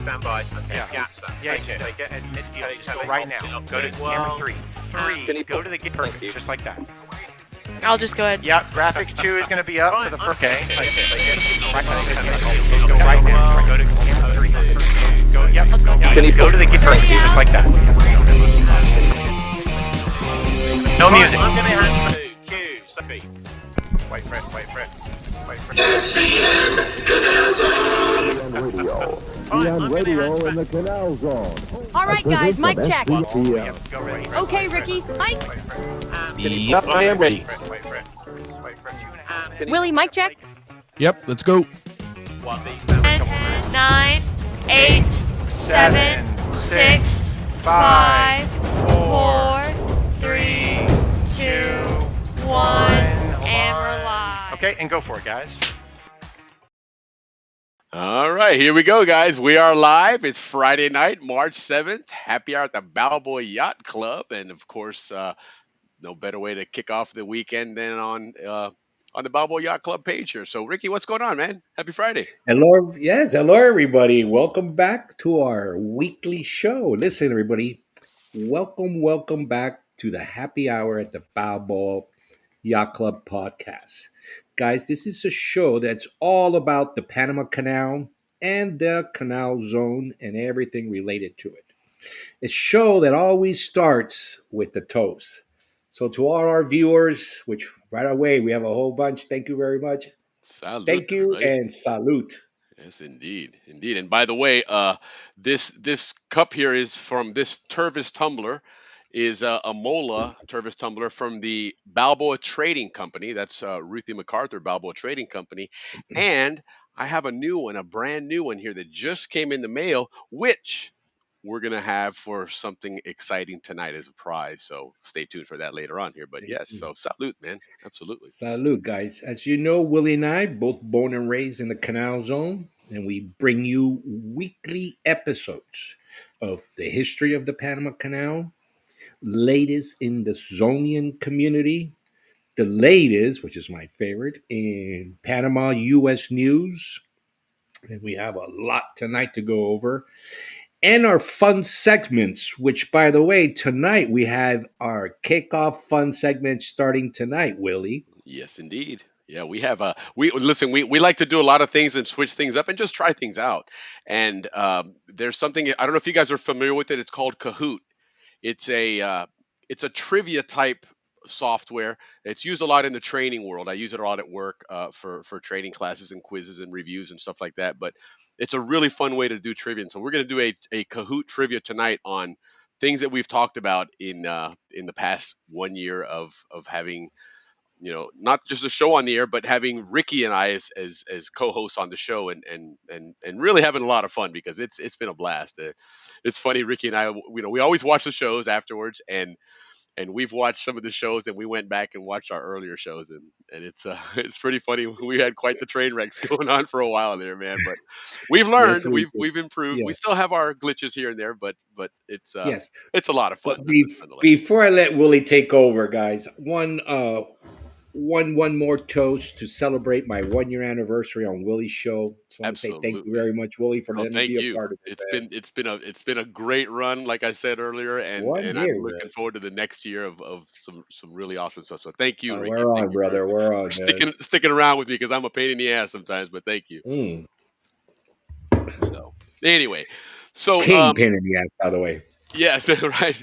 Stand by. Okay. Yeah. Yacht, sir. Yeah, Take it. take it at midfield. Okay, Just so go right now. Go to camera 3. 3. Go to the gate. Perfect. Just like that. I'll just go ahead. Yeah. Graphics 2 is going to be up for the first. Okay. Take it. Go right now. Go to camera 3. Go. Yep. Go to the gate. Perfect. Just like that. No music. I'm going to hand to Q. Sophie. Wait for it. Wait for it. Wait for it. On radio in the Canal Zone. All right, guys, mic check. Yep. Go ready. Okay, Ricky, mic. Yep, I am ready. Wait for it. Wait for it. 2.5. Willie, mic check. Yep, let's go. 10, 9, 8, 7, 6, 5, 4, 3, 2, 1, and we're live. Okay, and go for it, guys. All right, here we go, guys. We are live. It's Friday night, March 7th. Happy hour at the Balboa Yacht Club. And of course, no better way to kick off the weekend than on the Balboa Yacht Club page here. So, Ricky, what's going on, man? Happy Friday. Hello, yes, hello everybody. Welcome back to our weekly show. Listen, everybody, welcome back to the happy hour at the Balboa Yacht Club podcast. Guys, this is a show that's all about the Panama Canal and the Canal Zone and everything related to it. A show that always starts with the toast. So to all our viewers, which right away we have a whole bunch, thank you very much. Salute, Thank you everybody. and salute. Yes, indeed. And by the way, this cup here is from this Tervis tumbler, is a Mola Tervis tumbler from the Balboa Trading Company. That's Ruthie MacArthur Balboa Trading Company, and I have a new one, a brand new one here that just came in the mail, which we're gonna have for something exciting tonight as a prize. So stay tuned for that later on here. But yes, so salute, man, absolutely. Salute, guys. As you know, Willie and I, both born and raised in the Canal Zone, and we bring you weekly episodes of the history of the Panama Canal, latest in the Zonian community, the latest, which is my favorite, in Panama U.S. news. And we have a lot tonight to go over. And our fun segments, which, by the way, tonight we have our kickoff fun segment starting tonight, Willie. Yes, indeed. Yeah, we have we listen. We like to do a lot of things and switch things up and just try things out. And there's something, I don't know if you guys are familiar with it. It's called Kahoot. It's a trivia type software. It's used a lot in the training world. I use it a lot at work for training classes and quizzes and reviews and stuff like that. But it's a really fun way to do trivia. And so we're going to do a Kahoot trivia tonight on things that we've talked about in the past 1 year of having, not just a show on the air, but having Ricky and I as co-hosts on the show, and really having a lot of fun because it's been a blast. It's funny, Ricky and I, we always watch the shows afterwards, and we've watched some of the shows, and we went back and watched our earlier shows, and it's it's pretty funny. We had quite the train wrecks going on for a while there, man. But we've learned, Yes, we do. we've improved. We Yes. still have our glitches here and there, but Yes. it's a lot of fun But nonetheless. before I let Willie take over, guys, one more toast to celebrate my 1 year anniversary on Willie's show. Just want to say thank you Absolutely. very much, Willie, for Oh, letting me thank be a you. part of it. Man. It's been a great run, like I said earlier, and 1 I'm year, looking man. forward to the next year of some really awesome stuff. So thank you, Ricky. We're Thank on, you for brother. We're on, man. sticking around with me because I'm a pain in the ass sometimes. But thank you. Mm. So anyway, so King pain in the ass, by the way. yes, right.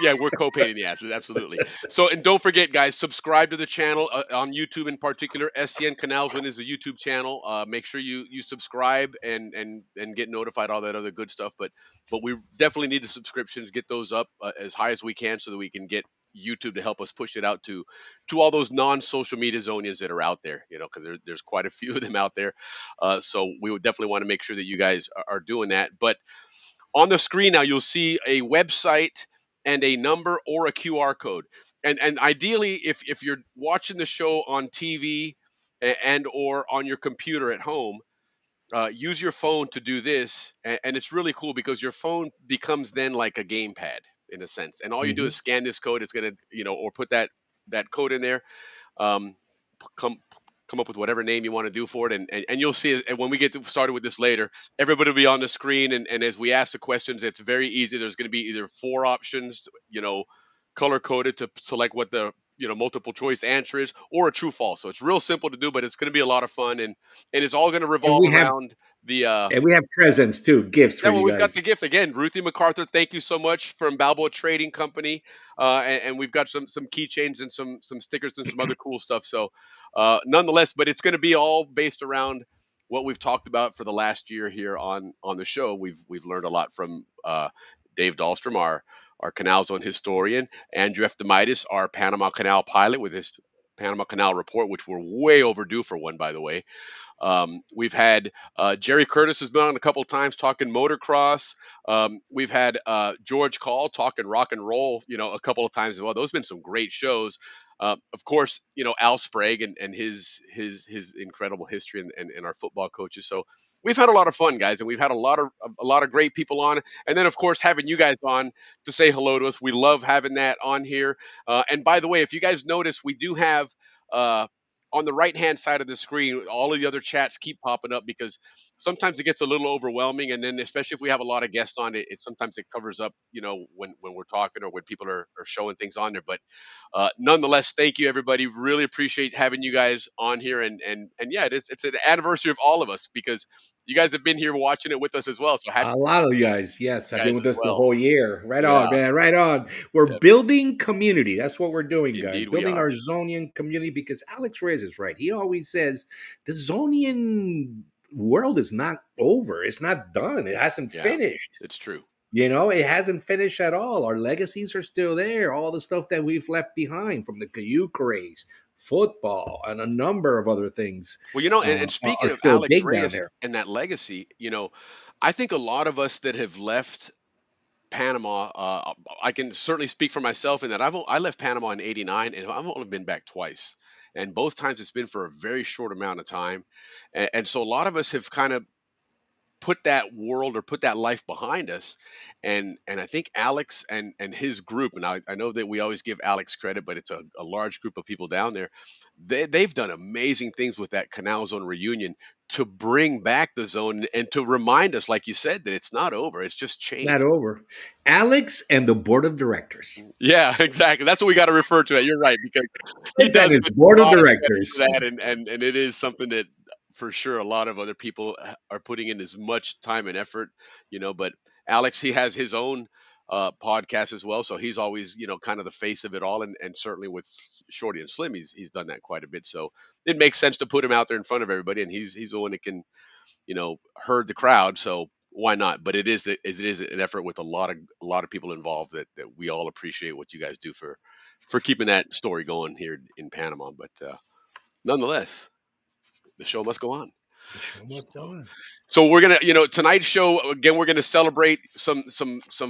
Yeah, we're co-pain in the asses, absolutely. So, and don't forget, guys, subscribe to the channel on YouTube in particular. SCN Canals is a YouTube channel. Make sure you subscribe and get notified, all that other good stuff. But we definitely need the subscriptions. Get those up as high as we can so that we can get YouTube to help us push it out to all those non-social media Zonians that are out there. Because there's quite a few of them out there. So we would definitely want to make sure that you guys are doing that. But on the screen now, you'll see a website and a number or a QR code. And ideally, if you're watching the show on TV and or on your computer at home, use your phone to do this. And it's really cool because your phone becomes then like a gamepad in a sense. And all you do Hmm. is scan this code. It's gonna, or put that code in there. Um, come come up with whatever name you want to do for it, and you'll see it. And when we get started with this later, everybody will be on the screen, and as we ask the questions, it's very easy. There's going to be either four options, color coded to select what the multiple choice answer is, or a true false. So it's real simple to do, but it's going to be a lot of fun, and it's all going to And revolve around the we have presents too, gifts yeah, for well, you we've got the guys. gift again. Ruthie MacArthur, thank you so much from Balboa Trading Company, and we've got some keychains and some stickers and some other cool stuff. So, nonetheless, but it's going to be all based around what we've talked about for the last year here on the show. We've learned a lot from Dave Dahlstrom, our Canal Zone historian, Andrew F. Demaitis, our Panama Canal pilot, with his Panama Canal report, which we're way overdue for one, by the way. We've had Jerry Curtis has been on a couple of times talking motocross. We've had George Call talking rock and roll, a couple of times as well. Those have been some great shows. Of course, Al Sprague and his incredible history and our football coaches. So we've had a lot of fun, guys, and we've had a lot of great people on. And then, of course, having you guys on to say hello to us. We love having that on here. And by the way, if you guys notice, we do have. On the right hand side of the screen, all of the other chats keep popping up because sometimes it gets a little overwhelming, and then especially if we have a lot of guests on it, sometimes it covers up, when we're talking or when people are showing things on there. But nonetheless, thank you everybody. Really appreciate having you guys on here, and yeah, it's an anniversary of all of us because you guys have been here watching it with us as well. So happy A lot of you guys, yes, you have been guys with as us the well. whole year. Right Yeah, on, man. Right on. We're def- building community. That's what we're doing, guys. indeed we Building are. our Zonian community because Alex Reyes is right. He always says the Zonian world is not over. It's not done. It hasn't Yeah, finished. it's true. It hasn't finished at all. Our legacies are still there. All the stuff that we've left behind from the Caillou craze, football, and a number of other things Well, and are speaking of still Alex big down Reyes there. and that legacy, I think a lot of us that have left Panama, I can certainly speak for myself in that I left Panama in '89, and I've only been back twice, and both times it's been for a very short amount of time, and so a lot of us have kind of put that world or put that life behind us, and I think Alex and his group, and I know that we always give Alex credit, but it's a large group of people down there. They've done amazing things with that Canal Zone reunion to bring back the zone and to remind us, like you said, that it's not over, it's just changed. Not over. Alex and the board of directors. Yeah, exactly. That's what we got to refer to it. You're right, because he Alex does and his get board a of lot of credit for directors. that, and it is something that for sure a lot of other people are putting in as much time and effort, But Alex, he has his own podcast as well, so he's always kind of the face of it all, and certainly with Shorty and Slim, he's done that quite a bit. So it makes sense to put him out there in front of everybody, and he's the one that can herd the crowd. So why not? But it is an effort with a lot of people involved that we all appreciate what you guys do for keeping that story going here in Panama. But nonetheless, the show must go on. The show must go So on. so we're gonna, tonight's show again. We're gonna celebrate some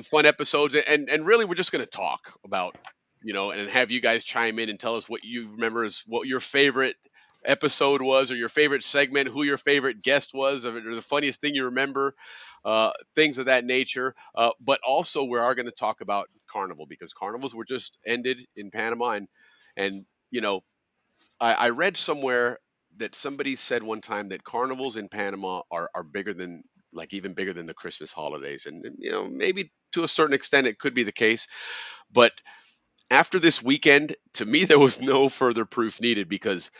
fun episodes, and really we're just gonna talk about, and have you guys chime in and tell us what you remember as what your favorite episode was, or your favorite segment, who your favorite guest was, or the funniest thing you remember, things of that nature. But also we are going to talk about Carnival because carnivals were just ended in Panama, and you know I read somewhere that somebody said one time that carnivals in Panama are bigger than, like, even bigger than the Christmas holidays, and maybe to a certain extent it could be the case, but after this weekend, to me there was no further proof needed because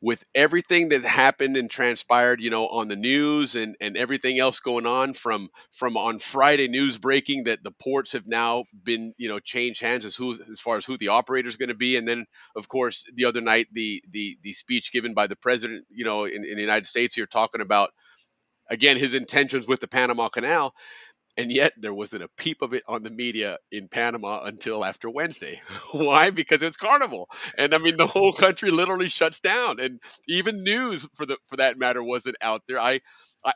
with everything that happened and transpired, on the news and everything else going on from on Friday news breaking that the ports have now been, changed hands as far as who the operator is going to be, and then of course the other night the speech given by the president, in the United States here talking about again his intentions with the Panama Canal, and yet there wasn't a peep of it on the media in Panama until after Wednesday. Why? Because it's Carnival, and I mean the whole country literally shuts down, and even news for that matter wasn't out there. I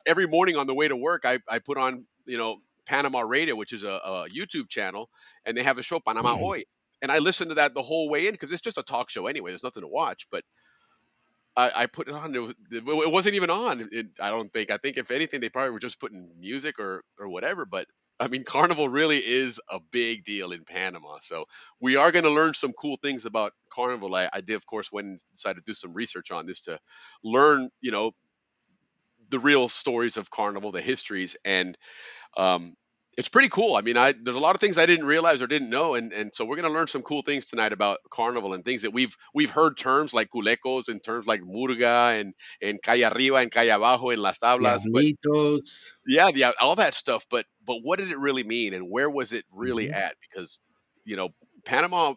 every morning on the way to work, I put on Panama Radio, which is a YouTube channel, and they have a show Panama Hoy, and I listened to that the whole way in because it's just a talk show anyway. There's nothing to watch, but I put it on. It wasn't even on. I don't think. I think if anything, they probably were just putting music or whatever. But I mean, Carnival really is a big deal in Panama. So we are going to learn some cool things about Carnival. I did, of course, went and decided to do some research on this to learn, the real stories of Carnival, the histories, and um, it's pretty cool. I mean, there's a lot of things I didn't realize or didn't know, and so we're gonna learn some cool things tonight about Carnival and things that we've heard terms like culecos and terms like murga and calle arriba and calle abajo and las tablas, but Diablitos. yeah, all that stuff. But what did it really mean, and where was it really Mhm. at? Because you know, Panama,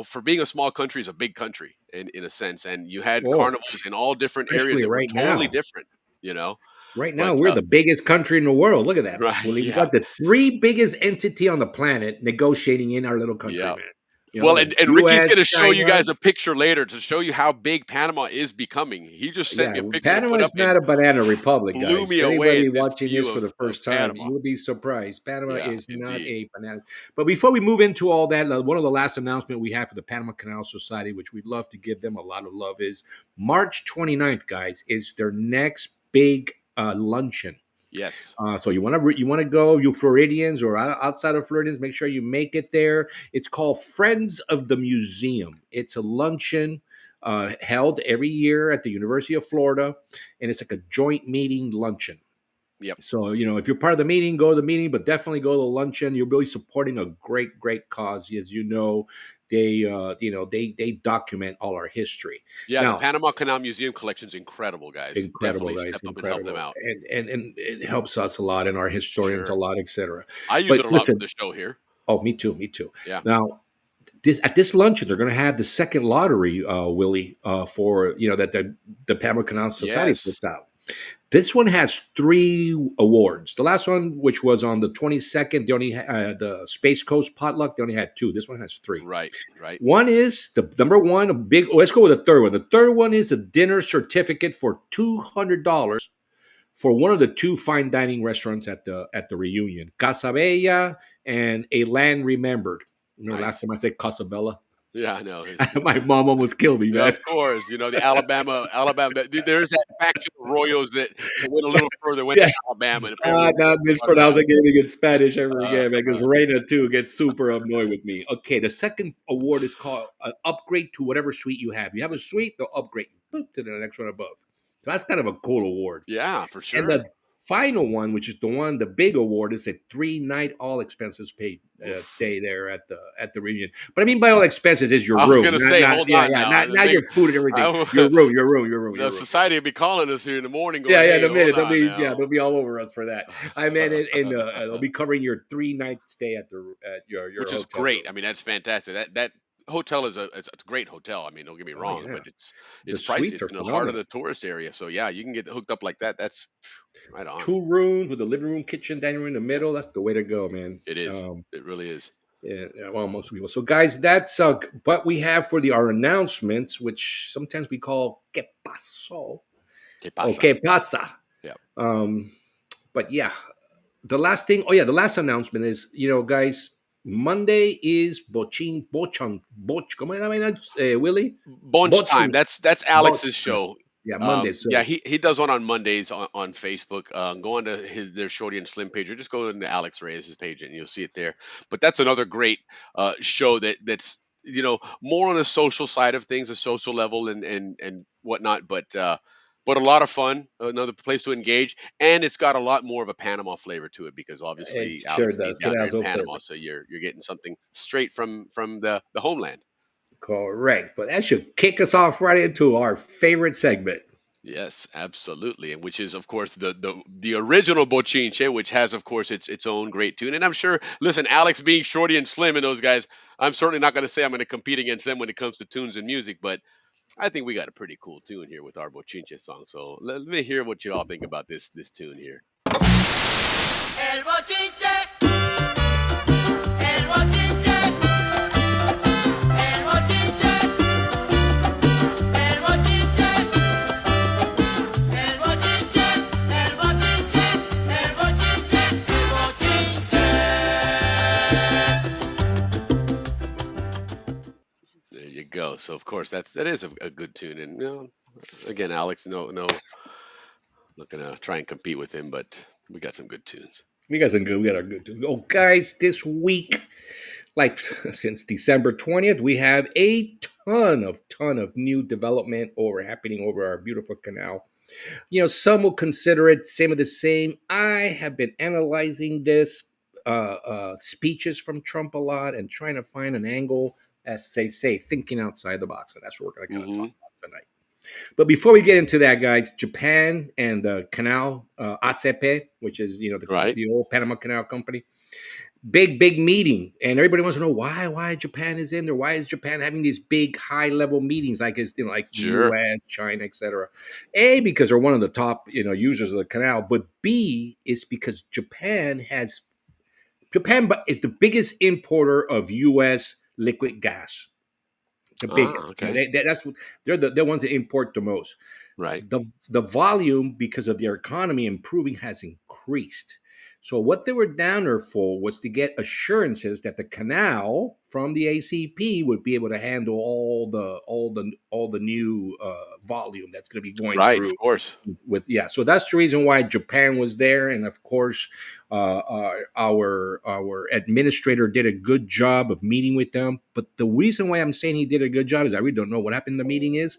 for being a small country, is a big country in a sense, and you had Oh, carnivals in all different areas especially that were right totally now. different. You know, Right now, but we're the biggest country in the world. Look at that. right, We yeah, got the three biggest entity on the planet negotiating in our little country, yeah. man. Well, The and Ricky's U.S., going to show you China. guys a picture later to show you how big Panama is becoming. He just sent Yeah, me a picture to Panama put up is and not a banana republic, blew guys. me For away at anybody this watching view this for the of first time, Panama. you will be surprised. Panama Yeah, is not indeed. a banana. But before we move into all that, one of the last announcements we have for the Panama Canal Society, which we'd love to give them a lot of love, is March 29th, guys, is their next big luncheon. Yes. So you want to go, you Floridians or outside of Floridians, make sure you make it there. It's called Friends of the Museum. It's a luncheon held every year at the University of Florida, and it's like a joint meeting luncheon. Yep. So if you're part of the meeting, go to the meeting, but definitely go to the luncheon. You're really supporting a great, great cause. As you know, they document all our history. Yeah, the Now, Panama Canal Museum collection's incredible, guys. incredible, Definitely guys, step up and help them incredible, out. and it helps us a lot and our historians a Sure. lot, etc. I use But it a lot for listen, the show here. oh, me too, me too. Yeah. Now, this luncheon, they're going to have the second lottery, Willie, for that the Panama Canal Society Yes. puts out. This one has three awards. The last one, which was on the 22nd, they only the Space Coast potluck. They only had two. This one has three. Right. Right. One is the number one, a big. Oh, let's go with the third one. The third one is a dinner certificate for $200 for one of the two fine dining restaurants at the reunion, Casa Bella and A Land Remembered. Last Nice. time I said Casa Bella, Yeah, I know. It's my mom almost killed me, yeah, man. of course. The Alabama. There's that faction of Royals that went a little further, went to Yeah, Alabama, and apparently not mispronouncing anything in Spanish ever uh, again, man. Because uh, Reina too gets super annoyed with me. Okay, the second award is called upgrade to whatever suite you have. You have a suite, they'll upgrade you boop, to the next one above. So that's kind of a cool award. yeah, for And sure. the final one, which is the big award, is a 3-night all expenses paid Oof. stay there at the reunion. But I mean by all expenses is your I was room, gonna not say, not hold yeah on yeah now. not your food and everything. Your I, room, your room, your room, the your room. society will be calling us here in the morning, Yeah, going, yeah. In "Hey, a hold minute, on now." they'll be all over us for that. I mean, they'll be covering your 3-night stay at your Which is hotel great. room. I mean, that's fantastic. That hotel is it's a great hotel. I mean, don't get me Oh wrong, yeah, but the it's pricey. suites It's are in the heart of phenomenal. the tourist area, so yeah, you can get hooked up like that. That's right on. 2 rooms with a living room, kitchen, dining room in the Yep, middle. That's the way to go, man. it is. It really is. Yeah, well, most people. So, guys, that's what we have for our announcements, which sometimes we call "que pasó" ¿Qué or pasa? "que pasa." Yeah. Um, but yeah, the last thing. Oh yeah, the last announcement is guys. Monday is boch. ¿Cómo era, Willie? Bunch time. Bochon, That's boch. Alex's show. Yeah, Monday. Yeah, So he does one on Mondays on Facebook. Go on to their Shorty and Slim page, or just go into Alex Reyes' page and you'll see it there. But that's another great show that's more on the social side of things, a social level and whatnot. But a lot of fun, another place to engage, and it's got a lot more of a Panama flavor to it because it obviously sure Alex being does. down there in Canal's Panama, flavor. so you're getting something straight from the homeland. Correct. But that should kick us off right into our favorite segment. Yes, absolutely, and which is of course the original Bochinche, which has of course its own great tune. And I'm sure, listen, Alex being Shorty and Slim and those guys, I'm certainly not going to say I'm going to compete against them when it comes to tunes and music, but I think we got a pretty cool tune here with our Bochinche song. So let me hear what you all think about this tune here. El bochinche, el bochinche, el bochinche, el bochinche, el bochinche, el bochinche, el bochinche, el bochinche. There you go. So of course that is a good tune, and again, Alex, no, not gonna try and compete with him, but we got some good tunes. We got some good. We got our good. Oh, guys, this week, like since December 20th, we have a ton of new development over happening over our beautiful canal. Some will consider it same of the same. I have been analyzing this speeches from Trump a lot and trying to find an angle, as they say, thinking outside the box. And that's what we're going to kind of Hmm. talk about tonight. But before we get into that, guys, Japan and the Canal ACP, which is Right. the old Panama Canal Company, big meeting, and everybody wants to know why Japan is in there. Why is Japan having these big high level meetings like it's like the Sure. U.S., China, etc. A, because they're one of the top users of the canal, but B is because Japan is the biggest importer of U.S. liquid gas, the Ah, biggest. okay. They're the ones that import the most. Right. The volume, because of their economy improving, has increased. So what they were down there for was to get assurances that the canal from the ACP would be able to handle all the new volume that's going to be going Right. through Of course. with. Yeah, so that's the reason why Japan was there, and of course our administrator did a good job of meeting with them. But the reason why I'm saying he did a good job is I really don't know what happened in the meeting. Is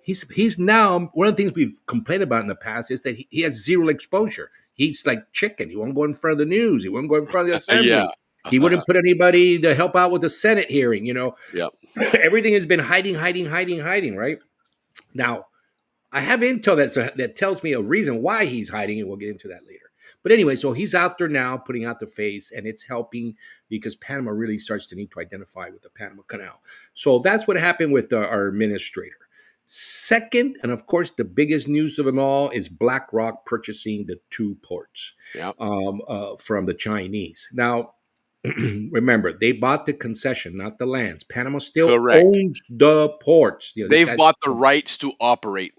he's now, one of the things we've complained about in the past is that he has zero exposure. He's like chicken. He won't go in front of the news. He won't go in front of the Yeah. assembly. He wouldn't put anybody to help out with the Senate hearing. Yeah. Everything has been hiding. Right now, I have intel that tells me a reason why he's hiding, and we'll get into that later. But anyway, so he's out there now putting out the face, and it's helping because Panama really starts to need to identify with the Panama Canal. So that's what happened with our administrator. Second, and of course, the biggest news of them all is BlackRock purchasing the two ports Yeah. from the Chinese. Now, remember, they bought the concession, not the lands. Panama still Correct. owns the ports. These They've guys bought the rights to operate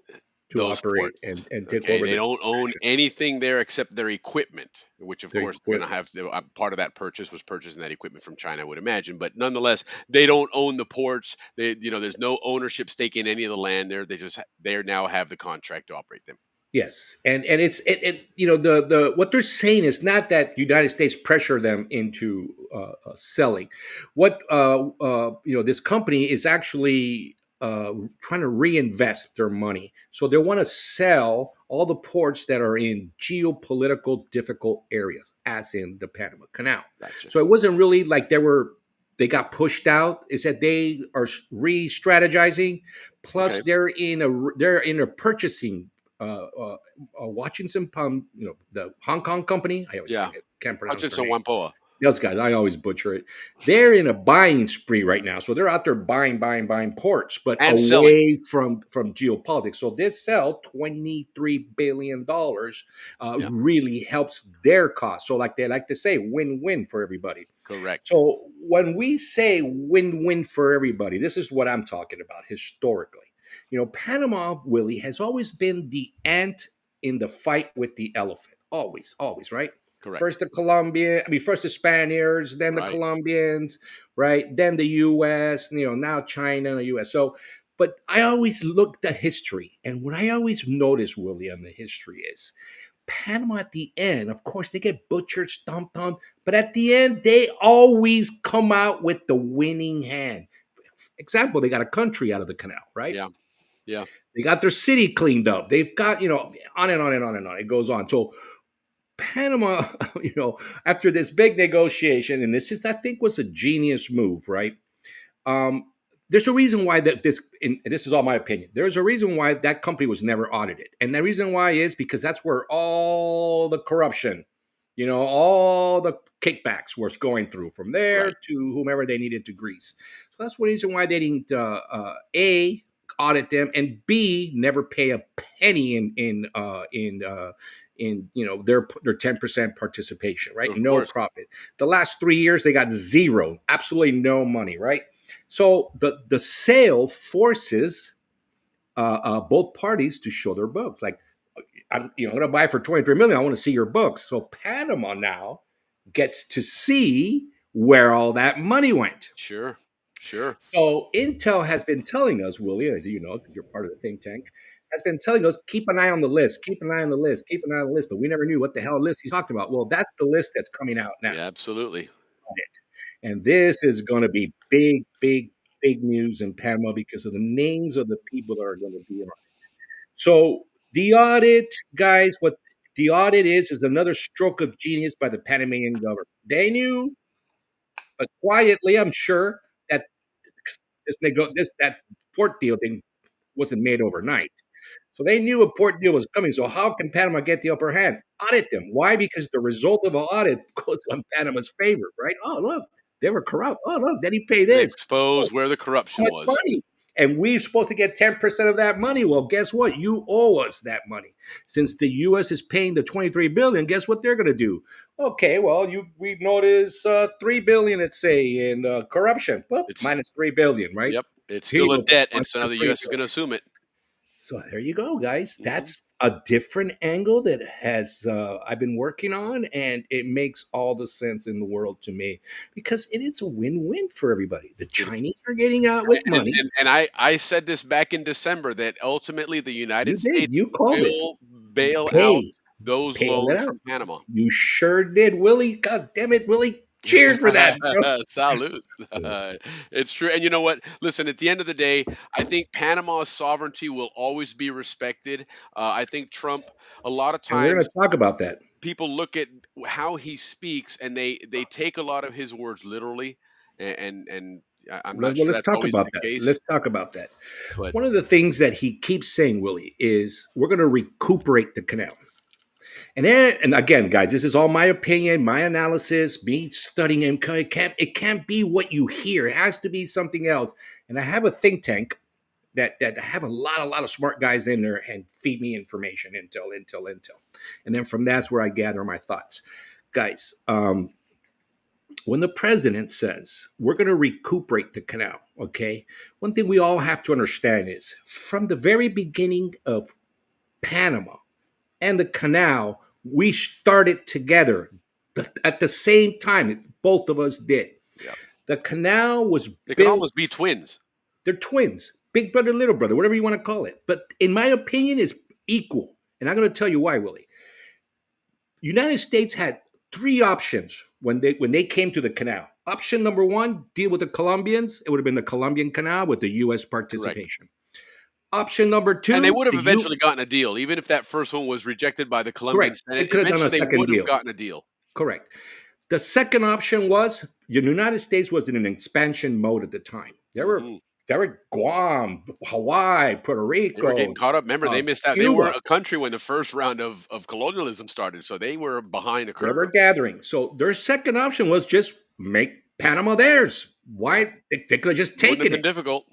to those operate ports. and take Okay. over They the don't own concession, anything there except their equipment, which of their course they're going to equipment. have. Part of that purchase was purchasing that equipment from China, I would imagine. But nonetheless, they don't own the ports. There's no ownership stake in any of the land there. They now have the contract to operate them. Yes, and the what they're saying is not that United States pressure them into selling. What this company is actually trying to reinvest their money, so they want to sell all the ports that are in geopolitical difficult areas, as in the Panama Canal. Gotcha. So it wasn't really like they got pushed out. It's that they are re-strategizing. Plus, Okay. they're in a purchasing Washington, the Hong Kong company. I always Yeah. forget, can't pronounce their Hutchinson name. Wampoa. Those guys, I always butcher it. They're in a buying spree right now, so they're out there buying ports, but And selling. away from geopolitics. So this sell $23 billion Yeah. really helps their cost. So, like they like to say, win-win for everybody. Correct. So when we say win-win for everybody, this is what I'm talking about historically. Panama, Willie, has always been the ant in the fight with the elephant. Always, right? Correct. First the Spaniards, then the Right. Colombians, right? Then the US, now China and the US. So, but I always looked at history, and what I always notice, Willie, on the history is Panama at the end, of course, they get butchered, stomped on, but at the end, they always come out with the winning hand. Example, they got a country out of the canal, right? Yeah. Yeah. They got their city cleaned up. They've got, on and on and on and on. It goes on. So Panama, after this big negotiation, and I think, was a genius move, right? There's a reason why and this is all my opinion. There's a reason why that company was never audited. And the reason why is because that's where all the corruption, all the kickbacks was going through from there Right. to whomever they needed to grease. So that's one reason why they didn't, A, audit them, and B, never pay a penny in their 10% participation, right? Of No course. profit. The last 3 years they got zero, absolutely no money, right? So the sale forces both parties to show their books. Like, I'm going to buy for 23 million. I want to see your books. So Panama now gets to see where all that money went. Sure. So Intel has been telling us, Willie, as you know, because you're part of the think tank, has been telling us, keep an eye on the list, keep an eye on the list, keep an eye on the list, but we never knew what the hell list he's talking about. Well, that's the list that's coming out now. Yeah, absolutely. And this is going to be big, big, big news in Panama because of the names of the people that are going to be on it. So the audit, guys, what the audit is another stroke of genius by the Panamanian government. They knew, but quietly, I'm sure that that port deal thing wasn't made overnight. So they knew a port deal was coming. So how can Panama get the upper hand? Audit them. Why? Because the result of an audit goes on Panama's favor, right? Oh, look, they were corrupt. Oh, look, did he pay They this? expose where the How corruption much was. money? And we're supposed to get 10% of that money. Well, guess what? You owe us that money. Since the U.S. is paying the $23 billion, guess what they're going to do? Okay, well, we notice $3 billion, let's say, in corruption. Well, It's minus $3 billion, right? Yep, it's Here you still a go. debt, and so now the U.S. is going to assume it. So there you go, guys. Mhm. That's a different angle that has I've been working on, and it makes all the sense in the world to me because it is a win-win for everybody. The Chinese are getting out with And, money. and I said this back in December that ultimately the You United did. States You called it. will bail out Pay. those Bail it loans out. from Panama. You sure did, Willie. God damn it, Willie. Cheers for that, bro. Salute. It's true. And you know what? Listen, at the end of the day, I think Panama's sovereignty will always be respected. I think Trump, a lot of And we're going times, to talk about that. people look at how he speaks and they take a lot of his words literally. And I'm not sure Let's that's talk always about the that. case. Let's talk about that. But One of the things that he keeps saying, Willie, is we're going to recuperate the canal. And again, guys, this is all my opinion, my analysis, me studying him. It can't be what you hear. It has to be something else. And I have a think tank that have a lot of smart guys in there and feed me information, intel. And then from that's where I gather my thoughts. Guys, when the president says we're going to recuperate the canal, okay, one thing we all have to understand is from the very beginning of Panama and the canal, we started together at the same time. Both of us did. yeah, The canal was they could built. almost be twins. They're twins, big brother, little brother, whatever you want to call it. But in my opinion, it's equal. And I'm going to tell you why, Willie. United States had three options when they came to the canal. Option number one, deal with the Colombians. It would have been the Colombian Canal with the U.S. participation. Option number two, And they would have the eventually gotten a deal, even if that first one was rejected by the Colombian correct. Senate. They could have done a Eventually, they second would have deal. gotten a deal. Correct. The second option was the United States was in an expansion mode at the time. There were Guam, Hawaii, Puerto Rico. They were getting caught up. Remember, they missed out. They Cuba. weren't a country when the first round of colonialism started, so they were behind the They were curve. gathering. So their second option was just make Panama theirs. Why? They could have just Wouldn't taken have been it. difficult.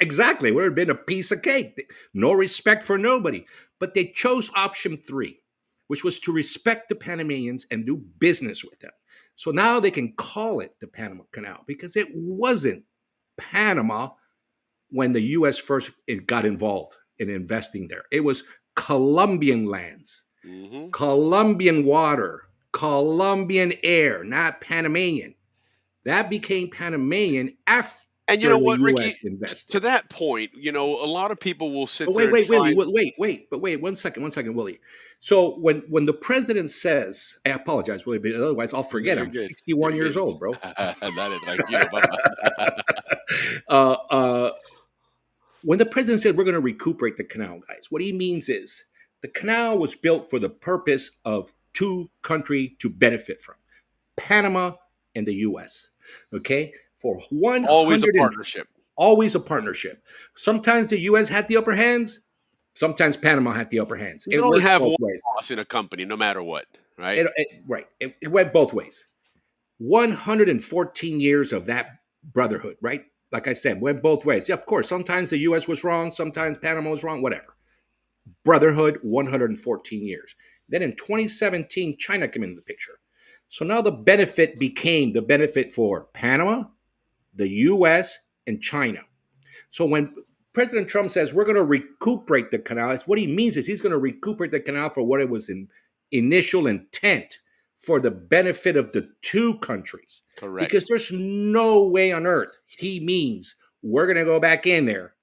Exactly. It would have been a piece of cake. No respect for nobody. But they chose option three, which was to respect the Panamanians and do business with them. So now they can call it the Panama Canal because it wasn't Panama when the U.S. first got involved in investing there. It was Colombian lands, Colombian water, Colombian air, not Panamanian. That became Panamanian after And you know the what, Ricky? U.S. invested. To that point, a lot of people will sit But there and try. wait, one second, Willie. So when the president says, I apologize, Willie, but otherwise I'll forget. You're I'm good. 61 You're years good. old, bro. That is like, Bubba. When the president said we're going to recuperate the canal, guys, what he means is the canal was built for the purpose of two countries to benefit from, Panama and the U.S. Okay, for 100 Always a partnership. Always a partnership. Sometimes the U.S. had the upper hands. Sometimes Panama had the upper hands. You can only have one ways. boss in a company, no matter what, right? It went both ways. 114 years of that brotherhood, right? Like I said, went both ways. Yeah, of course, sometimes the U.S. was wrong. Sometimes Panama was wrong, whatever. Brotherhood, 114 years. Then in 2017, China came into the picture. So now the benefit became the benefit for Panama, the U.S., and China. So when President Trump says we're going to recuperate the canal, it's what he means is he's going to recuperate the canal for what it was in initial intent for the benefit of the two countries. Correct. Because there's no way on earth he means we're going to go back in there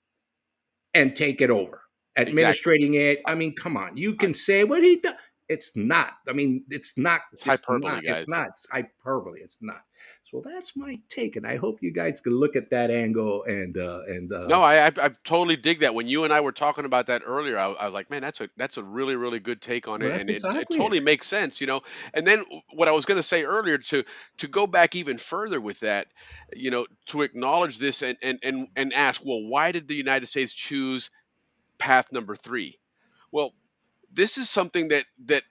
and take it over Exactly. administrating it. I mean, come on, you can say what he does. It's not. I mean, it's not. It's It's hyperbole, not. It's guys. not. It's hyperbole. It's not. So that's my take, and I hope you guys can look at that angle and No, I totally dig that. When you and I were talking about that earlier, I was like, man, that's a really really good take on well, it, that's and it exactly it. totally makes sense, you know. And then what I was going to say earlier to go back even further with that, you know, to acknowledge this and ask, well, why did the United States choose path number three? Well, this is something that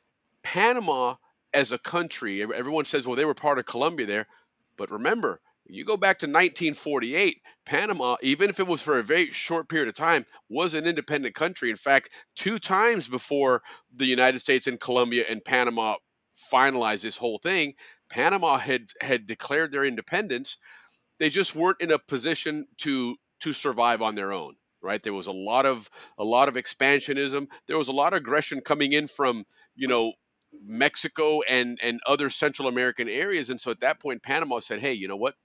Panama as a country, everyone says, well, they were part of Colombia there, but remember, you go back to 1948, Panama, even if it was for a very short period of time, was an independent country. In fact, two times before the United States and Colombia and Panama finalized this whole thing, Panama had declared their independence. They just weren't in a position to survive on their own, right? There was a lot of expansionism. There was a lot of aggression coming in from, you know, Mexico and other Central American areas. And so at that point Panama said, hey, you know what,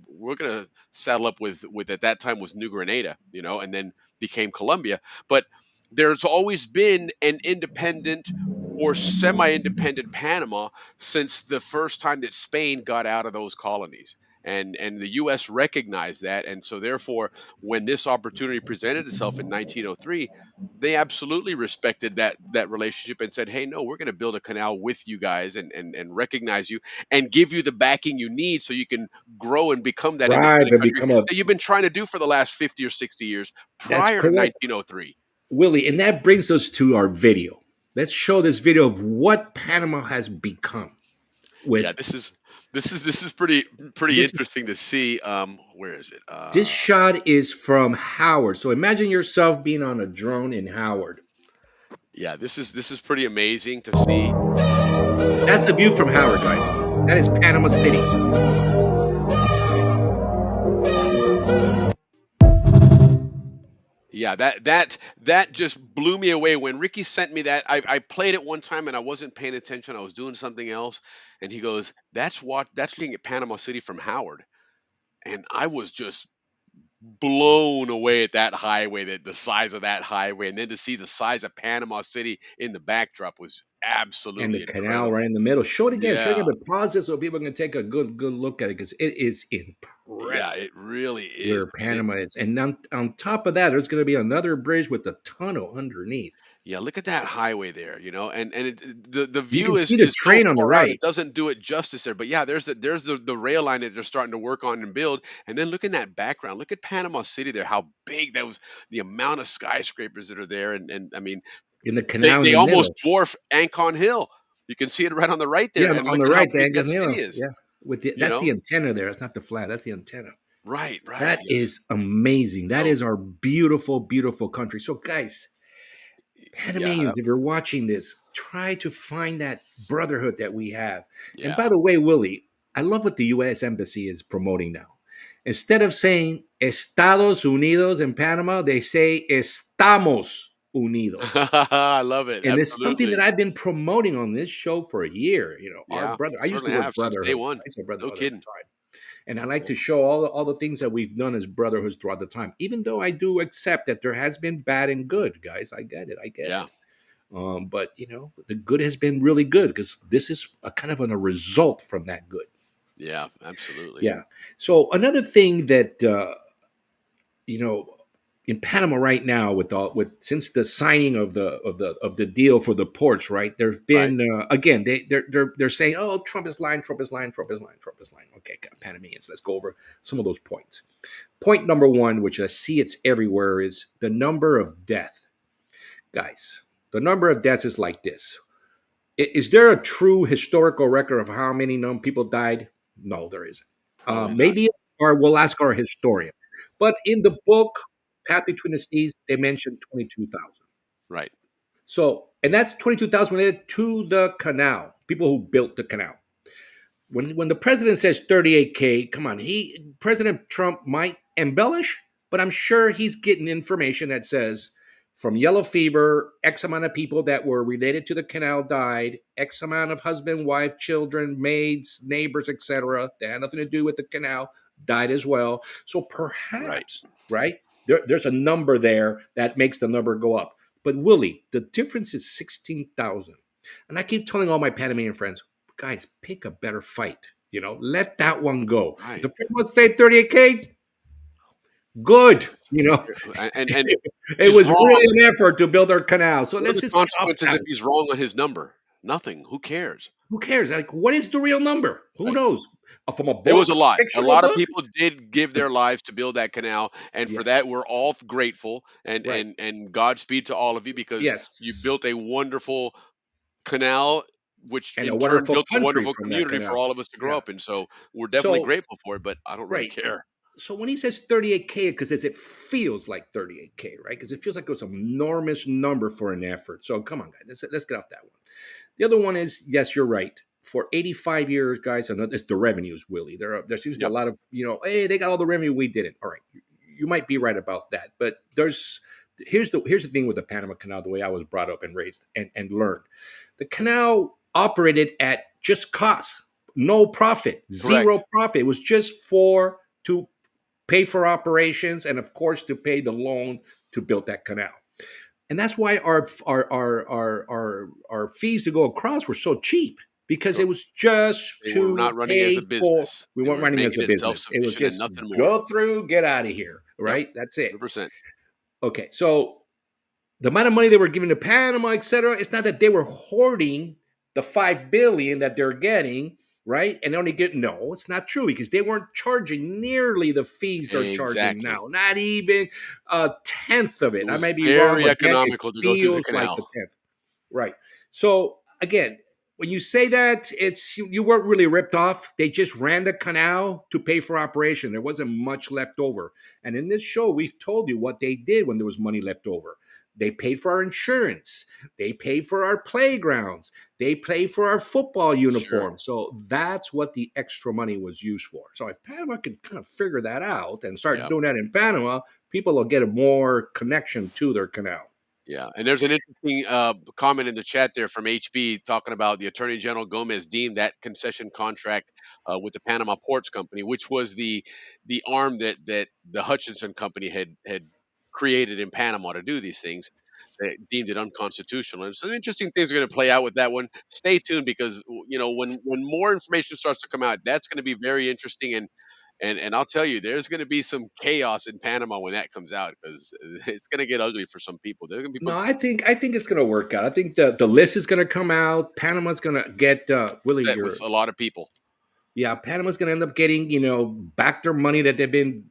we're going to saddle up with at that time was New Granada, you know, and then became Colombia. But there's always been an independent or semi-independent Panama since the first time that Spain got out of those colonies, and the U.S. recognized that, and so therefore, when this opportunity presented itself in 1903, they absolutely respected that relationship and said, "Hey, no, we're going to build a canal with you guys and recognize you and give you the backing you need so you can grow and become that Thrive independent and country become a. that you've been trying to do for the last 50 or 60 years That's prior to correct, 1903." Willie, and that brings us to our video. Let's show this video of what Panama has become. Yeah, With this is pretty this, interesting to see. Where is it? this shot is from Howard. So imagine yourself being on a drone in Howard. Yeah, this is pretty amazing to see. That's the view from Howard, guys. That is Panama City. Yeah, that just blew me away when Ricky sent me that. I played it one time and I wasn't paying attention. I was doing something else, and he goes, That's looking at Panama City from Howard," and I was just blown away at that highway, that the size of that highway, and then to see the size of Panama City in the backdrop was And the absolutely canal right incredible. in the middle. Show it again, Yeah, but pause it so people can take a good look at it because it is yeah, impressive it really is. where I mean, Panama is. And on top of that, there's going to be another bridge with a tunnel underneath. yeah, look at that highway there, you know, and the You view can is see the is so train on the far out right it doesn't do it justice there. But yeah, there's the rail line that they're starting to work on and build, and then look in that background. Look at Panama City there, how big that was, the amount of skyscrapers that are there, and I mean, in the they canal in they the almost middle. dwarf Ancon Hill. You can see it right on the right there, Yeah, and on look the at how right, the big that city Anganilla. is. Yeah, You that's the know, antenna there. It's not the flag. That's the antenna. right, right, That yes. is amazing. That So is our beautiful, beautiful country. So, guys, yeah, Panamanians, if you're watching this, try to find that brotherhood that we have. And yeah. by the way, Willie, I love what the U.S. Embassy is promoting now. Instead of saying Estados Unidos in Panama, they say Estamos Unidos. I love it. And it's something that Absolutely. I've been promoting on this show for a year. You know, our Yeah, brother. I used the certainly word have since day brotherhood. one. I used the No brotherhood at the kidding. time. And I like to show all the things that we've done as brotherhoods throughout the time. Even though I do accept that there has been bad and good, guys. I get it. I get Yeah, it. But you know, the good has been really good because this is a kind of a result from that good. yeah, absolutely. Yeah. So another thing that you know, in Panama right now, with since the signing of the deal for the ports, right? There's Right, been again they're saying, oh, Trump is lying, Trump is lying, Trump is lying, Trump is lying. Okay, Panamanians, let's go over some of those points. Point number one, which I see it's everywhere, is the number of death, guys. The number of deaths is like this. Is there a true historical record of how many known people died? No, there isn't. probably not. Maybe, or we'll ask our historian. But in the book, Path Between the Seas, they mentioned 22,000. Right, So, and that's 22,000 related to the canal, people who built the canal. When the president says 38K, come on, President Trump might embellish, but I'm sure he's getting information that says from yellow fever, X amount of people that were related to the canal died, X amount of husband, wife, children, maids, neighbors, etc. that had nothing to do with the canal died as well. So right. perhaps, right? There's a number there that makes the number go up. But Willie, the difference is 16,000. And I keep telling all my Panamanian friends, guys, pick a better fight. Let that one go. If Right. the first one say 38K, good. And It he's was wrong. really an effort to build our canal. So What are let's the just get off consequences that. if he's wrong on his number? Nothing. Who cares? Who cares? Like, what is the real number? Who Right. knows? From a It was book, a lot. A fictional lot of book? people did give their lives to build that canal, and for that Yes. we're all grateful. And Right. Godspeed to all of you because you Yes. built a wonderful canal, which And a in turn wonderful built a country wonderful from that community for canal. all of us to grow Yeah. up in. So we're definitely So, grateful for it, but I don't really right. care. So when he says 38K, because it feels like 38K, right? Because it feels like it was an enormous number for an effort. So come on, guys, let's get off that one. The other one is, yes, you're right. For 85 years, guys, and it's the revenues, Willie. There seems to be a Yep. lot of, hey, they got all the revenue, we didn't. All right, you might be right about that, but here's the thing with the Panama Canal, the way I was brought up and raised and learned. The canal operated at just cost, no profit, Correct. zero profit. It was just to pay for operations and of course to pay the loan to build that canal. And that's why our fees to go across were so cheap because it was just They were to not running as pay a for. business. We They weren't were running as making a it business. It was self-sufficient and just nothing more. go through, get out of here. Yep. Right? That's it. 100%. Okay, so the amount of money they were giving to Panama, etc. It's not that they were hoarding the $5 billion that they're getting, right? And only no, it's not true because they weren't charging nearly the fees they're charging Exactly. now. Not even a tenth of It it. I was may be wrong, very but again, it economical to go through the feels like a canal. tenth. Right. So again, when you say that, it's you weren't really ripped off. They just ran the canal to pay for operation. There wasn't much left over. And in this show, we've told you what they did when there was money left over. They paid for our insurance. They paid for our playgrounds. They paid for our football Sure. uniform. So that's what the extra money was used for. So if Panama can kind of figure that out and start Yeah. doing that in Panama, people will get a more connection to their canal. Yeah, and there's an interesting comment in the chat there from HB talking about the Attorney General Gomez deemed that concession contract with the Panama Ports Company, which was the arm that the Hutchinson Company had created in Panama to do these things. They deemed it unconstitutional, and some interesting things are going to play out with that one. Stay tuned because when more information starts to come out, that's going to be very interesting. And I'll tell you, there's going to be some chaos in Panama when that comes out because it's going to get ugly for some people. There's going to be No, people I think it's going to work out. I think the list is going to come out. Panama's going to get Willie. upset with a lot of people. Yeah, Panama's going to end up getting back their money that they've been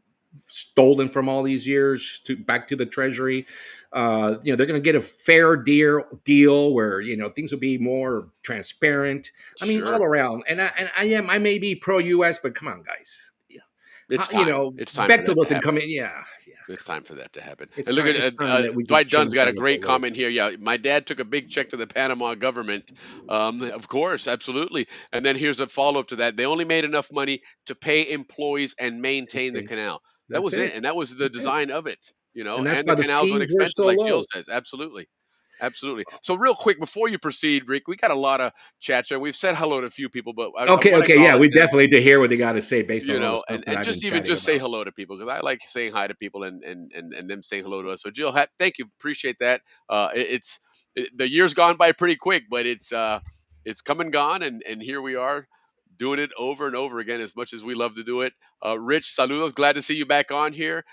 stolen from all these years to back to the treasury. They're going to get a fair deal where things will be more transparent. I mean, all Sure, around. And I may be pro U.S., but come on, guys. it's time. It's time for Bechtel that to doesn't happen. come in. Yeah. It's time for that to happen. It's And look time. at It's time that we just Dwight Dunn's change got that a up a great little. comment here. Yeah, my dad took a big check to the Panama government. Of course, absolutely. And then here's a follow up to that. They only made enough money to pay employees and maintain the Okay. canal. That That's was it, it. and that was the That's it. design of it. And that's And why the the canal's own fees were expenses, so like Jill low. says. Absolutely. Absolutely. So, real quick, before you proceed, Rick, we got a lot of chats there. We've said hello to a few people, but I Okay, want to okay, yeah, acknowledge we them, definitely to hear what they got to say based on all the stuff that and I've been just even chatting just say about. hello to people because I like saying hi to people and them saying hello to us. So, Jill, thank you, appreciate that. The year's gone by pretty quick, but it's come and gone, and here we are doing it over and over again as much as we love to do it. Rich, saludos, glad to see you back on here.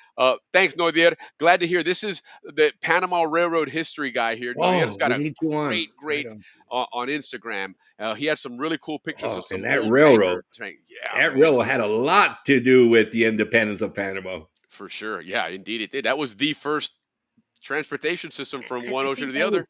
Thanks, Noidier. Glad to hear this is the Panama Railroad history guy here. Noidier's Oh, got we a need you on. Right great on. on Instagram. He had some really cool pictures Oh, of some and that old railroad, Yeah, that man, railroad had a lot to do with the independence of Panama. for sure. Yeah, indeed it did. That was the first transportation system from one I ocean to think the other.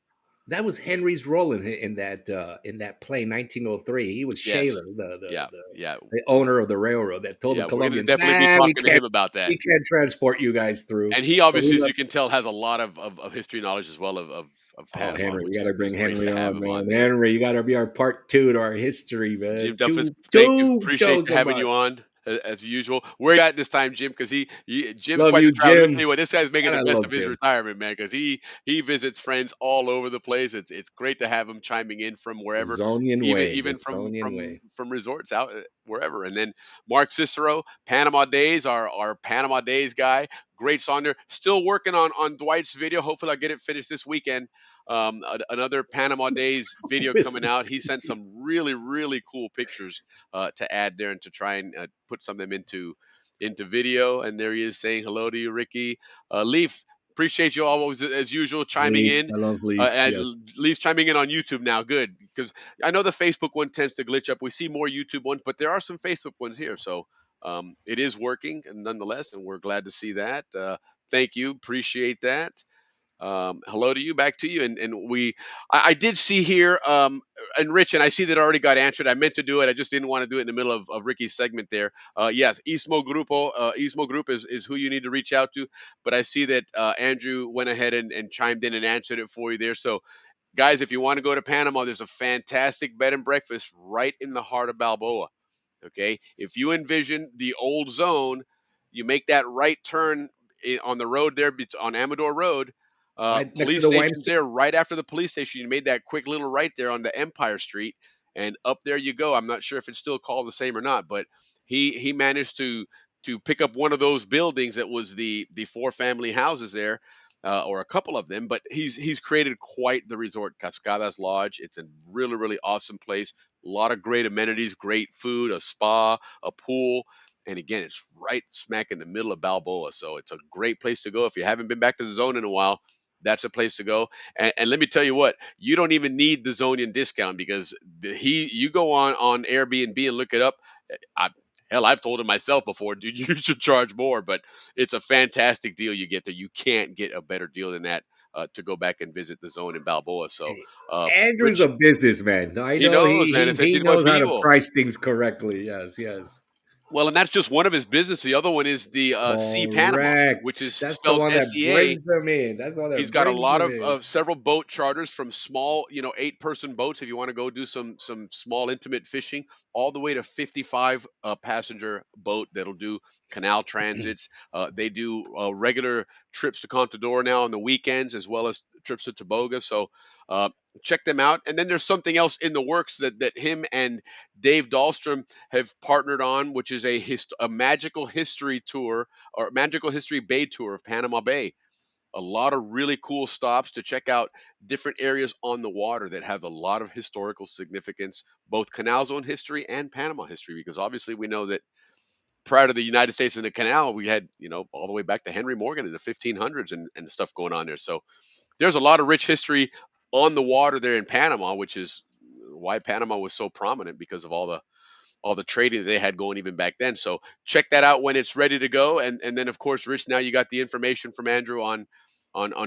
that was Henry's role in that play 1903. He was Yes. Shaler, the, Yeah. the Yeah. the owner of the railroad that told the Yeah. We're gonna Colombians, definitely be "Nah, talking to him about that. we can't transport you guys through." And he So he obviously, as left. you can tell, has a lot of history knowledge as well of Oh, Panama, Henry, we which got to is bring great Henry to have on, him on, man. man. Henry, you got to be our part two to our history, man. Jim Duffus, thank you. Two Appreciate shows a having you month. on. as usual. Where you at this time, Jim? Because Jim's Love quite the you, traveler. Let me tell Jim. you what, this guy's making And the I best love of his Jim. retirement, man. Because he visits friends all over the place. It's great to have him chiming in from The wherever, Zonian way. The even from Zonian way. resorts out wherever. And then Mark Cicero, Panama Days, our Panama Days guy. Great song there. Still working on Dwight's video. Hopefully, I'll get it finished this weekend. Another Panama Days video coming out. He sent some really, really cool pictures to add there and to try and put some of them into video. And there he is saying hello to you, Ricky. Leaf, appreciate you always as usual chiming Leaf. in. I love Leaf. Yes. Leaf's chiming in on YouTube now. Good, because I know the Facebook one tends to glitch up. We see more YouTube ones, but there are some Facebook ones here, so it is working nonetheless, and we're glad to see that. Thank you, appreciate that. Hello to you, back to you, and I did see here, and Rich, and I see that already got answered. I meant to do it, I just didn't want to do it in the middle of Ricky's segment there. Yes, Ismo Group is who you need to reach out to, but I see that Andrew went ahead and chimed in and answered it for you there. So, guys, if you want to go to Panama, there's a fantastic bed and breakfast right in the heart of Balboa. Okay, if you envision the old zone, you make that right turn on the road there on Amador Road. Right next to Police the station's YMCA. there right after the police station. You made that quick little right there on the Empire Street, and up there you go. I'm not sure if it's still called the same or not, but he managed to pick up one of those buildings that was the four family houses there, or a couple of them. But he's created quite the resort, Cascadas Lodge. It's a really really awesome place. A lot of great amenities, great food, a spa, a pool. And again, it's right smack in the middle of Balboa. So it's a great place to go. If you haven't been back to the zone in a while, that's a place to go. And let me tell you what, you don't even need the Zonian discount because you go on Airbnb and look it up. I, hell, I've told him myself before, dude, you should charge more, but it's a fantastic deal you get there. You can't get a better deal than that to go back and visit the zone in Balboa. So, Hey, uh, Andrew's Rich, a businessman. I he know knows, man. Es he sentido de knows how to vivo. price things correctly. Yes, yes. Well, and that's just one of his business. The other one is the Sea Panama, which Correct. is That's the spelled one that SEA. brings them in. That's the one He's that got a brings lot them of in. several boat charters from small, 8-person boats if you want to go do some small intimate fishing, all the way to 55 passenger boat that'll do canal transits. They do regular trips to Contador now on the weekends as well as trips to Toboga. So uh, check them out. And then there's something else in the works that him and Dave Dahlstrom have partnered on, which is a magical history tour or magical history bay tour of Panama Bay. A lot of really cool stops to check out different areas on the water that have a lot of historical significance, both Canal Zone history and Panama history, because obviously we know that prior to the United States and the Canal, we had, all the way back to Henry Morgan in the 1500s and stuff going on there. So there's a lot of rich history on the water there in Panama, which is why Panama was so prominent because of all the trading that they had going even back then. So check that out when it's ready to go. And then of course, Rich, now you got the information from Andrew on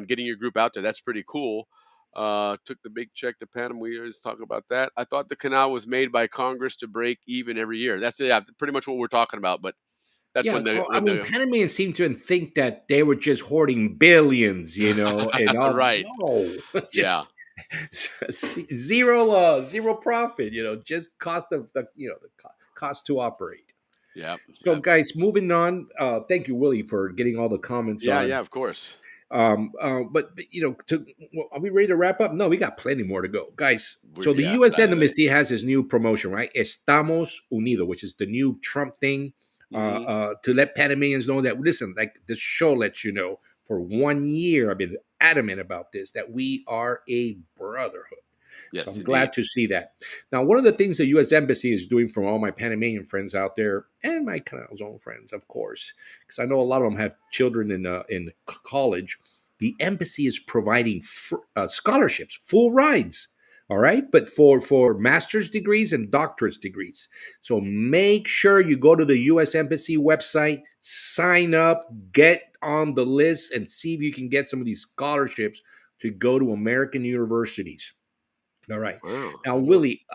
getting your group out there. That's pretty cool. Took the big check to Panama. We always talk about that. I thought the canal was made by Congress to break even every year. That's pretty much what we're talking about. But that's Yeah, when the I when mean, the Panamanians seem to think that they were just hoarding billions, and all. right, No, yeah, just zero profit. Just cost of the cost to operate. yeah, So, guys, moving on. Thank you, Willie, for getting all the comments yeah, on. of course. Are we ready to wrap up? No, we got plenty more to go, guys. So the Yeah, U.S. dale, dale. Embassy has this new promotion, right? Estamos Unidos, which is the new Trump thing, Mhm. to let Panamanians know that listen, like this show lets you know, for 1 year I've been adamant about this, that we are a brotherhood. So Yes, I'm indeed. glad to see that. Now, one of the things the U.S. Embassy is doing for all my Panamanian friends out there, and my Canal Zone friends, of course, because I know a lot of them have children in college, the embassy is providing scholarships, full rides. All right, but for master's degrees and doctorate degrees. So make sure you go to the U.S. Embassy website, sign up, get on the list, and see if you can get some of these scholarships to go to American universities. All right. Wow, Now, I know. Willie,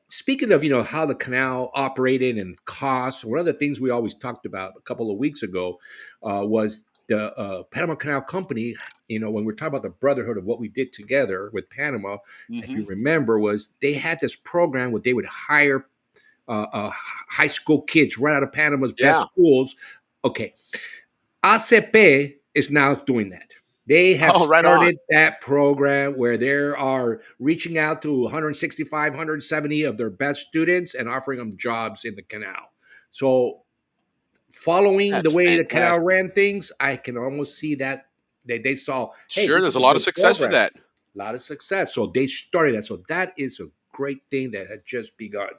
speaking of how the canal operated and costs, one of the things we always talked about a couple of weeks ago was the Panama Canal Company. When we're talking about the brotherhood of what we did together with Panama, if Hmm. you remember, was they had this program where they would hire high school kids right out of Panama's best Yeah. schools. Okay, ACP is now doing that. They have Oh, right on. started that program where they are reaching out to 165, 170 of their best students and offering them jobs in the canal. So, following the That's way the canal fantastic. ran things, I can almost see that they saw, hey, Sure, this there's is a a lot of good success with program, that. a lot of success. So they started that. So that is a great thing that had just begun.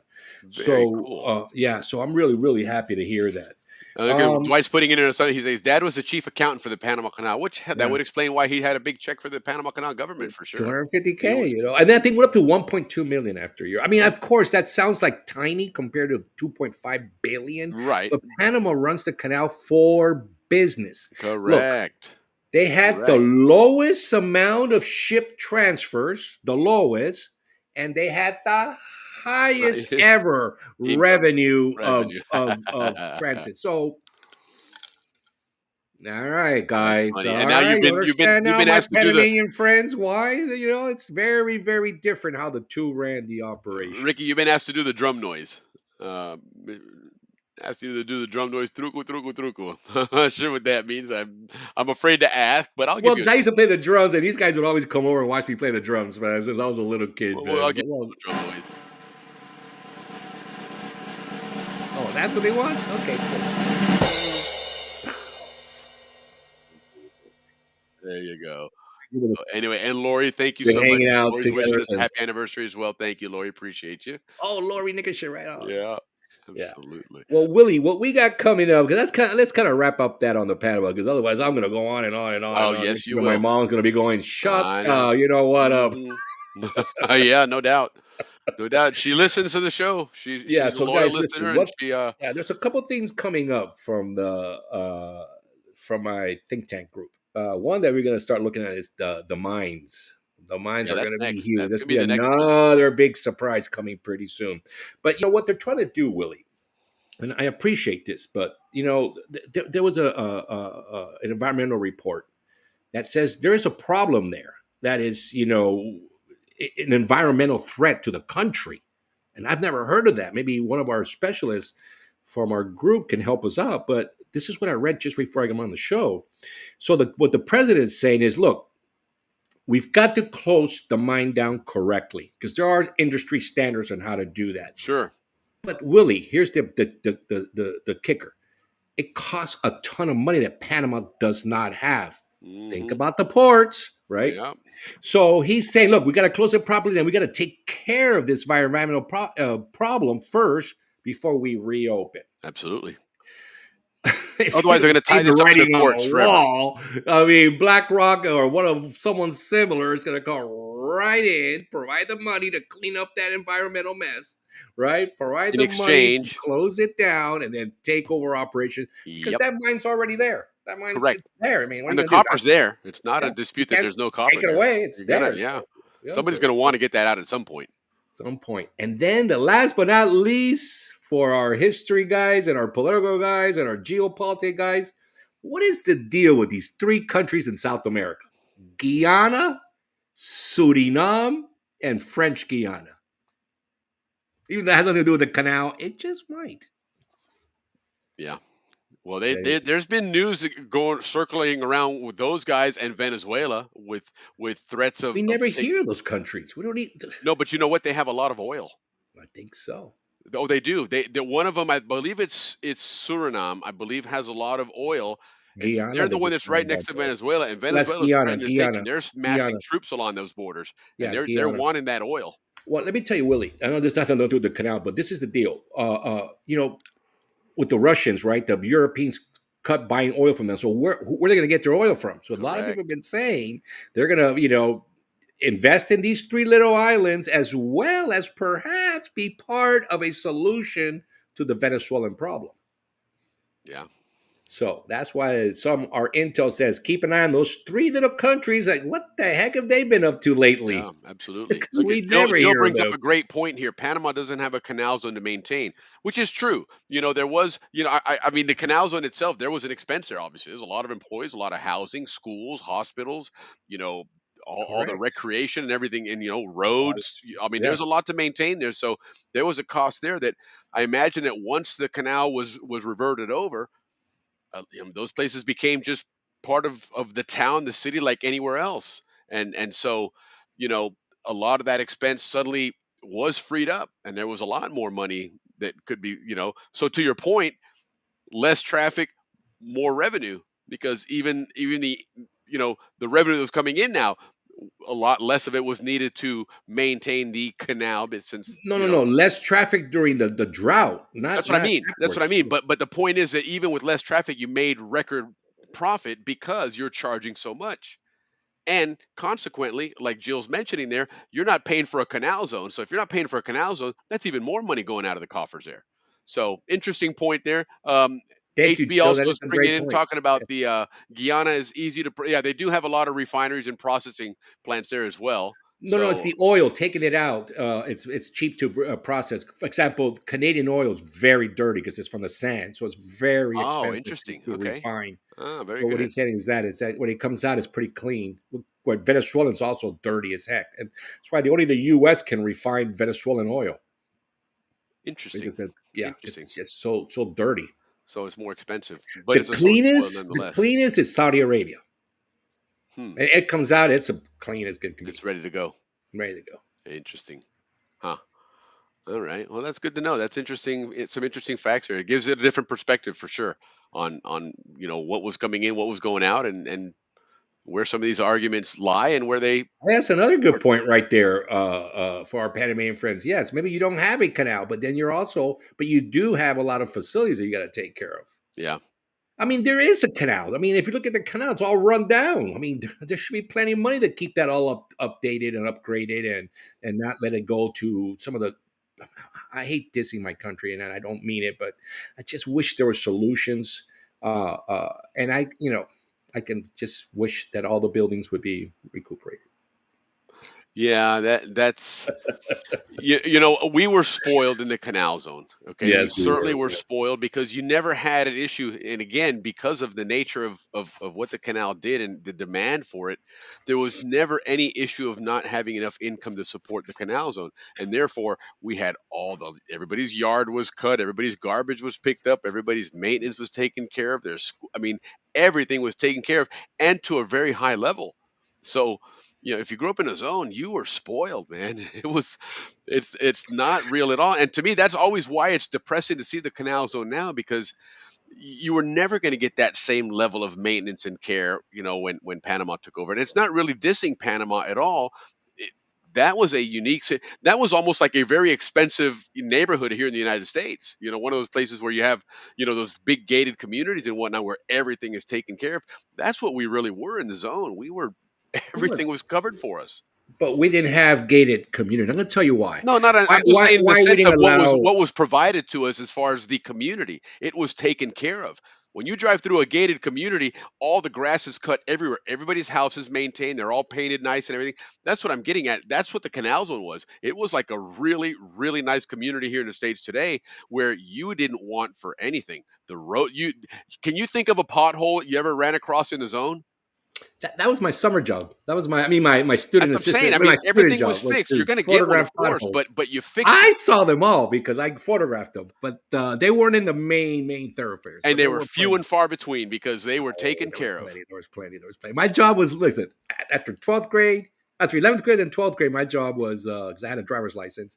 Very So cool. yeah, so I'm really really happy to hear that. Look at Um, Dwight's putting it in a son. He says his dad was the chief accountant for the Panama Canal, which that yeah. would explain why he had a big check for the Panama Canal government for sure. He 250K, always you know, and that thing went up to 1.2 million after a year. I mean, yeah, of course, that sounds like tiny compared to 2.5 billion, right. but Panama runs the canal for business. Look, Correct. they had the Correct. lowest amount of ship transfers, the lowest, and they had the highest ever Income revenue revenue. of transit. So, all right, That's guys. funny. And All now right, you you've understand you've now, been my asked to do the Panamanian friends, why it's very, very different how the two ran the Ricky, operations. you've been asked to do the drum noise. Um, asked you to do the drum noise, truco, truco, truco. I'm not sure what that means. I'm afraid to ask, but I'll Well, give you because a I used to play the drums, and these guys would always come over and watch me play the drums, man, since I was a little kid, I'll man. give But, well, you a drum noise. oh, that's what they want? Okay, There you go. cool. Anyway, and Lori, thank you Been so much. hanging out Lori's wishing together us a since. happy anniversary as well. Thank you, Lori. Appreciate you. Oh, Lori nigga shit right on. Yeah, Yeah. absolutely. Well, Willie, what we got coming up, because let's kind of wrap up that on the Panama, because otherwise I'm gonna go on and on and on Oh, and on. yes, Next you thing my will. mom's gonna be going, shut I know. you know what up. hmm yeah, no doubt. No doubt. She listens to the show. Yeah, She's a so loyal guys, listener, listen, and what's she yeah, there's a couple things coming up from my think tank group. One that we're gonna start looking at is the mines. The mines yeah, are that's gonna be next. huge. That's There's gonna gonna be be the next one. another big surprise coming pretty soon. But you know what they're trying to do, Willie, and I appreciate this, but there was an environmental report that says there is a problem there that is, an environmental threat to the country. And I've never heard of that. Maybe one of our specialists from our group can help us out. But this is what I read just before I come on the show. So what the president is saying is, look, we've got to close the mine down correctly because there are industry standards on how to do that. Sure. But Willie, here's the kicker. It costs a ton of money that Panama does not have. Think hmm about the ports, right? Yeah, So he's saying, look, we got to close it properly, and we got to take care of this environmental problem first before we reopen. absolutely. If Otherwise, they're you going to see tie the this up in the writing on courts the forever. wall, I mean, BlackRock or one of someone similar is going to come right in, provide the money to clean up that environmental mess, right? Provide In the money to exchange, close it down and then take over operations because yep, that mine's already there. That mine's correct. it's there. I mean, what are And you the going to do? copper's there. It's not a Yeah, you dispute that can't there's no take copper it there. away. It's You're gonna, there. yeah. So, Somebody's gonna want to get that out at some point. some point. And then the last but not least, for our history guys and our political guys and our geopolitics guys, what is the deal with these three countries in South America? Guyana, Suriname, and French Guiana. Even though that has nothing to do with the canal, it just might. Yeah. Well, There it is. there's been news going circling around with those guys and Venezuela with threats We of never hear of those countries. We don't need. no, but you know what? They have a lot of oil. I think so. Oh, they do. They one of them, I believe it's Suriname. I believe has a lot of oil, and Guyana, they're the they one just that's right found next out to there. Venezuela, and Well, that's Venezuela's Guyana, threatening to take them. Guyana, They're massing Guyana. troops along those borders, and Yeah, they're Guyana. wanting that oil. Well, let me tell you, Willie. I know this has nothing to do with the canal, but this is the deal. With the Russians, right? The Europeans cut buying oil from them. So where are they going to get their oil from? So a lot of people have Correct. been saying they're going to, invest in these three little islands as well as perhaps be part of a solution to the Venezuelan problem. Yeah. So that's why our intel says keep an eye on those three little countries. Like, what the heck have they been up to Yeah, lately? absolutely. Because Look at we never Joe hear of brings up them. a great point here. Panama doesn't have a canal zone to maintain, which is true. There was, I mean, the canal zone itself, there was an expense there. Obviously, there's a lot of employees, a lot of housing, schools, hospitals, you know, all the Correct. recreation and everything, and Water. roads. I mean, Yeah. there's a lot to maintain there. So there was a cost there that I imagine that once the canal was reverted over, those places became just part of the town, the city, like anywhere else. And so, you know, a lot of that expense suddenly was freed up, and there was a lot more money that could be, So to your point, less traffic, more revenue, because even the revenue that was coming in now, a lot less of it was needed to maintain the canal. But since No, no, no. Less traffic during the drought, that's not what I not mean. That's what I afterwards. mean. But the point is that even with less traffic, you made record profit because you're charging so much. And consequently, like Jill's mentioning there, you're not paying for a canal zone. So if you're not paying for a canal zone, that's even more money going out of the coffers there. So interesting point there. Thank you, HB Joe. also That is is a bringing great in point. talking about the Guyana is easy to. Yeah, they do have a lot of refineries and processing plants there as well. No, no, it's So the oil taking it out. It's cheap to process. For example, Canadian oil is very dirty because it's from the sand, so it's very oh, expensive interesting. to Okay. refine. Ah, very But what good. he's saying is that when it comes out, it's pretty clean. What Venezuelan's also dirty as heck, and that's why only the U.S. can refine Venezuelan oil Interesting. because yeah, Interesting. it's just so dirty. So it's more expensive, but it's a source of oil The nonetheless. cleanest is Saudi Arabia. Hmm. And it comes out, it's as clean as it can be. It's ready to go. Ready to go. Interesting. Huh. All right. Well, that's good to know. That's interesting. It's some interesting facts here. It gives it a different perspective for sure on what was coming in, what was going out, and where some of these arguments lie and where they That's another good weren't. point right there for our Panamanian friends. Yes, maybe you don't have a canal, but then but you do have a lot of facilities that you got to take care of. Yeah. I mean, there is a canal. I mean, if you look at the canal, it's all run down. I mean, there should be plenty of money to keep that all updated and upgraded and not let it go to some of the. I hate dissing my country, and I don't mean it, but I just wish there were solutions. And I can just wish that all the buildings would be recuperated. Yeah. That's we were spoiled in the canal zone. Okay, we Yes, we certainly were. were spoiled because you never had an issue. And again, because of the nature of what the canal did and the demand for it, there was never any issue of not having enough income to support the canal zone. And therefore, we had everybody's yard was cut, everybody's garbage was picked up, everybody's maintenance was taken care of. I mean, everything was taken care of, and to a very high level. So, if you grew up in a zone, you were spoiled, man. It's not real at all. And to me, that's always why it's depressing to see the canal zone now, because you were never going to get that same level of maintenance and care, when Panama took over. And it's not really dissing Panama at all. It, that was a that was almost like a very expensive neighborhood here in the United States. One of those places where you have, those big gated communities and whatnot where everything is taken care of. That's what we really were in the zone. We were, Everything was covered for us. but we didn't have gated community. I'm going to tell you why. No, not. Why? I'm just Why? saying in the Why we sense didn't of what was allow? what was provided to us as far as the community. It was taken care of. When you drive through a gated community, all the grass is cut everywhere. Everybody's house is maintained. They're all painted nice and everything. That's what I'm getting at. That's what the canal zone was. It was like a really, really nice community here in the States today, where you didn't want for anything. The road. Can you think of a pothole you ever ran across in the zone? That was my summer job. That was my That's student what I'm saying. assistant. I My mean, student everything was job was fixed. You're to going to get one, photograph of course, potholes. but you fix I it. saw them all because I photographed them, but they weren't in the main thoroughfares. And But they there were were few plenty. and far between because they were Oh, taken there was care of. plenty. There was plenty. There was plenty. My job was listen after 12th grade, after 11th grade and 12th grade. My job was because I had a driver's license.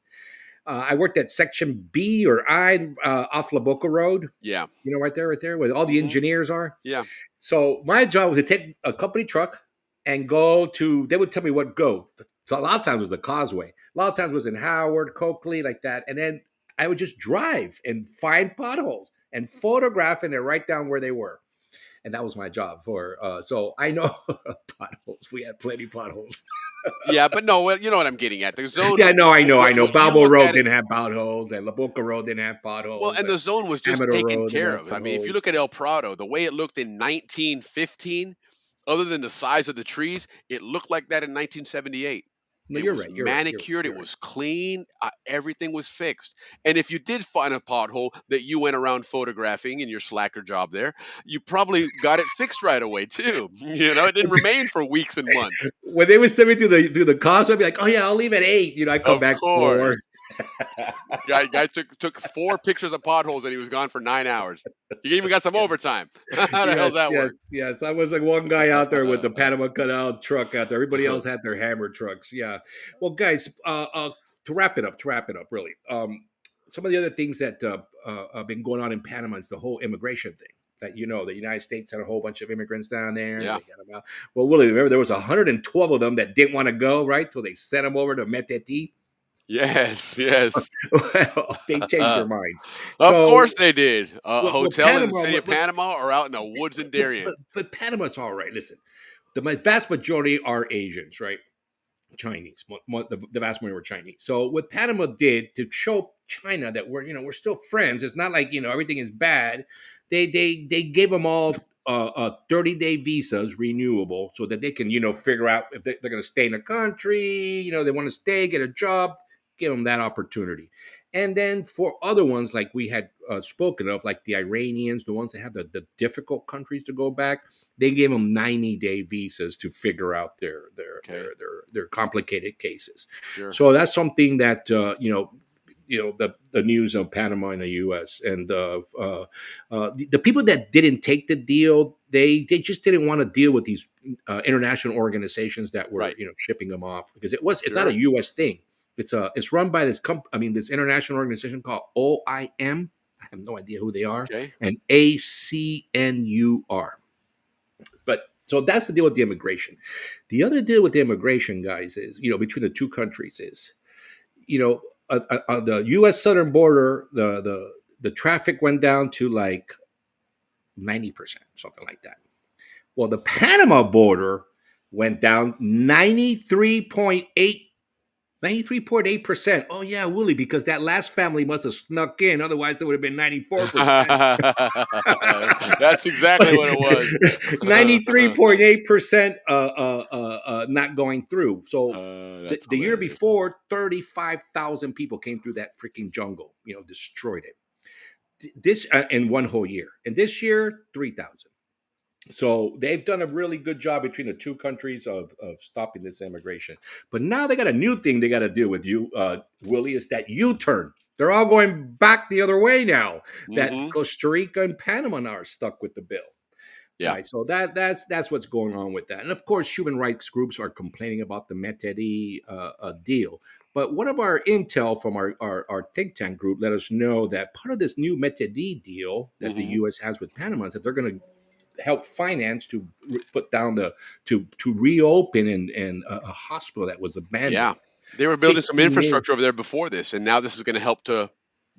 I worked at Section B or I off La Boca Road. Yeah. Right there, where all the Hmm. engineers are. Yeah. So my job was to take a company truck and go to. They would tell me what go. So a lot of times it was the Causeway. A lot of times it was in Howard, Coakley, like that. And then I would just drive and find potholes and photograph and then write down where they were. And that was my job so I know potholes. We had plenty of potholes. Yeah, but no, well, you know what I'm getting at. The zone. Yeah, I know. When you Balboa look Road at it, didn't have potholes, and La Boca Road didn't have well, potholes, and and the zone was just Amador taken Road didn't care have of. I mean, if you potholes. look at El Prado, the way it looked in 1915, other than the size of the trees, it looked like that in 1978. No, It you're was right. You're right. manicured, it You're right. was clean, everything was fixed. And if you did find a pothole that you went around photographing in your slacker job there, you probably got it fixed right away too. It didn't remain for weeks and months. when they would send me to the cost, I'd be like, oh yeah, I'll leave at 8. You know, I come Of back course. 4. Guy took 4 pictures of potholes and he was gone for 9 hours. He even got some overtime. How the hell's that work? Yes. I was like one guy out there with the Panama Canal truck out there. Everybody else had their hammer trucks. Yeah. Well, guys, to wrap it up, really. Some of the other things that have been going on in Panama is the whole immigration thing. That the United States sent a whole bunch of immigrants down there. Yeah. They got them out. Well, Willie, remember there was 112 of them that didn't want to go, right? Till they sent them over to Meteti. Yes. Well, they changed their minds. Of So course they did. A with hotel in the Panama, city of Panama or out in the woods in Darien. but Panama's all right. Listen, the vast majority are Asians, right? Chinese. The vast majority were Chinese. So what Panama did to show China that we're still friends. It's not like everything is bad. They gave them all 30-day visas renewable so that they can figure out if they're going to stay in the country. They want to stay, get a job, give them that opportunity. And then for other ones, like we had spoken of, like the Iranians, the ones that have the difficult countries to go back, they gave them 90-day visas to figure out their complicated cases. Sure. So that's something that the news of Panama and the U.S. and the people that didn't take the deal, they just didn't want to deal with these international organizations that were Right. shipping them off, because it's not a U.S. thing. It's run by this international organization called OIM. I have no idea who they are. Okay. And ACNUR. But so that's the deal with the immigration. The other deal with the immigration, guys, is between the two countries is on the U.S. southern border, the traffic went down to like 90%, something like that. Well, the Panama border went down 93.8%. Oh, yeah, Willie, because that last family must have snuck in. Otherwise, it would have been 94%. That's exactly what it was. 93.8% not going through. So That's the year hilarious. before, 35,000 people came through that freaking jungle, destroyed it. This in one whole year. And this year, 3,000. So they've done a really good job between the two countries of stopping this immigration. But now they got a new thing they got to deal with, Willie, is that U-turn. They're all going back the other way now. That Costa Rica and Panama now are stuck with the bill. Yeah. Right, so that's what's going on with that. And of course, human rights groups are complaining about the Meteti deal. But one of our intel from our think tank group let us know that part of this new Meteti deal that the U.S. has with Panama is that they're going to help finance to put down to reopen and a hospital that was abandoned. Yeah. They were building some 15 infrastructure over there before this, and now this is going to help to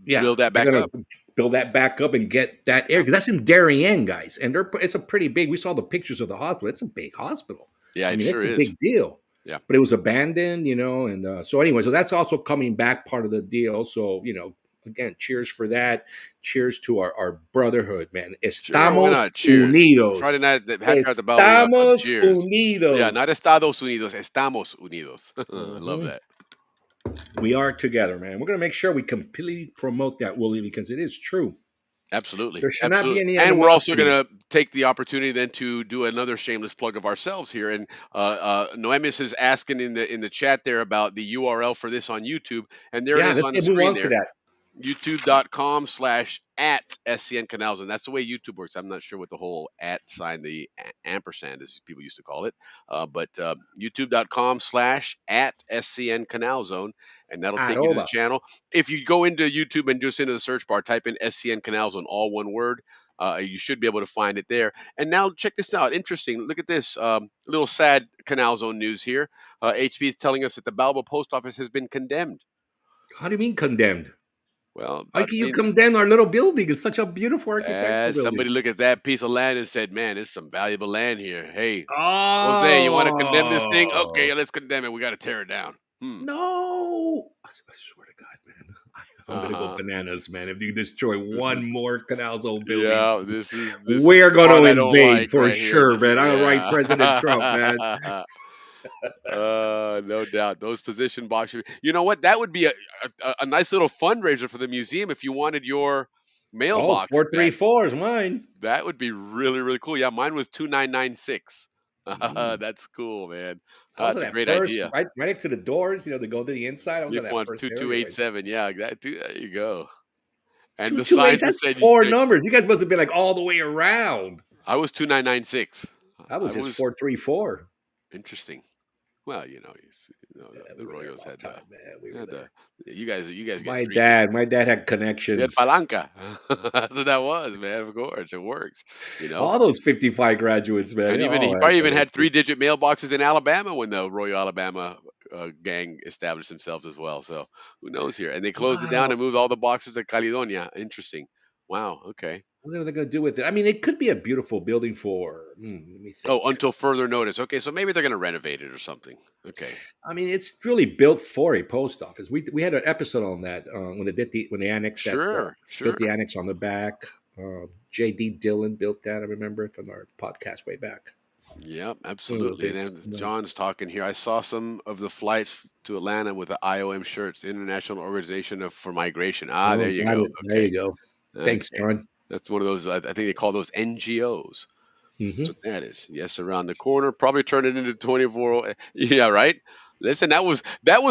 build that back up. Build that back up and get that area, because that's in Darien, guys, and it's a pretty big. We saw the pictures of the hospital. It's a big hospital. Yeah, it sure it's is. a big deal. Yeah, but it was abandoned, and so anyway, so that's also coming back, part of the deal. So again, cheers for that. Cheers to our brotherhood, man. Estamos unidos. Friday night, the Balboa. Estamos unidos. Yeah, not Estados Unidos. Estamos unidos. I love that. We are together, man. We're going to make sure we completely promote that, Willie, because it is true. Absolutely. There should not be any and we're also animosity. going to take the opportunity then to do another shameless plug of ourselves here. And Noemis is asking in the chat there about the URL for this on YouTube. And there it is on the screen there. YouTube.com/@SCN Canals. And that's the way YouTube works. I'm not sure what the whole @ sign, the ampersand, as people used to call it. But YouTube.com/@SCN Canal Zone. And that'll take you to the channel. If you go into YouTube and just into the search bar, type in SCN Canal Zone, all one word, you should be able to find it there. And now check this out. Interesting. Look at this. Little sad Canal Zone news here. HB is telling us that the Balboa post office has been condemned. How do you mean condemned? Well, how can you condemn our little building? It's such a beautiful architectural building. Somebody looked at that piece of land and said, man, there's some valuable land here. Hey, Jose, you want to condemn this thing? Okay, let's condemn it. We got to tear it down. No. I swear to God, man. I'm going to go bananas, man. If you destroy one more Canal Zone building. Yeah, we're going to invade for sure, man. I'll write President Trump, man. No doubt. Those position boxes. You know what? That would be a nice little fundraiser for the museum if you wanted your mailbox. 434 is mine. That would be really, really cool. Yeah, mine was 2996. That's cool, man. I was on That's a that great first, idea. right next to the doors. They go to the inside. I was on Leaf that wants first area. 2287. Yeah, there you go. And the 228. signs that That's said four numbers. You guys must have been like all the way around. I was 2996. I I was just was 434. interesting. Well, Yeah, the we were there a Royals long had time, man. We were had the there. you guys get My three dad, digits. my dad had We had connections. palanca. That's what that was, man. Of course, it works. You know, All those 55 graduates, man. and They even all he had probably even had connections. 3-digit mailboxes in Alabama when the Royal Alabama gang established themselves as well. So who knows here? And they closed it down Wow. and moved all the boxes to Caledonia. Interesting. Wow. Okay. What are they going to do with it? I mean, it could be a beautiful building for, let me Oh, think. until further notice. Okay, so maybe they're going to renovate it or something. Okay. I mean, it's really built for a post office. We had an episode on that when they annexed that, Sure. built Sure. the annex on the back. J.D. Dillon built that. I remember from our podcast way back. Yep, One of the absolutely. And bigs. then John's talking here. I saw some of the flights to Atlanta with the IOM shirts, International Organization for Migration. Ah, there Oh, you got go. it. There Okay. you go. Thanks, Okay. John. That's one of those, I think they call those NGOs. That's Hmm. what that is. Yes, around the corner. Probably turn it into 24. Yeah, right. Listen, that was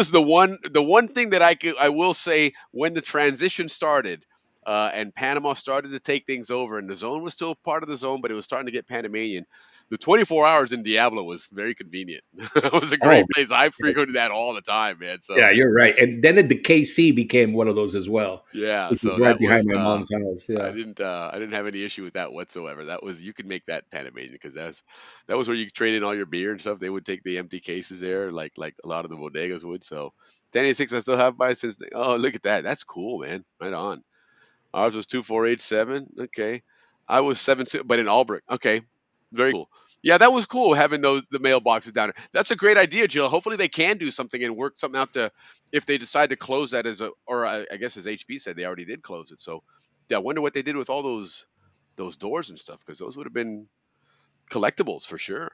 the one thing that I will say when the transition started, and Panama started to take things over, and the zone was still part of the zone, but it was starting to get Panamanian. The 24 hours in Diablo was very convenient. It was a Oh, great place. I frequented that all the time, man. So yeah, you're right. And then the KC became one of those as well, yeah, which is so right that behind was my mom's house. I Yeah. didn't I didn't have any issue with that whatsoever. That was you could make that Panamanian because that was where you trade in all your beer and stuff. They would take the empty cases there, like a lot of the bodegas would. So 1086 I still have by since oh look at that. That's cool, man. Right on. Ours was 2487. Okay. I was 7 but in Albrecht. Okay. Very cool. Yeah, that was cool having the mailboxes down there. That's a great idea, Jill. Hopefully they can do something and work something out to if they decide to close that as a or I guess as HB said they already did close it. So yeah, I wonder what they did with all those doors and stuff because those would have been collectibles for sure.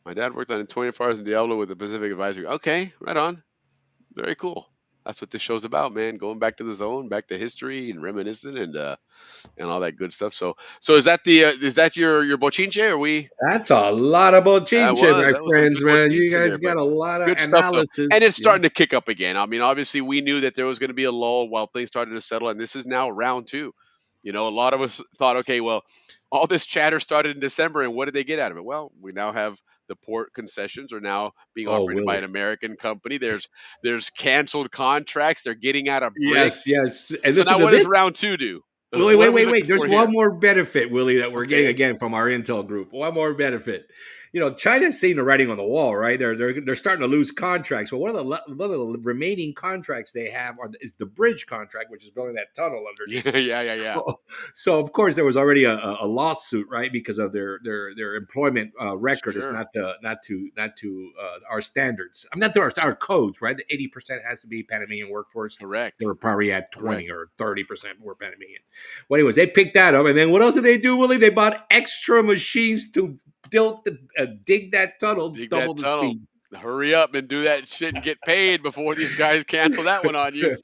My dad worked on 24 Hours in Diablo with the Pacific Advisory. Okay, right on. Very cool. That's what this show's about, man. Going back to the zone, back to history and reminiscing and all that good stuff. So is that your bochinche? Or we That's a lot of bochinche, my that was some friends, good man. bochinche You in guys there, but got a lot of good stuff though. And analysis. it's Yeah. starting to kick up again. I mean, obviously we knew that there was going to be a lull while things started to settle, and this is now round two. A lot of us thought, okay, well, all this chatter started in December, and what did they get out of it? Well, we now have the port concessions are now being Oh, operated by an Willie. American company. There's canceled contracts. They're getting out of Yes, BRICS. yes. And So listen now, to what does this. round two do? Willie, What wait, are we wait, looking wait. There's for one here? more benefit, Willie, that we're getting Okay. again from our intel group. One more benefit. China's seeing the writing on the wall, right? They're starting to lose contracts. Well, one of the remaining contracts they have is the bridge contract, which is building that tunnel underneath. Yeah, yeah. So of course there was already a lawsuit, right? Because of their employment record is Sure. not to our standards. I'm not to our codes, right? The 80% has to be Panamanian workforce. Correct. We're probably at 20 Correct. or 30% were Panamanian. Well, anyways, they picked that up, and then what else did they do, Willie? They bought extra machines to dig that tunnel, Dig double that the tunnel. speed. Hurry up and do that shit and get paid before these guys cancel that one on you.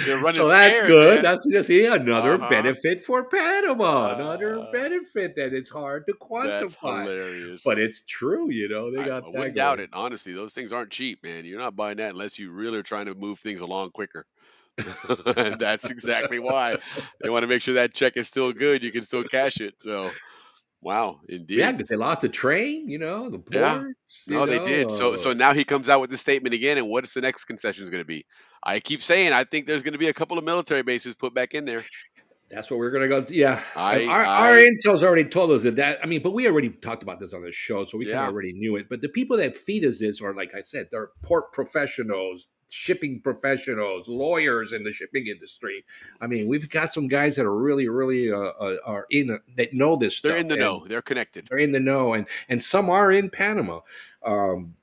They're running So that's scared, good. man. That's see another Uh-huh. benefit for Panama. Another Uh, benefit that it's hard to that's quantify, hilarious. but it's true. They I got that wouldn't doubt going. it. Honestly, those things aren't cheap, man. You're not buying that unless you really are trying to move things along quicker. And that's exactly why they want to make sure that check is still good. You can still cash it. So, wow, Yeah, indeed. because they lost the train. The Yeah. ports. No, they did. So now he comes out with this statement again, and what is the next concession going to be? I keep saying I think there's going to be a couple of military bases put back in there. That's what we're gonna go. Yeah, I our I intel's already told us that. I mean, but we already talked about this on the show, so we kind of yeah, already knew it. But the people that feed us this are, like I said, they're port professionals, shipping professionals, lawyers in the shipping industry. I mean, we've got some guys that are really, really are that know this they're in stuff, the and know. They're connected. they're in the know, and some are in Panama. Um,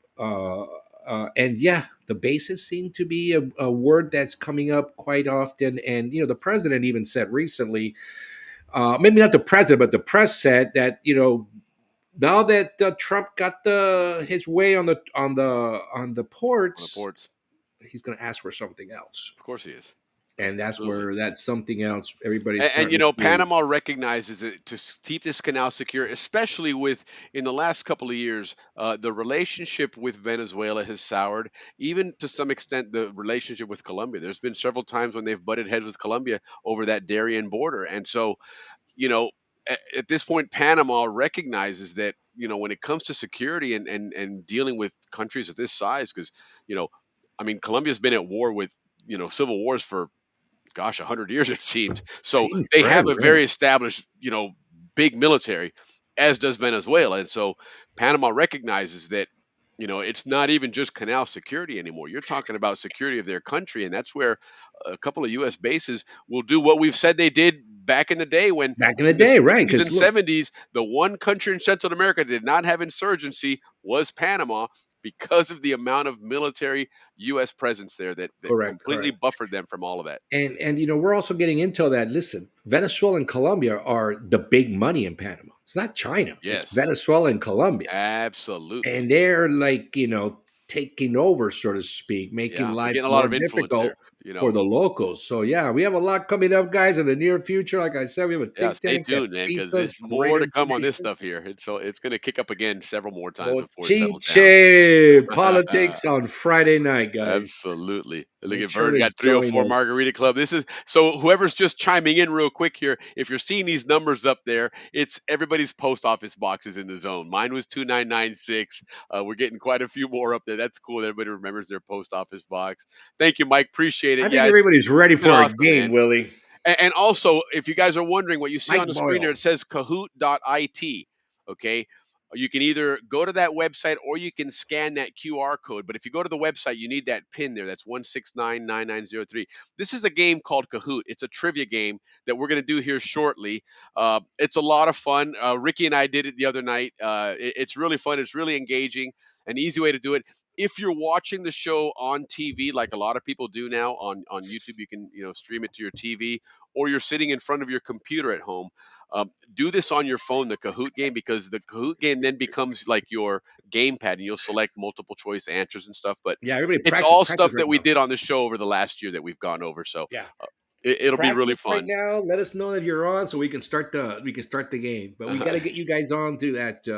and yeah, the bases seem to be a word that's coming up quite often. And the president even said recently, maybe not the president, but the press said that now that Trump got his way on the On the ports, ports. he's going to ask for something else. Of course he is. and Absolutely. that's something else everybody's And starting to. Panama recognizes it to keep this canal secure, especially with in the last couple of years, the relationship with Venezuela has soured. Even to some extent, the relationship with Colombia. There's been several times when they've butted heads with Colombia over that Darien border, and so you know, at this point, Panama recognizes that when it comes to security and dealing with countries of this size, because you know, I mean, Colombia's been at war with civil wars for gosh, 100 years it seems. So Seems they have forever, a yeah. very established, big military, as does Venezuela. And so Panama recognizes that, it's not even just canal security anymore. You're talking about security of their country. And that's where a couple of U.S. bases will do what we've said they did back in the day when Back in the in the day, right? 60s and Because look, 70s, the one country in Central America that did not have insurgency was Panama because of the amount of military U.S. presence there that correct, completely correct. buffered them from all of that. And we're also getting into that. Listen, Venezuela and Colombia are the big money in Panama. It's not China. It's Yes. Venezuela and Colombia. Absolutely. And they're like, taking over, so to speak, making Yeah, they're life getting a lot more of influence there, difficult for the locals. So yeah, we have a lot coming up, guys, in the near future. Like I said, we have a Yeah, think stay tank that tuned, man, feeds because us there's great more to come on this information. stuff here. It's gonna kick up again several more times before it settles down. Bochinche politics on Friday night, guys. Absolutely. Look Make at sure Vern to got three or join four us. margarita club. This is so whoever's just chiming in real quick here, if you're seeing these numbers up there, it's everybody's post office boxes in the zone. Mine was 2996. We're getting quite a few more up there. That's cool. Everybody remembers their post office box. Thank you, Mike. Appreciate it. I think Yeah, it's everybody's ready been for a awesome, game, man. Willie. And also, if you guys are wondering what you see on Mike the screen there, Boyle. it says kahoot.it. Okay. You can either go to that website or you can scan that QR code. But if you go to the website, you need that pin there. That's 1699903. This is a game called Kahoot. It's a trivia game that we're going to do here shortly. It's a lot of fun. Ricky and I did it the other night. It's really fun. It's really engaging. An easy way to do it. If you're watching the show on TV, like a lot of people do now on YouTube, you can stream it to your TV, or you're sitting in front of your computer at home. Do this on your phone, the Kahoot game, because the Kahoot game then becomes like your gamepad, and you'll select multiple choice answers and stuff. But Yeah, everybody it's practice all practice stuff right that we now. did on the show over the last year that we've gone over. So Yeah. uh, it'll be really Practice right fun. now. Let us know that you're on so we can start the game. But we got to get you guys on to that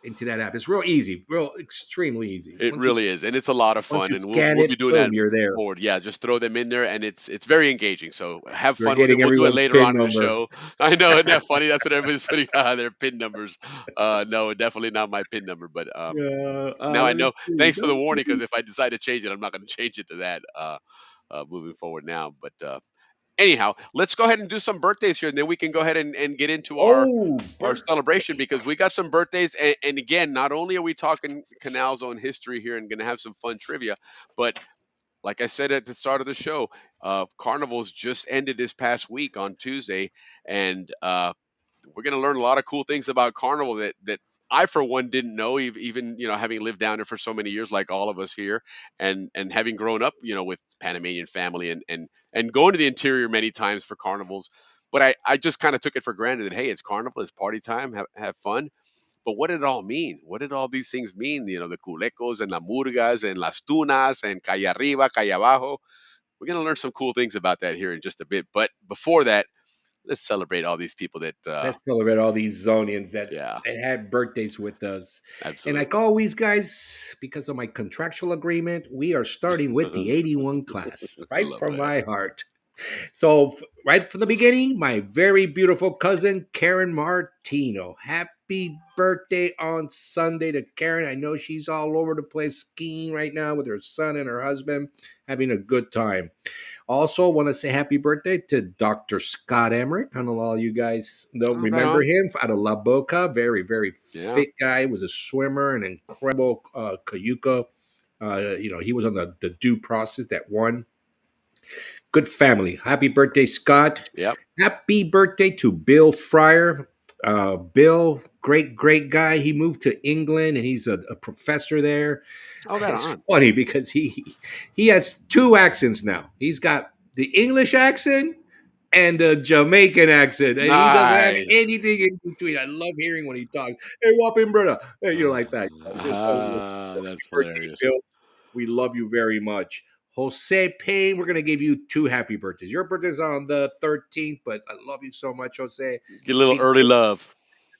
into that app. It's real easy, real extremely easy. It really is, and it's a lot of Once fun, you and we'll scan we'll be it, doing that boom, you're moving there. forward. Yeah, just throw them in there, and it's very engaging. So have You're fun with it. getting We'll do it everyone's later PIN on in the number. show. I know, isn't that funny? That's what everybody's putting their pin numbers. No, definitely not my pin number, but Yeah. now I Let me know. see. Thanks for the warning, because if I decide to change it, I'm not going to change it to that moving forward now. But anyhow, let's go ahead and do some birthdays here, and then we can go ahead and get into Oh, our celebration, birthday. because we got some birthdays. And again, not only are we talking Canal Zone history here and going to have some fun trivia, but like I said at the start of the show, Carnival's just ended this past week on Tuesday, and we're going to learn a lot of cool things about Carnival that I, for one, didn't know. Even having lived down there for so many years, like all of us here, and having grown up, with Panamanian family and going to the interior many times for carnivals. But I just kind of took it for granted that, hey, it's Carnival, it's party time, have fun. But what did it all mean? What did all these things mean? The culecos and la murgas and las tunas and calle arriba, calle abajo. We're going to learn some cool things about that here in just a bit. But before that, let's celebrate all these people that, Let's celebrate all these Zonians yeah, that had birthdays with us. And like absolutely. always, guys, because of my contractual agreement, we are starting with the 81 class, I right love from that. my heart. So, right from the beginning, my very beautiful cousin, Karen Martino. Happy birthday on Sunday to Karen. I know she's all over the place skiing right now with her son and her husband, having a good time. Also, want to say happy birthday to Dr. Scott Emmerich. I don't know all you guys don't Oh, right remember on. him out of La Boca. Very, very Yeah. fit guy. Was a swimmer, an incredible cayuca. He was on the due process that won. Good family. Happy birthday, Scott. Yep. Happy birthday to Bill Fryer. Bill, great guy. He moved to England and he's a professor there. Oh, right It's on. funny because he has two accents now. He's got the English accent and the Jamaican accent, and he doesn't have Nice. anything in between. I love hearing when he talks. Hey, whopping brother, hey, like that. So happy That's birthday, hilarious. Bill. We love you very much. Jose Payne, we're gonna give you 2 happy birthdays. Your birthday's on the 13th, but I love you so much, Jose. Get a little 80 early love.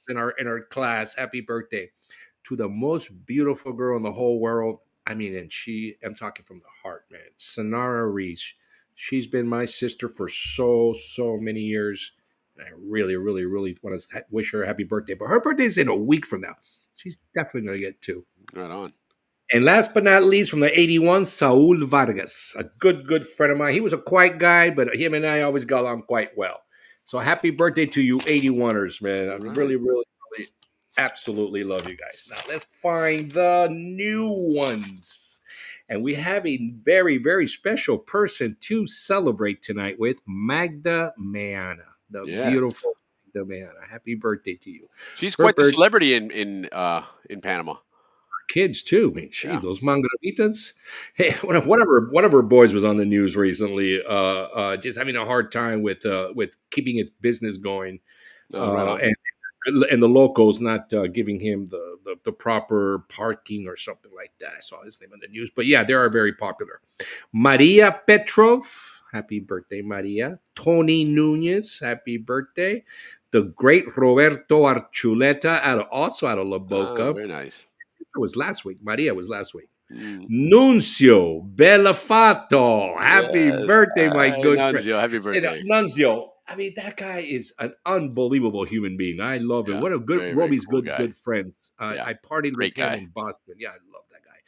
in our class. Happy birthday to the most beautiful girl in the whole world. I mean, and I'm talking from the heart, man. Sonara Reese. She's been my sister for so many years. I really, really, really want to wish her a happy birthday. But her birthday's in a week from now. She's definitely gonna get 2. Right on. And last but not least, from the 81, Saul Vargas, a good friend of mine. He was a quiet guy, but him and I always got along quite well. So happy birthday to you 81ers, man. I All right. really absolutely love you guys. Now let's find the new ones. And we have a very special person to celebrate tonight with, Magda Meana, the Yes. beautiful Magda Meana. Happy birthday to you. She's Her quite the birth- celebrity in Panama. Kids too. I mean, gee, Yeah. those mangarabitas. Hey, one of her boys was on the news recently, just having a hard time with keeping his business going, Oh, right on. and the locals not giving him the proper parking or something like that. I saw his name on the news, but yeah, they are very popular. Maria Petrov, happy birthday, Maria. Tony Nunez, happy birthday. The great Roberto Archuleta, also out of La Boca. Very nice. It was last week. Maria was last week. Mm. Nunzio Bellafato. Happy Yes. birthday, my Hey, good Nunzio, happy friend. birthday. Nunzio. I mean, that guy is an unbelievable human being. I love him. Yeah, What a good very Roby's cool good guy. good friends. Yeah, I partied great with him guy. in Boston. Yeah, I love that guy.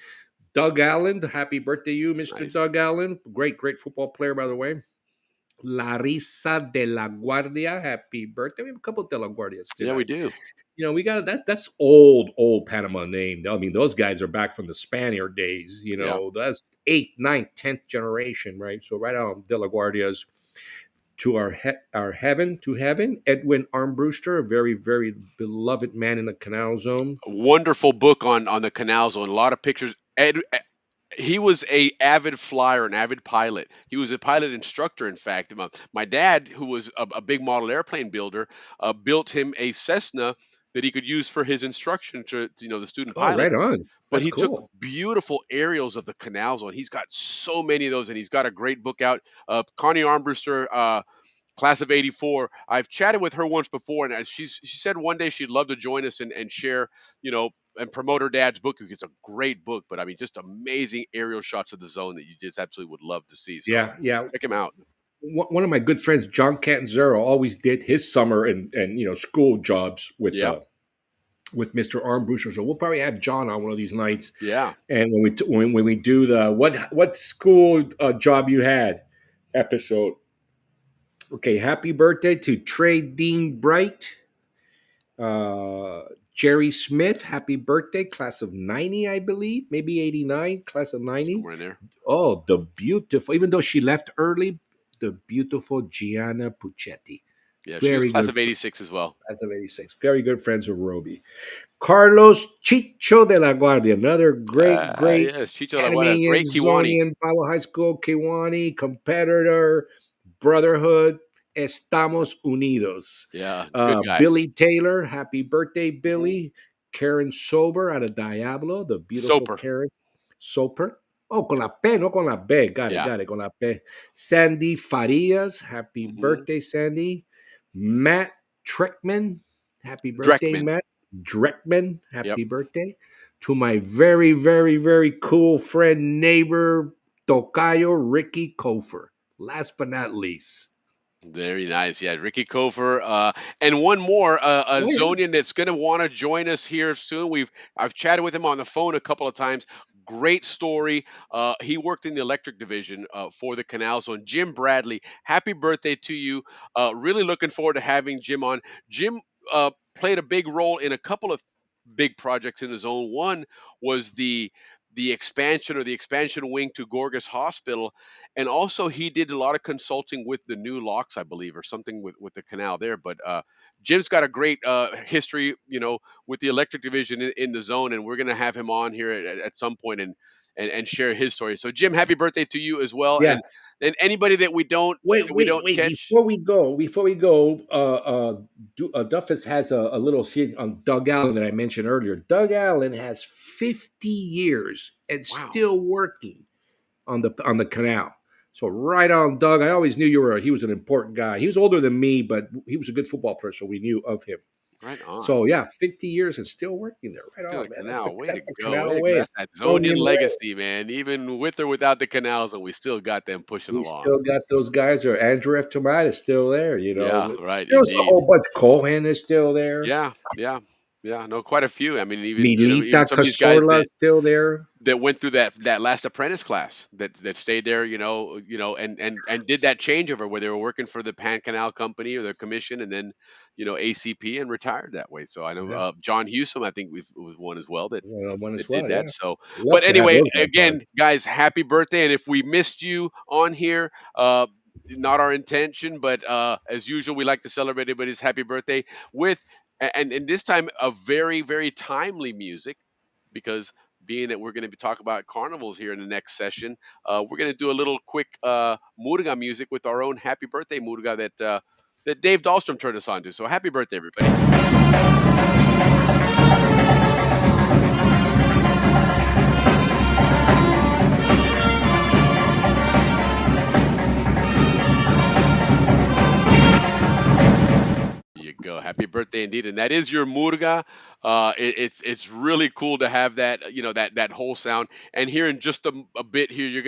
Doug Allen. Happy birthday, you, Mr. Nice. Doug Allen. Great football player, by the way. Larissa de la Guardia. Happy birthday. We have a couple de la Guardias tonight. Yeah, we do. You know, we got that's old Panama name. I mean, those guys are back from the Spaniard days. You know, that's 8th, 9th, 10th generation, right? So right on De La Guardias to our heaven to heaven. Edwin Armbruster, a very beloved man in the Canal Zone. A wonderful book on the Canal Zone. A lot of pictures. He was a avid flyer, an avid pilot. He was a pilot instructor, in fact. My dad, who was a big model airplane builder, built him a Cessna that he could use for his instruction to the student Oh, pilot. right on. But That's he took cool. beautiful aerials of the Canal Zone. He's got so many of those, and he's got a great book out. Connie Armbruster, class of '84. I've chatted with her once before, and she said one day she'd love to join us and share, and promote her dad's book. It's a great book, but I mean, just amazing aerial shots of the zone that you just absolutely would love to see. So Yeah. check him out. One of my good friends, John Catanzaro, always did his summer and school jobs with Yep. with Mr. Armbruster. So we'll probably have John on one of these nights. Yeah. And when we do the what school job you had episode. Okay, happy birthday to Trey Dean Bright, Jerry Smith. Happy birthday, class of '90, I believe, maybe '89, class of '90. Somewhere in there. Oh, the beautiful, even though she left early, the beautiful Gianna Puccetti. Yeah, she was Very class good of '86 as well. Class of '86. Very good friends with Roby. Carlos Chicho de la Guardia, another great Yes, Chicho La Guardia, Panamanian, great Kiwani. Zonian, Power High School, Kiwani, competitor, brotherhood, estamos unidos. Yeah, good guy. Billy Taylor, happy birthday, Billy. Karen Sober out of Diablo, the beautiful Soper. Karen Soper. Oh, con la P, no con la B. Got it, con la P. Sandy Farias, happy birthday, Sandy. Matt Treckman, happy birthday, Dreckman. Matt. Dreckman, happy birthday. To my very cool friend, neighbor, Tocayo Ricky Kofer. Last but not least. Very nice. Yeah, Ricky Kofer. And one more, a Zonian that's going to want to join us here soon. I've chatted with him on the phone a couple of times. Great story. He worked in the electric division for the Canal Zone. Jim Bradley, happy birthday to you. Really looking forward to having Jim on. Jim played a big role in a couple of big projects in the zone. One was the expansion or the expansion wing to Gorgas Hospital, and also he did a lot of consulting with the new locks, I believe, or something with the canal there. But Jim's got a great history, with the electric division in the zone, and we're going to have him on here at some point and share his story. So Jim, happy birthday to you as well. Yeah. And anybody that we don't Wait. catch. Before we go, Duffus has a little thing on Doug Allen that I mentioned earlier. Doug Allen has 50 years and still working. on the canal. So right on, Doug. I always knew he was an important guy. He was older than me, but he was a good football player, so we knew of him. Right on. So yeah, 50 years and still working there. Right Still a on, man. That's the canal. Way to that's the go. Way canal to go. way. That's that Zonian Zonian way. legacy, man. Even with or without the canals, and we still got them pushing We along. still got those guys. Or Andrew F. Tomat is still there. Yeah, right. There's a Indeed. whole bunch. Cohen is still there. Yeah, yeah, yeah. No, quite a few. I mean, even even Milita some of these guys Casorla is still there. that went through that last apprentice class that stayed there, and did that changeover where they were working for the Pan Canal Company or the commission, and then ACP and retired that way. So I know Yeah, John Hewsom, I think was one as well that one as that did well. that. Yeah, So, love but to have anyway, those guys on. again, guys, happy birthday! And if we missed you on here, not our intention, but as usual, we like to celebrate everybody's happy birthday with, and this time a very very timely music, because being that we're going to be talking about carnivals here in the next session, we're going to do a little quick murga music with our own happy birthday murga that Dave Dahlstrom turned us on to. So happy birthday, everybody! You go. Happy birthday indeed, and that is your murga. It's really cool to have that, that whole sound. And here in just a bit here, you're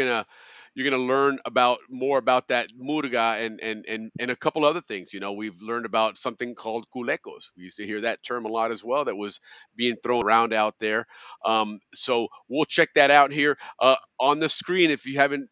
gonna learn about more about that murga and a couple other things. We've learned about something called culecos. We used to hear that term a lot as well. That was being thrown around out there. So we'll check that out here on the screen if you haven't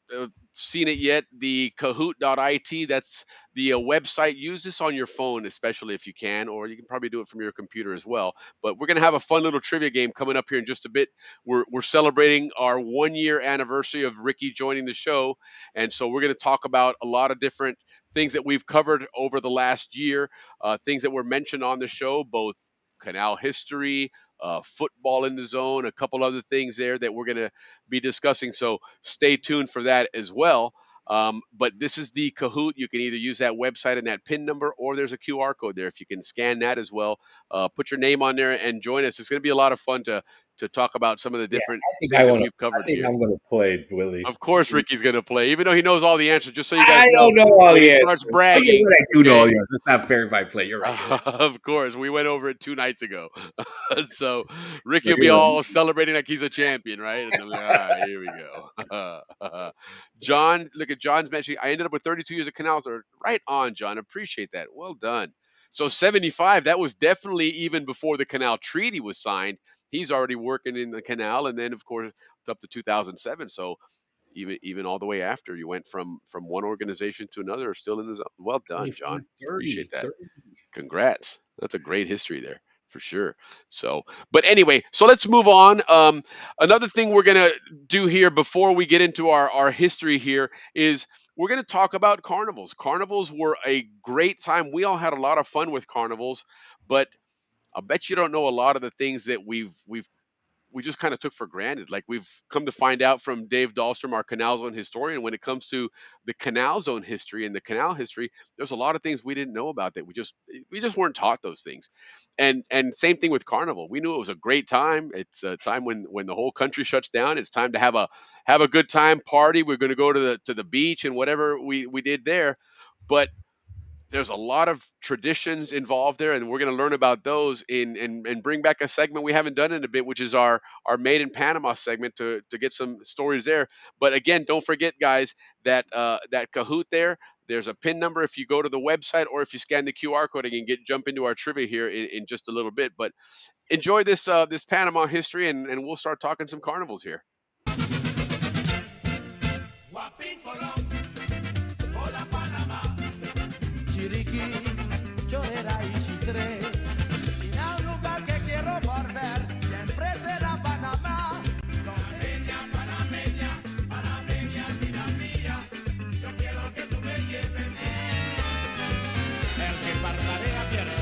seen it yet. The Kahoot.it. That's the website. Use this on your phone, especially if you can, or you can probably do it from your computer as well. But we're going to have a fun little trivia game coming up here in just a bit. We're celebrating our 1 year anniversary of Ricky joining the show. And so we're going to talk about a lot of different things that we've covered over the last year, things that were mentioned on the show, both canal history, football in the zone, a couple other things there that we're going to be discussing. So stay tuned for that as well. But this is the Kahoot. You can either use that website and that PIN number, or there's a QR code there. If you can scan that as well, put your name on there and join us. It's going to be a lot of fun to talk about some of the Yeah, different I think I things that want to. we've I covered think here. I'm going to play, Willie. Of course, Ricky's going to play, even though he knows all the answers. Just so you guys I know, don't know all when the he answers. starts Oh, yeah, bragging, what I do know all okay. the answers. It's not fair if I play. You're right. You're right. Of course, we went over it 2 nights ago. So Ricky No, will be you're right. all celebrating like he's a champion, right? And I'm like, all right, here we go. John, look at John's mentioning. I ended up with 32 years of canals. Right on, John. Appreciate that. Well done. So 75. That was definitely even before the Canal Treaty was signed. He's already working in the canal, and then of course it's up to 2007. So even all the way after, you went from one organization to another, still in the zone. Well done, 24, John. 30, Appreciate that. 30. Congrats. That's a great history there for sure. So, but anyway, so let's move on. Another thing we're going to do here before we get into our history here is we're going to talk about carnivals. Carnivals were a great time. We all had a lot of fun with carnivals, but I bet you don't know a lot of the things that we just kind of took for granted. Like we've come to find out from Dave Dahlstrom, our Canal Zone historian, when it comes to the Canal Zone history and the canal history, there's a lot of things we didn't know about that we just weren't taught those things. And same thing with Carnival. We knew it was a great time. It's a time when the whole country shuts down. It's time to have a good time, party. We're going to go to the beach and whatever we did there. But there's a lot of traditions involved there, and we're going to learn about those and bring back a segment we haven't done in a bit, which is our Made in Panama segment, to get some stories there. But again, don't forget, guys, that Kahoot there. There's a pin number if you go to the website, or if you scan the QR code, and jump into our trivia here in just a little bit. But enjoy this Panama history, and we'll start talking some carnivals here. Guapín Colón, hola Panamá, Chiriquí, Chorera y Chitré. Si no hay un lugar que quiero volver, siempre será Panamá. Panameña, panameña, panameña, vida mía, yo quiero que tú me lleves. El que parpadea pierde.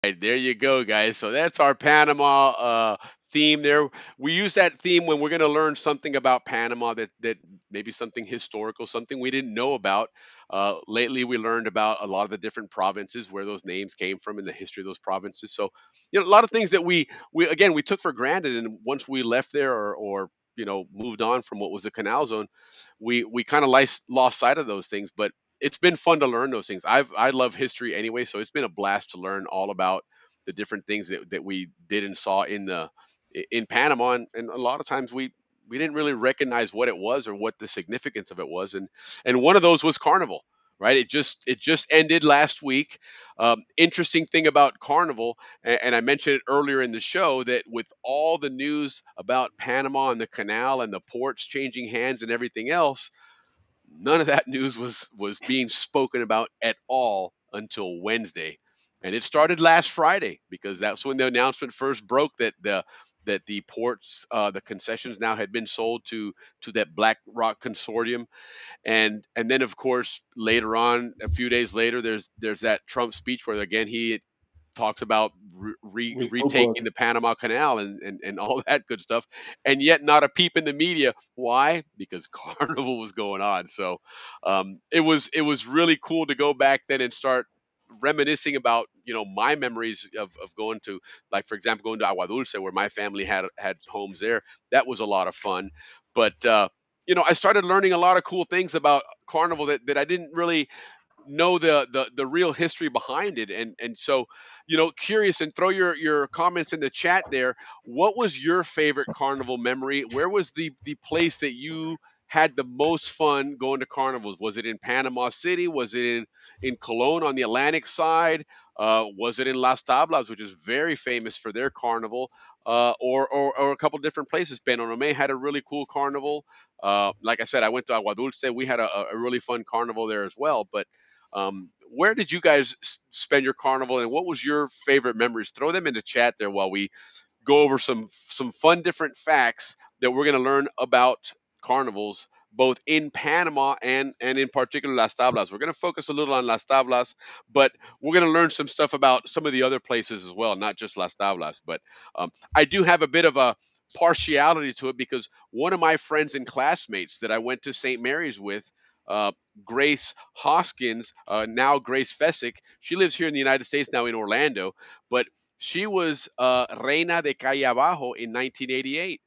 Right, there you go, guys. So that's our Panama theme there. We use that theme when we're going to learn something about Panama that maybe something historical, something we didn't know about. Lately, we learned about a lot of the different provinces where those names came from and the history of those provinces. So, a lot of things that we again we took for granted, and once we left there or moved on from what was the Canal Zone, we kind of lost sight of those things. But it's been fun to learn those things. I love history anyway, so it's been a blast to learn all about the different things that we did and saw in Panama, and a lot of times we didn't really recognize what it was or what the significance of it was, and one of those was Carnival, right? It just ended last week. Interesting thing about Carnival, and I mentioned it earlier in the show, that with all the news about Panama and the canal and the ports changing hands and everything else, none of that news was being spoken about at all until Wednesday. And it started last Friday because that's when the announcement first broke that the ports, the concessions now had been sold to that Black Rock consortium. And then of course later on, a few days later, there's that Trump speech where again he talks about retaking the Panama Canal and all that good stuff, and yet not a peep in the media. Why? Because Carnival was going on. So it was really cool to go back then and start reminiscing about my memories of going to, like, for example, going to Agua Dulce, where my family had homes there. That was a lot of fun. But I started learning a lot of cool things about Carnival that I didn't really know the real history behind it. And so curious, and throw your comments in the chat there. What was your favorite Carnival memory? Where was the place that you had the most fun going to carnivals? Was it in Panama City? Was it in Cologne on the Atlantic side? Was it in Las Tablas, which is very famous for their carnival? Or a couple different places. Penonomé had a really cool carnival. Like I said, I went to Agua Dulce. We had a really fun carnival there as well. But where did you guys spend your carnival, and what was your favorite memories? Throw them in the chat there while we go over some fun different facts that we're going to learn about carnivals, both in Panama and in particular Las Tablas. We're going to focus a little on Las Tablas, but we're going to learn some stuff about some of the other places as well, not just Las Tablas. But I do have a bit of a partiality to it because one of my friends and classmates that I went to St. Mary's with, uh, Grace Hoskins, now Grace Fessick, she lives here in the United States now in Orlando, but she was Reina de Calle Abajo in 1988.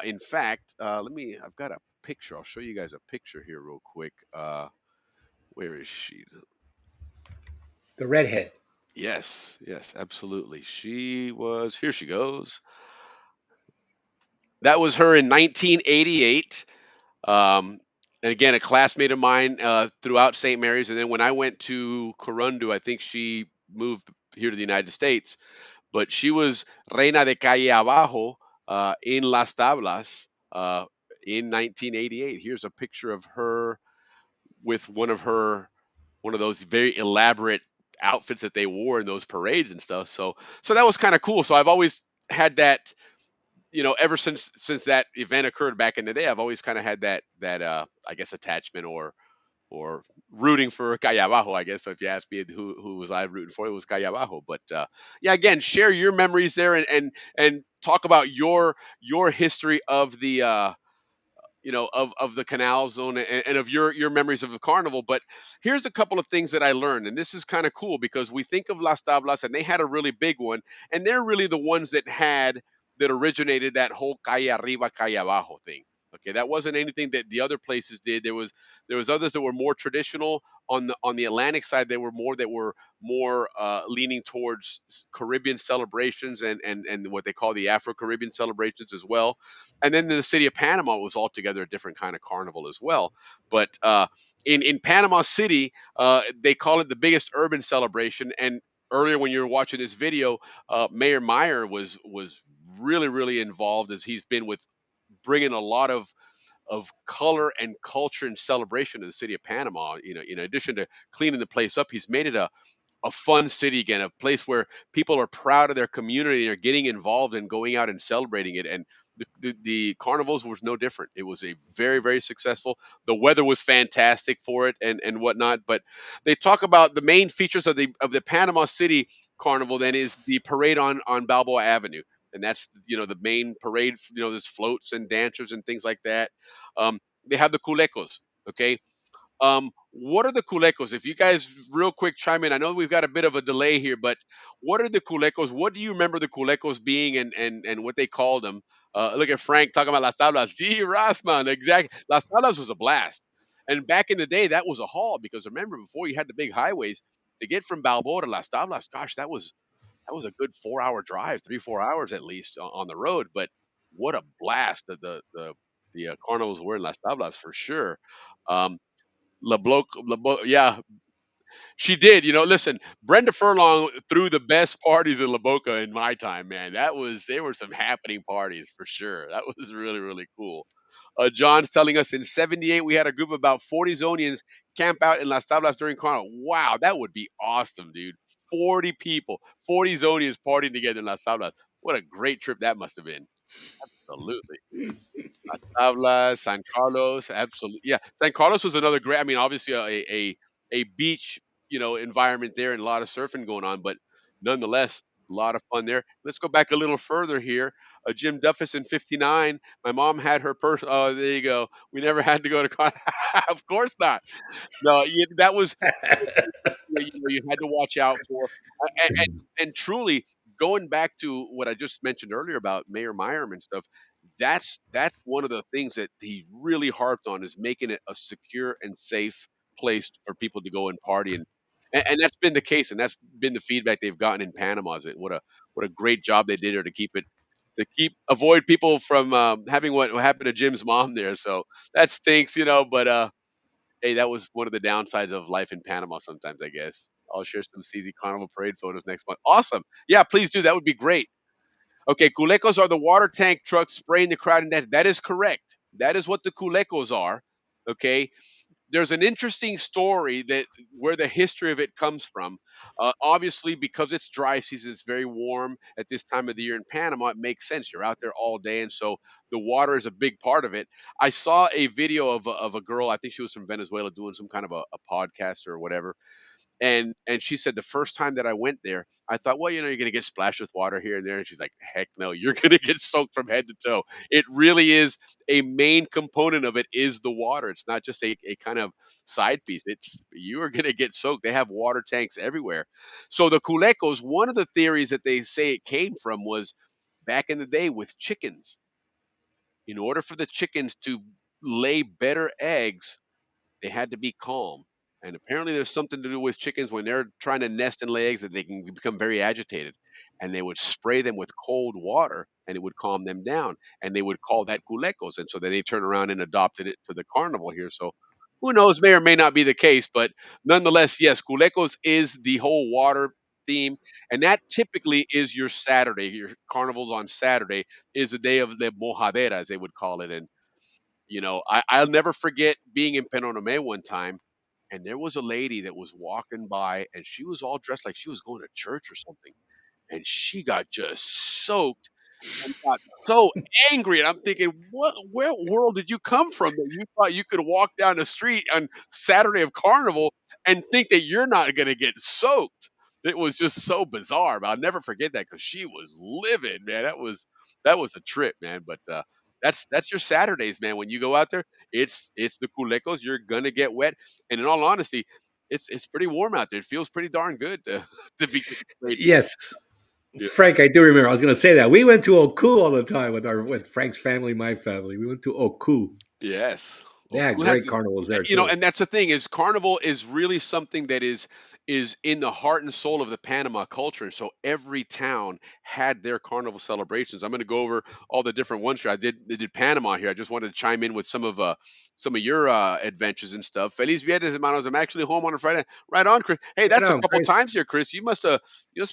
In fact, I've got a picture. I'll show you guys a picture here real quick. Where is she? The redhead. Yes, yes, absolutely. Here she goes. That was her in 1988. Um, and again, a classmate of mine throughout St. Mary's. And then when I went to Corundu, I think she moved here to the United States. But she was Reina de Calle Abajo in Las Tablas in 1988. Here's a picture of her with one of those very elaborate outfits that they wore in those parades and stuff. So that was kind of cool. So I've always had that, ever since that event occurred back in the day. I've always kind of had that I guess attachment or rooting for Calle Abajo, I guess. So if you ask me who was I rooting for, it was Calle Abajo. But yeah, again, share your memories there and talk about your history of the of the Canal Zone and of your memories of the carnival. But here's a couple of things that I learned, and this is kind of cool because we think of Las Tablas, and they had a really big one, and they're really the ones that originated that whole calle arriba, calle abajo thing. Okay, that wasn't anything that the other places did. There was others that were more traditional on the Atlantic side. They were more leaning towards Caribbean celebrations and what they call the Afro Caribbean celebrations as well. And then in the city of Panama was altogether a different kind of carnival as well. But in Panama City, they call it the biggest urban celebration. And earlier when you were watching this video, Mayor Meyer was really involved, as he's been with bringing a lot of color and culture and celebration to the city of Panama. In addition to cleaning the place up, he's made it a fun city again, a place where people are proud of their community and are getting involved and going out and celebrating it. And the carnivals was no different. It was a very successful. The weather was fantastic for it and whatnot. But they talk about the main features of the Panama City Carnival. Then is the parade on Balboa Avenue. and that's the main parade. There's floats and dancers and things like that. They have the culecos. Okay, what are the culecos? If you guys real quick chime in, I know we've got a bit of a delay here, but what are the culecos? What do you remember the culecos being, and what they called them? Look at Frank talking about las tablas. See, Rasman, exactly. Las tablas was a blast, and back in the day, that was a haul because remember before you had the big highways to get from Balboa to las tablas. Gosh, that was a good 4 hour drive, 3 4 hours at least on the road. But what a blast the carnivals were in las tablas for sure. Um, yeah, she did. Listen, Brenda Furlong threw the best parties in La Boca in my time, man. There were some happening parties for sure. That was really, really cool. John's telling us in '78 we had a group of about 40 Zonians camp out in Las Tablas during Carnival. Wow, that would be awesome, dude. 40 people, 40 Zonians partying together in Las Tablas. What a great trip that must have been. Absolutely. Las Tablas, San Carlos, absolutely. Yeah, San Carlos was another great. I mean, obviously a beach, environment there and a lot of surfing going on, but nonetheless, a lot of fun there. Let's go back a little further here. Jim Duffus in '59. My mom had her purse. Oh, there you go. We never had to go to of course not. No, that was you had to watch out for. And truly, going back to what I just mentioned earlier about Mayor Myram and stuff, that's one of the things that he really harped on is making it a secure and safe place for people to go and party and that's been the case and that's been the feedback they've gotten in Panama. Is it what a great job they did there to keep avoid people from having what happened to Jim's mom there. So that stinks. But hey, that was one of the downsides of life in Panama sometimes, I guess. I'll share some CZ Carnival Parade photos next month. Awesome. Yeah, please do. That would be great. Okay, culecos are the water tank trucks spraying the crowd in that. That is correct. That is what the culecos are. Okay, there's an interesting story that where the history of it comes from. Obviously, because it's dry season, it's very warm at this time of the year in Panama. It makes sense. You're out there all day, and so the water is a big part of it. I saw a video of a girl. I think she was from Venezuela doing some kind of a podcast or whatever, and she said the first time that I went there, I thought, well, you're gonna get splashed with water here and there. And she's like, heck no, you're gonna get soaked from head to toe. It really is a main component of it is the water. It's not just a kind of side piece. It's you are gonna get soaked. They have water tanks everywhere. So the culecos, one of the theories that they say it came from was back in the day with chickens. In order for the chickens to lay better eggs, they had to be calm. And apparently, there's something to do with chickens when they're trying to nest and lay eggs that they can become very agitated. And they would spray them with cold water and it would calm them down. And they would call that culecos. And so then they turned around and adopted it for the carnival here. So who knows, may or may not be the case. But nonetheless, yes, culecos is the whole water theme. And that typically is your Saturday. Your carnivals on Saturday is the day of the mojadera, as they would call it. And I'll never forget being in Penonome one time, and there was a lady that was walking by, and she was all dressed like she was going to church or something, and she got just soaked and got so angry. And I'm thinking, where world did you come from that you thought you could walk down the street on Saturday of Carnival and think that you're not going to get soaked? It was just so bizarre, but I'll never forget that because she was livid, man. That was a trip, man. But that's your Saturdays, man. When you go out there, it's the culecos. You're gonna get wet, and in all honesty, it's pretty warm out there. It feels pretty darn good to to be getting sprayed. Yes, Yeah. Frank, I do remember. I was going to say that we went to Oku all the time with Frank's family, my family. We went to Oku. Yes. They had Oku has great carnivals there you know, too. and that's the thing is carnival is really something that is in the heart and soul of the Panama culture. And so every town had their carnival celebrations. I'm going to go over all the different ones here. I did Panama here. I just wanted to chime in with some of your adventures and stuff. Feliz Viernes, hermanos. I'm actually home on a Friday. Right on, Chris. Hey, Right that's a on, couple Chris. times here, Chris. You must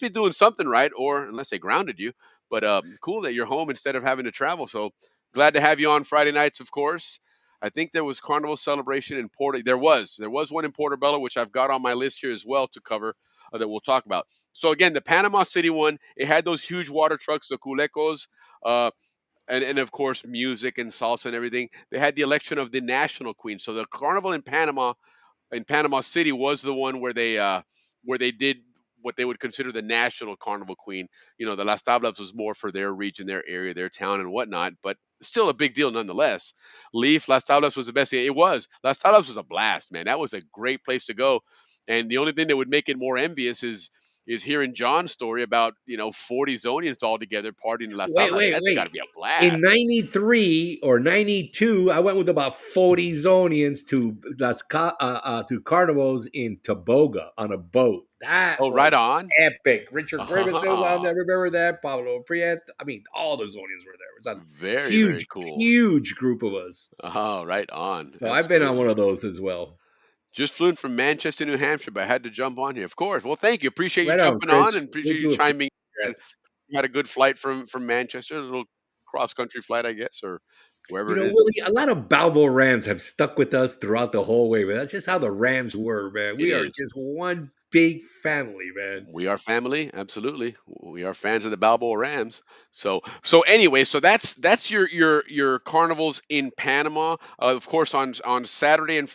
be doing something right, or unless they grounded you. But cool that you're home instead of having to travel. So glad to have you on Friday nights, of course. I think there was carnival celebration in Porto. There was one in Portobello, which I've got on my list here as well to cover that we'll talk about. So again, the Panama City one, it had those huge water trucks, the culecos, uh, and of course music and salsa and everything. They had the election of the national queen. So the carnival in Panama City was the one where they did what they would consider the national carnival queen. The Las Tablas was more for their region, their area, their town, and whatnot, but still a big deal nonetheless. Leaf, Las Tablas was the best. It was. Las Tablas was a blast, man. That was a great place to go. And the only thing that would make it more envious is hearing John's story about 40 Zonians all together partying in Las Wait, Tablas. wait, That's got wait. to be a In blast. '93 or '92, I went with about 40 Zonians to carnivals in Toboga on a boat. That Oh, right was on. epic. Richard Graves says on Ah, there. Remember that? Pablo Priet. I mean, all the Zonians were there. It was a very, very huge, cool. huge group of us. Oh, right on. So I've been on one Absolutely. of those as well. Just flew in from Manchester, New Hampshire, but I had to jump on here. Of course. Well, thank you. Appreciate you Right on, jumping on Chris. and We appreciate you do appreciate chiming in. that. You had a good flight from Manchester, a little cross country flight, I guess, or wherever it is. Willie, a lot of Balboa Rams have stuck with us throughout the whole way, but that's just how the Rams were, man. It We are is. just one big family, man. We are family, absolutely. We are fans of the Balboa Rams. So anyway, so that's your carnivals in Panama. Of course, on Saturday and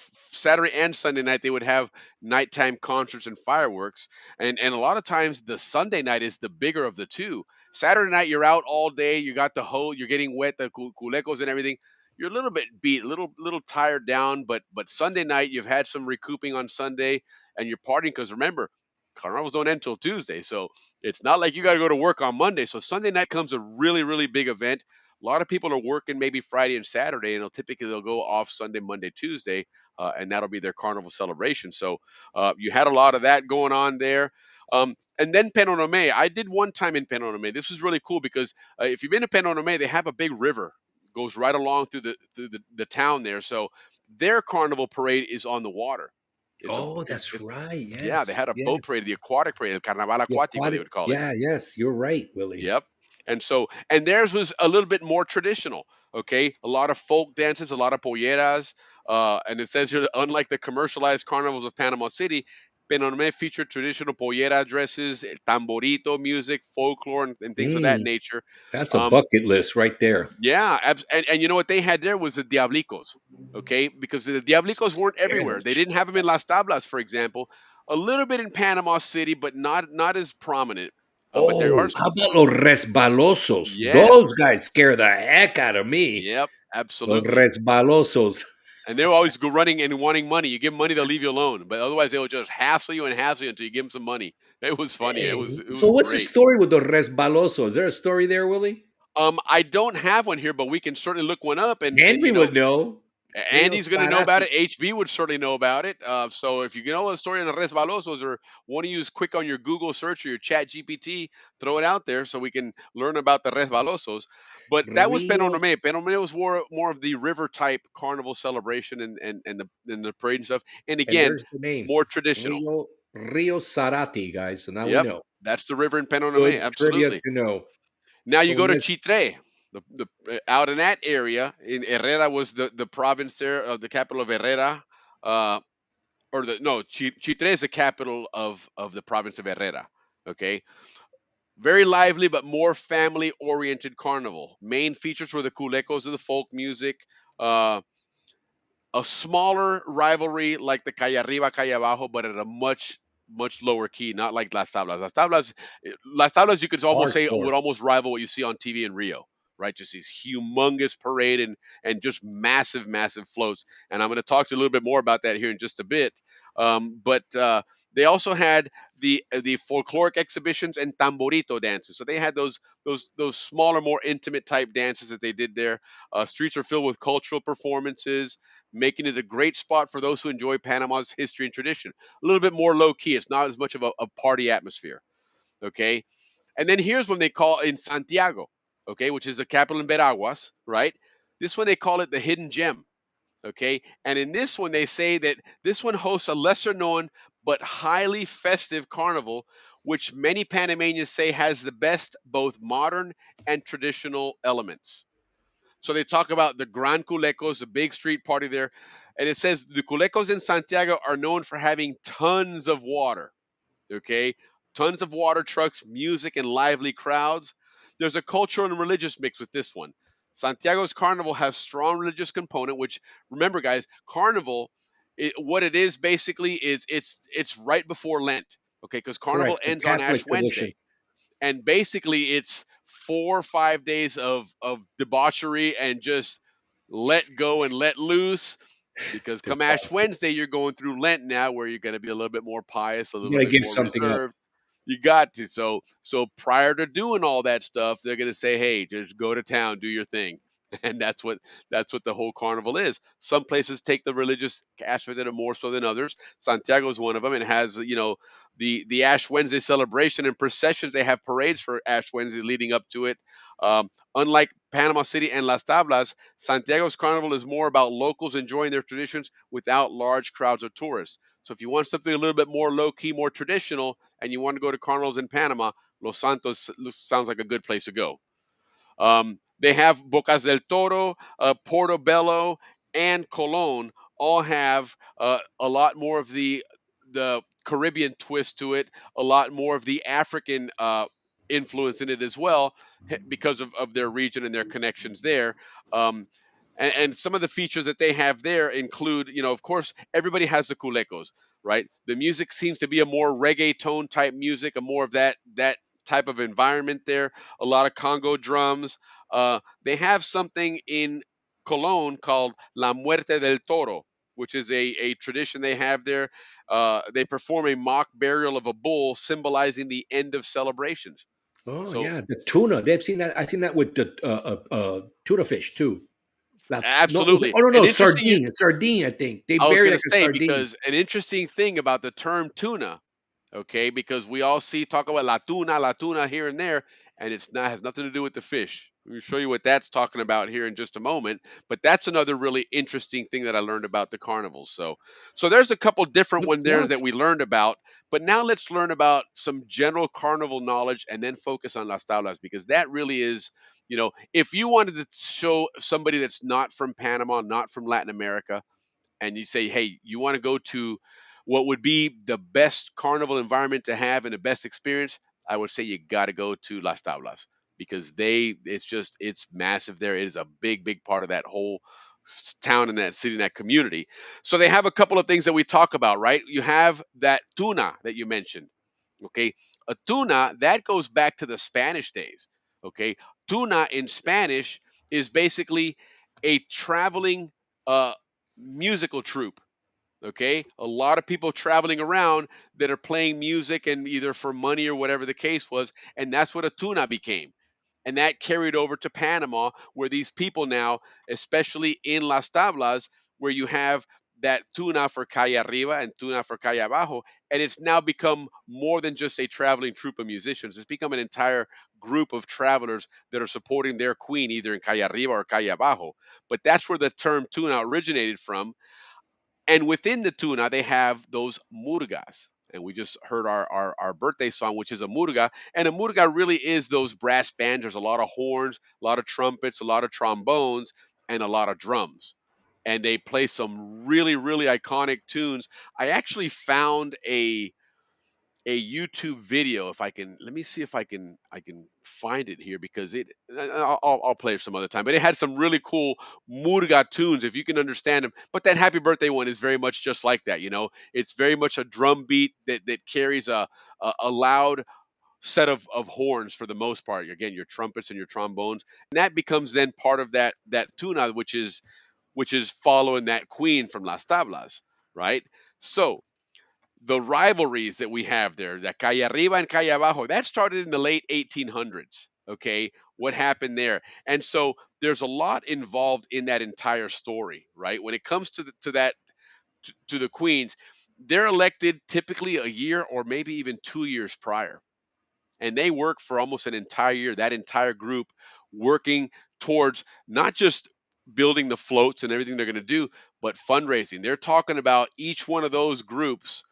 Sunday night they would have nighttime concerts and fireworks, and a lot of times the Sunday night is the bigger of the two. Saturday night you're out all day, you got the whole, you're getting wet, the culecos and everything. You're a little bit beat, little tired down, but Sunday night you've had some recouping on Sunday and you're partying because remember carnivals don't end till Tuesday. So it's not like you got to go to work on Monday. So Sunday night comes a really, really big event. A lot of people are working maybe Friday and Saturday, and they'll go off Sunday, Monday, Tuesday, and that'll be their carnival celebration. So you had a lot of that going on there. And then Penonome, I did one time in Penonome. This was really cool because if you've been to Penonome, they have a big river goes right along through the town there. So their carnival parade is on the water. It's a Oh, that's it's right. Yeah, they Yes, had a boat yes. parade, the aquatic parade, el Carnaval The Acuático, they aquatic. would call it. Yeah, yes, you're right, Willie. Yep. And theirs was a little bit more traditional. Okay, a lot of folk dances, a lot of polleras, and it says here, that unlike the commercialized carnivals of Panama City, Penonome featured traditional pollera dresses, tamborito music, folklore, and things of that Mm, nature. that's a Um, bucket list right there. yeah, and you know what they had there was the Diablicos, okay? Because the Diablicos weren't everywhere. They Spanish. didn't have them in Las Tablas, for example. A little bit in Panama City, but not as prominent. But there are Oh, how about los resbalosos? yes, Those guys scare the heck out of me. yep, Los absolutely. resbalosos. And they'll always go running and wanting money. You give them money, they'll leave you alone. But otherwise, they'll just hassle you and hassle you until you give them some money. It was funny. It Hey, was it so was what's the great. story with the resbalosos? Is there a story there, Willie? I don't have one here, but we can certainly look one up. And Henry would know. Rio Andy's going to know about Sparati. it. HB would certainly know about it. So if you know a story on the Resbalosos or want to use quick on your Google search or your Chat GPT, throw it out there so we can learn about the Resbalosos. But that was Rio, Penonome. Penonome was more of the river type carnival celebration and the parade and stuff. And and again, there's the name. more traditional. Rio Sarati, guys. So now we Yep, know. that's the river in Penonome. Good trivia Absolutely. to know. Now you So go to let's Chitre. Out in that area, in Herrera was the province there of the capital of Herrera. Uh, or the no Chitre is the capital of the province of Herrera. Okay, very lively but more family oriented carnival. Main features were the culecos of the folk music, uh, a smaller rivalry like the Calle Arriba, Calle Abajo, but at a much lower key, not like Las Tablas. Las Tablas, you could almost say hardcore. would almost rival what you see on TV in Rio, right? Just these humongous parade and just massive floats. And I'm going to talk to you a little bit more about that here in just a bit. But they also had the folkloric exhibitions and tamborito dances. So they had those smaller, more intimate type dances that they did there. Streets are filled with cultural performances, making it a great spot for those who enjoy Panama's history and tradition. A little bit more low key. It's not as much of a party atmosphere. Okay. And then here's when they call in Santiago, okay, which is the capital in Veraguas, right? This one they call it the hidden gem. Okay. And in this one, they say that this one hosts a lesser known but highly festive carnival, which many Panamanians say has the best both modern and traditional elements. So they talk about the Gran Culecos, the big street party there. And it says the Culecos in Santiago are known for having tons of water. Okay. Tons of water trucks, music, and lively crowds. There's a cultural and religious mix with this one. Santiago's carnival has strong religious component, which remember, guys, carnival, what it is basically is it's right before Lent. Okay, because Correct. Carnival The ends on Ash Catholic tradition. Wednesday, and basically it's 4 or 5 days of debauchery and just let go and let loose. Because come Ash Wednesday, you're going through Lent now, where you're going to be a little bit more pious, a You little gotta bit give more something up. reserved. You got to. So prior to doing all that stuff, they're gonna say, "Hey, just go to town, do your thing," and that's what the whole carnival is. Some places take the religious aspect of it more so than others. Santiago is one of them, and has the Ash Wednesday celebration and processions. They have parades for Ash Wednesday leading up to it. Unlike Panama City and Las Tablas, Santiago's carnival is more about locals enjoying their traditions without large crowds of tourists. So if you want something a little bit more low key, more traditional, and you want to go to carnivals in Panama, Los Santos sounds like a good place to go. They have Bocas del Toro, Portobello, and Colon all have a lot more of the Caribbean twist to it, a lot more of the African influence in it as well, because of their region and their connections there. Um, and some of the features that they have there include, of course, everybody has the culecos, right? The music seems to be a more reggaeton type music, a more of that type of environment there. A lot of Congo drums. They have something in Cologne called La Muerte del Toro, which is a tradition they have there. They perform a mock burial of a bull, symbolizing the end of celebrations. Oh So yeah, the tuna. They've seen that. I've seen that with the tuna fish too. No, absolutely, oh no, and no, interesting. sardine. It's sardine. I think they I was bury going like to a say, sardine. because an interesting thing about the term tuna, okay, because we all talk about la tuna here and there, and it's not has nothing to do with the fish. Let me show you what that's talking about here in just a moment. But that's another really interesting thing that I learned about the carnivals. So there's a couple different Good ones there stuff. that we learned about. But now let's learn about some general carnival knowledge and then focus on las tablas, because that really is, if you wanted to show somebody that's not from Panama, not from Latin America, and you say, hey, you want to go to what would be the best carnival environment to have and the best experience, I would say you got to go to Las Tablas, because it's massive there. It is a big, big part of that whole town and that city and that community. So they have a couple of things that we talk about, right? You have that tuna that you mentioned. Okay. A tuna that goes back to the Spanish days. Okay. Tuna in Spanish is basically a traveling uh, musical troupe. Okay, a lot of people traveling around that are playing music, and either for money or whatever the case was, and that's what a tuna became. And that carried over to Panama, where these people now, especially in Las Tablas, where you have that tuna for calle arriba and tuna for calle abajo, and it's now become more than just a traveling troupe of musicians. It's become an entire group of travelers that are supporting their queen, either in calle arriba or calle abajo. But that's where the term tuna originated from. And within the tuna, they have those murgas. And we just heard our birthday song, which is a murga. And a murga really is those brass bands. There's a lot of horns, a lot of trumpets, a lot of trombones, and a lot of drums. And they play some really, really iconic tunes. I actually found a YouTube video. If I can, let me see if I can find it here, because I'll play it some other time. But it had some really cool murga tunes, if you can understand them. But that Happy Birthday one is very much just like that. It's very much a drum beat that carries a loud set of horns for the most part. Again, your trumpets and your trombones, and that becomes then part of that tuna, which is following that queen from Las Tablas, right? So the rivalries that we have there, that calle arriba and calle abajo, that started in the late 1800s. Okay, what happened there? And so there's a lot involved in that entire story, right? When it comes to the queens, they're elected typically a year or maybe even 2 years prior, and they work for almost an entire year. That entire group working towards not just building the floats and everything they're going to do, but fundraising. They're talking about each one of those groups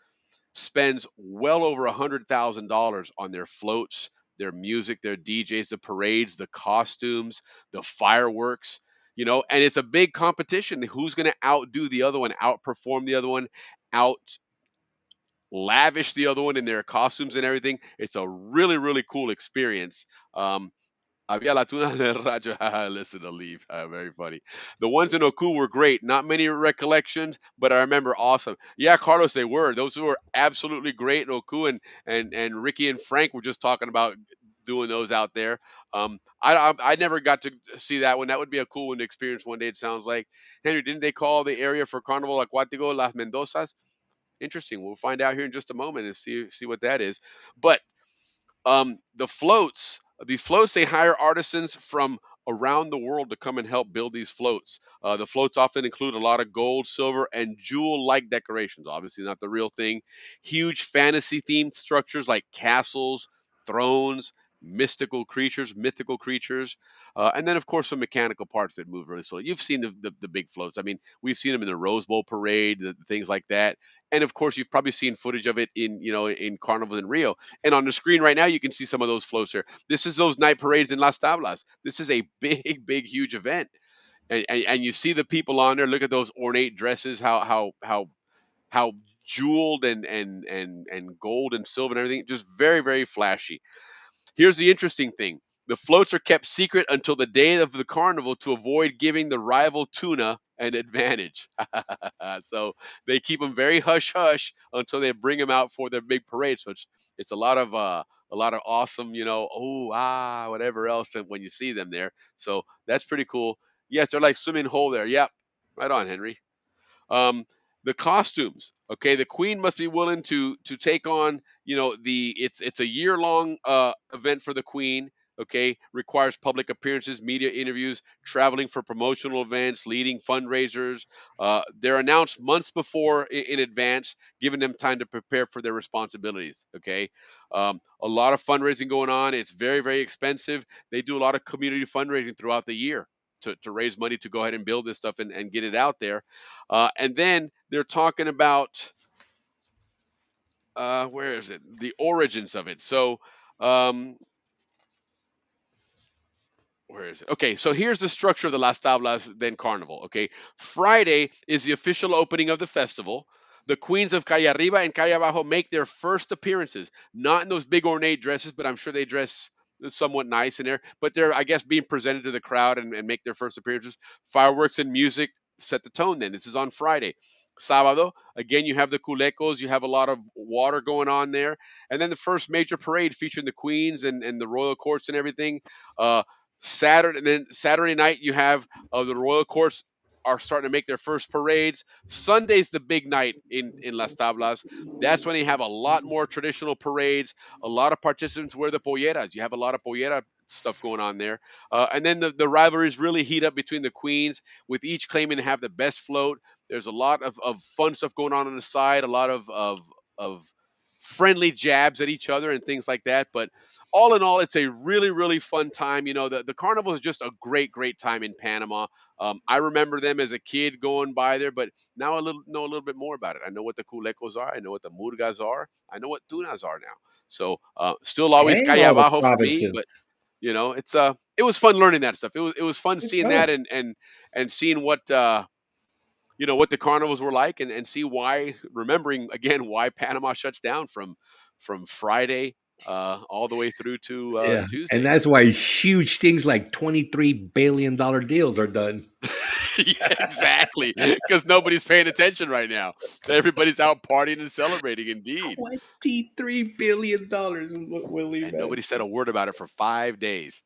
spends well over $100,000 on their floats, their music, their DJs, the parades, the costumes, the fireworks. And it's a big competition. Who's going to outdo the other one, outperform the other one, out lavish the other one in their costumes and everything? It's a really, really cool experience. Había la tuna del rayo. Listen to Leaf. Very funny. The ones in Oku were great. Not many recollections, but I remember awesome. Yeah, Carlos, they were. Those were absolutely great in Oku, and Ricky and Frank were just talking about doing those out there. I never got to see that one. That would be a cool one to experience one day. It sounds like. Henry, didn't they call the area for Carnival Acuático Las Mendozas? Interesting. We'll find out here in just a moment and see what that is. But the floats, these floats, they hire artisans from around the world to come and help build these floats. The floats often include a lot of gold, silver, and jewel-like decorations. Obviously, not the real thing. Huge fantasy-themed structures like castles, thrones, mythical creatures, and then of course some mechanical parts that move really slowly. You've seen the big floats. I mean, we've seen them in the Rose Bowl parade, things like that, and of course you've probably seen footage of it in in Carnival in Rio. And on the screen right now, you can see some of those floats here. This is those night parades in Las Tablas. This is a big, huge event, and you see the people on there. Look at those ornate dresses, how jeweled and gold and silver and everything, just very flashy. Here's the interesting thing. The floats are kept secret until the day of the carnival to avoid giving the rival tuna an advantage. So they keep them very hush hush until they bring them out for their big parade. So it's a lot of awesome, whatever else when you see them there. So that's pretty cool. Yes, they're like swimming hole there. Yep. Right on, Henry. Um, the costumes, okay, the queen must be willing to take on, the it's a year long event for the queen. Okay, requires public appearances, media interviews, traveling for promotional events, leading fundraisers. They're announced months before in advance, giving them time to prepare for their responsibilities. Okay, a lot of fundraising going on. It's very expensive. They do a lot of community fundraising throughout the year to raise money to go ahead and build this stuff and get it out there. And then they're talking about where is it? The origins of it. So um, where is it? Okay, so here's the structure of the Las Tablas then Carnival. Okay, Friday is the official opening of the festival. The queens of Calle Arriba and Calle Abajo make their first appearances, not in those big ornate dresses, but I'm sure they dress somewhat nice in there. But they're, I guess, being presented to the crowd and make their first appearances. Fireworks and music set the tone then. This is on Friday. Sábado, again, you have the culecos, you have a lot of water going on there. And then the first major parade featuring the queens and the royal courts and everything. Uh, Saturday night you have the royal courts are starting to make their first parades. Sunday's the big night in Las Tablas. That's when you have a lot more traditional parades. A lot of participants wear the polleras. You have a lot of pollera stuff going on there. And then the rivalries really heat up between the queens, with each claiming to have the best float. There's a lot of fun stuff going on the side, a lot of friendly jabs at each other and things like that. But all in all, it's a really fun time. The carnival is just a great time in Panama. I remember them as a kid going by there, but now I know a little bit more about it. I know what the culecos are. I know what the murgas are. I know what tunas are now. So still always And calle all the abajo for me, provinces. but it was fun learning that stuff. It was fun Good seeing stuff. that and seeing what what the carnivals were like, and see why, remembering again why Panama shuts down from Friday all the way through to Yeah. And Tuesday. that's why huge things like $23 billion deals are done. Yeah, exactly, because nobody's paying attention right now. Everybody's out partying and celebrating, indeed, $23 billion, Willie, and man. nobody said a word about it for 5 days.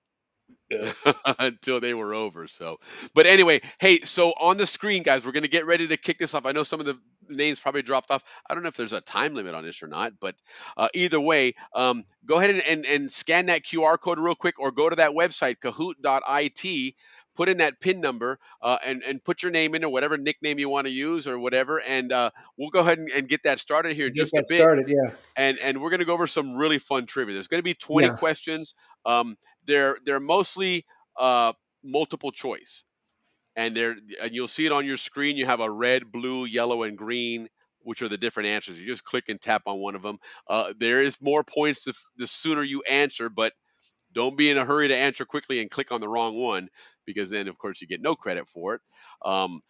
Yeah. Until they were over. So, but anyway, hey, so on the screen, guys, we're going to get ready to kick this off. I know some of the names probably dropped off. I don't know if there's a time limit on this or not, but either way, go ahead and scan that QR code real quick, or go to that website, kahoot.it. Put in that PIN number and put your name in, or whatever nickname you want to use or whatever, and we'll go ahead and get that started here in Get just a that bit, started. Yeah. and we're going to go over some really fun trivia. There's going to be 20 Yeah. questions. They're mostly uh, multiple choice, and you'll see it on your screen. You have a red, blue, yellow, and green, which are the different answers. You just click and tap on one of them. There is more points the sooner you answer, but don't be in a hurry to answer quickly and click on the wrong one, because then, of course, you get no credit for it. Um,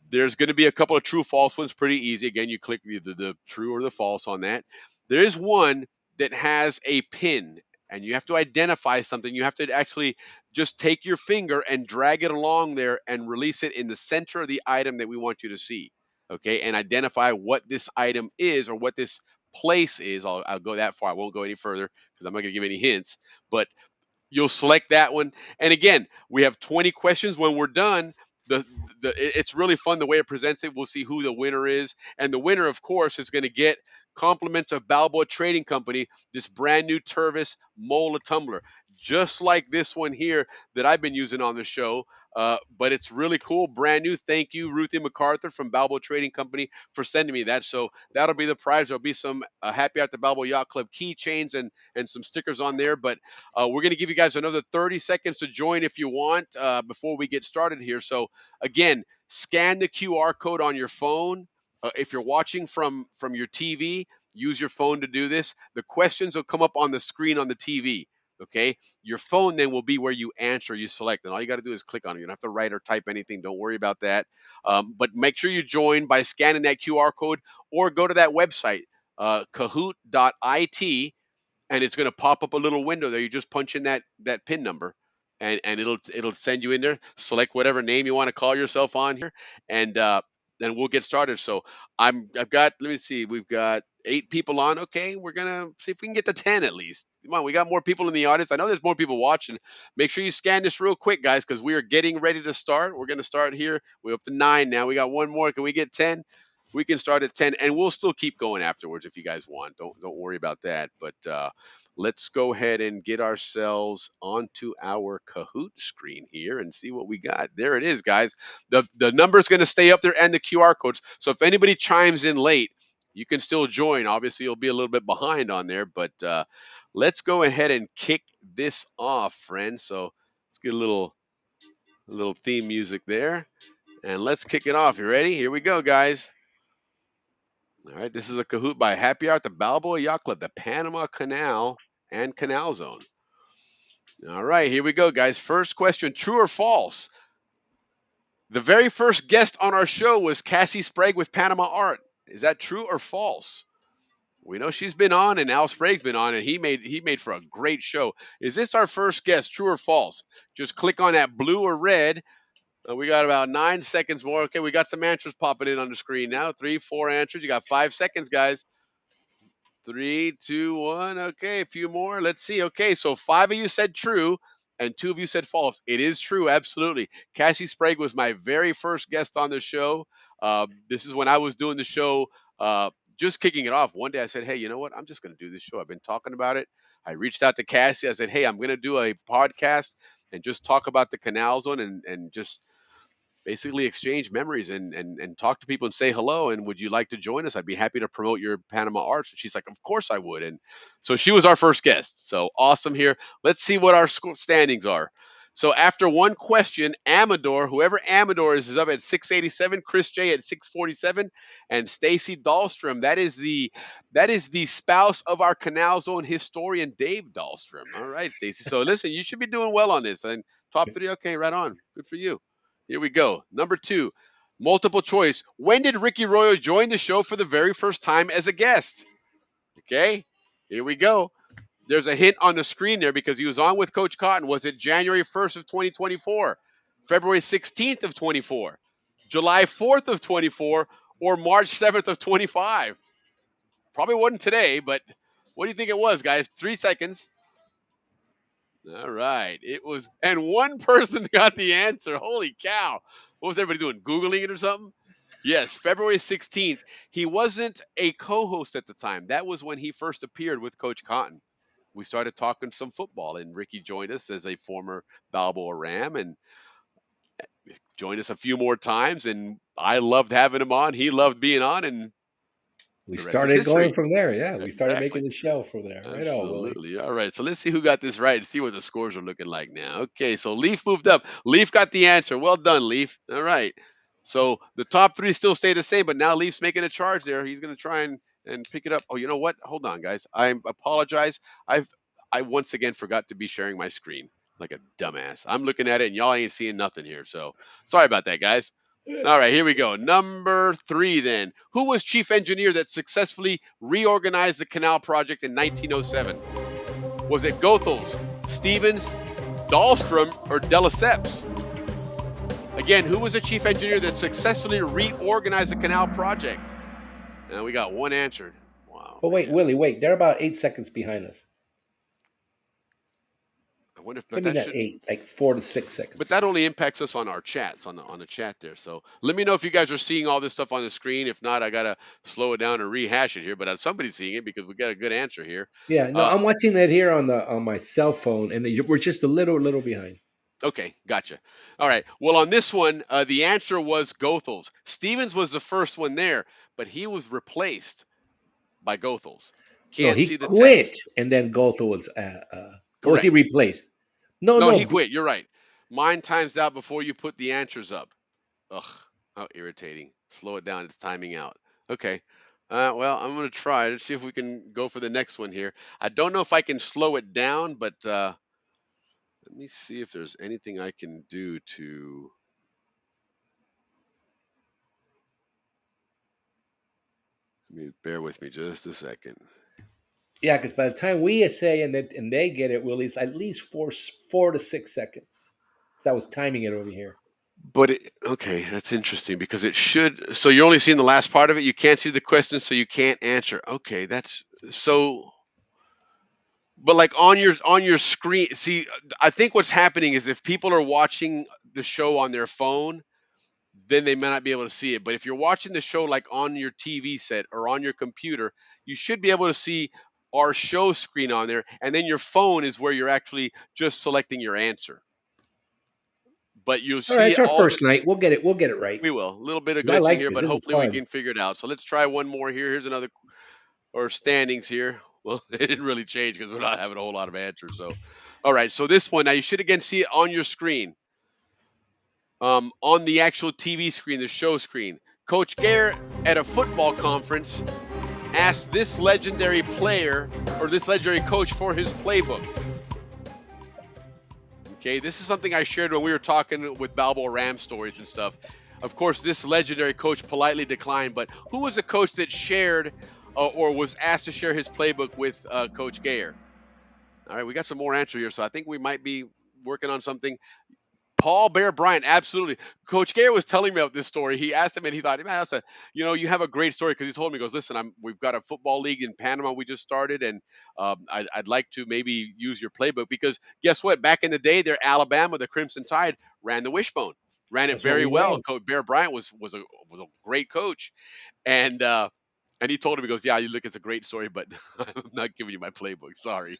there's going to be a couple of true false ones, pretty easy. Again, you click either the true or the false on that. There is one that has a pin, and you have to identify something. You have to actually just take your finger and drag it along there and release it in the center of the item that we want you to see. Okay, and identify what this item is or what this place is. I'll go that far. I won't go any further because I'm not going to give any hints. But you'll select that one. And again, we have 20 questions. When we're done, it's really fun the way it presents it. We'll see who the winner is, and the winner, of course, is going to get compliments of Balboa Trading Company, this brand new Tervis Mola tumbler, just like this one here that I've been using on the show. But it's really cool, brand new. Thank you, Ruthie MacArthur from Balboa Trading Company, for sending me that. So that'll be the prize. There'll be some Happy Out the Balboa Yacht Club keychains and some stickers on there. But we're going to give you guys another 30 seconds to join if you want before we get started here. So again, scan the QR code on your phone. If you're watching from your TV, use your phone to do this. The questions will come up on the screen on the TV. Okay, your phone then will be where you answer, you select, and all you got to do is click on it. You don't have to write or type anything. Don't worry about that. But make sure you join by scanning that QR code or go to that website, kahoot.it, and it's going to pop up a little window there. You just punch in that pin number, and it'll send you in there. Select whatever name you want to call yourself on here, and then we'll get started. So I've got, let me see, we've got 8 people on. Okay, we're gonna see if we can get to 10 at least. Come on, we got more people in the audience. I know there's more people watching. Make sure you scan this real quick, guys, because we are getting ready to start. We're gonna start here. We're up to 9 now. We got one more. Can we get 10? We can start at 10, and we'll still keep going afterwards if you guys want. Don't worry about that. But let's go ahead and get ourselves onto our Kahoot screen here and see what we got. There it is, guys. The number is going to stay up there and the QR codes. So if anybody chimes in late, you can still join. Obviously, you'll be a little bit behind on there, but let's go ahead and kick this off, friends. So let's get a little theme music there, and let's kick it off. You ready? Here we go, guys. All right, this is a Kahoot by Happy Hour at the Balboa Yacht Club, the Panama Canal and Canal Zone. All right, here we go, guys. First question, true or false? The very first guest on our show was Cassie Sprague with Panama Art. Is that true or false? We know she's been on, and Al Sprague's been on, and he made for a great show. Is this our first guest, true or false? Just click on that blue or red. We got about 9 seconds more. Okay, we got some answers popping in on the screen now. 3, 4 answers. You got 5 seconds, guys. 3, 2, 1. Okay, a few more. Let's see. Okay, so 5 of you said true, and 2 of you said false. It is true, absolutely. Cassie Sprague was my very first guest on the show. This is when I was doing the show, just kicking it off. One day I said, hey, you know what? I'm just going to do this show. I've been talking about it. I reached out to Cassie. I said, hey, I'm going to do a podcast and just talk about the Canal Zone and just basically exchange memories and talk to people and say hello. And would you like to join us? I'd be happy to promote your Panama arts. And she's like, of course I would. And so she was our first guest. So awesome here. Let's see what our standings are. So after one question, Amador, whoever Amador is up at 687, Chris J at 647, and Stacy Dahlstrom. That is the spouse of our Canal Zone historian, Dave Dahlstrom. All right, Stacy. So listen, you should be doing well on this. And top 3, okay, right on. Good for you. Here we go. Number 2, multiple choice. When did Ricky Royo join the show for the very first time as a guest? Okay, here we go. There's a hint on the screen there because he was on with Coach Cotton. Was it January 1st of 2024, February 16th of 24, July 4th of 24, or March 7th of 25? Probably wasn't today, but what do you think it was, guys? 3 seconds. All right. It was, and one person got the answer. Holy cow. What was everybody doing? Googling it or something? Yes, February 16th. He wasn't a co-host at the time. That was when he first appeared with Coach Cotton. We started talking some football, and Ricky joined us as a former Balboa Ram and joined us a few more times. And I loved having him on. He loved being on, and We the rest is started history. going from there. Yeah, we started Exactly. making the show from there. Right on, Willie. Absolutely. All right. So let's see who got this right and see what the scores are looking like now. Okay. So Leaf moved up. Leaf got the answer. Well done, Leaf. All right. So the top 3 still stay the same, but now Leaf's making a charge there. He's going to try and pick it up. Oh, you know what? Hold on, guys. I apologize. I once again forgot to be sharing my screen like a dumbass. I'm looking at it and y'all ain't seeing nothing here. So sorry about that, guys. All right, here we go. Number 3 then. Who was chief engineer that successfully reorganized the canal project in 1907? Was it Goethals, Stevens, Dahlstrom, or Delaceps? Again, who was the chief engineer that successfully reorganized the canal project? And we got one answer. Wow. But wait, man. Willie, wait. They're about 8 seconds behind us. I wonder if, but Maybe that not should, 8, like 4 to 6 seconds. but that only impacts us on our chats on the chat there. So let me know if you guys are seeing all this stuff on the screen. If not, I gotta slow it down and rehash it here. But somebody's seeing it because we got a good answer here. Yeah, no, I'm watching it here on my cell phone, and we're just a little behind. Okay, gotcha. All right. Well, on this one, the answer was Goethals. Stevens was the first one there, but he was replaced by Goethals. No, Can't he see the quit, text. and then Gothel was. Or was he Correct. replaced? No, No, no. he quit. You're right. Mine times out before you put the answers up. Ugh, how irritating. Slow it down. It's timing out. Okay. Well, I'm going to try. Let's see if we can go for the next one here. I don't know if I can slow it down, but let me see if there's anything I can do to. Bear with me just a second. Yeah, because by the time we say and they get it, Willie, it's at least 4 to 6 seconds. That was timing it over here. But okay, that's interesting because it should. So you're only seeing the last part of it. You can't see the question, so you can't answer. Okay, that's so. But like on your screen, see, I think what's happening is if people are watching the show on their phone, then they may not be able to see it. But if you're watching the show like on your TV set or on your computer, you should be able to see our show screen on there, and then your phone is where you're actually just selecting your answer. But you'll All right, see it's our all. first night. We'll get it. We'll get it right. We will. A little bit of 'Cause I glitching like here, this. but This is hopefully we fun. can figure it out. So let's try one more here. Here's another, or standings here. Well, it didn't really change because we're not having a whole lot of answers. So, all right. So this one, now you should again see it on your screen, on the actual TV screen, the show screen. Coach Garrett at a football conference asked this legendary player or this legendary coach for his playbook. Okay, this is something I shared when we were talking with Balboa Ram stories and stuff. Of course, this legendary coach politely declined, but who was a coach that shared or was asked to share his playbook with Coach Gayer? All right, we got some more answer here, so I think we might be working on something. Paul Bear Bryant, absolutely. Coach Gayer was telling me about this story. He asked him, and he thought, man, that's you have a great story because he told me, he goes, listen, we've got a football league in Panama we just started, and I'd like to maybe use your playbook because guess what? Back in the day, there, Alabama, the Crimson Tide ran the wishbone, ran it That's what very we well. ran. Coach Bear Bryant was a great coach, and he told him, he goes, yeah, you look, it's a great story, but I'm not giving you my playbook. Sorry.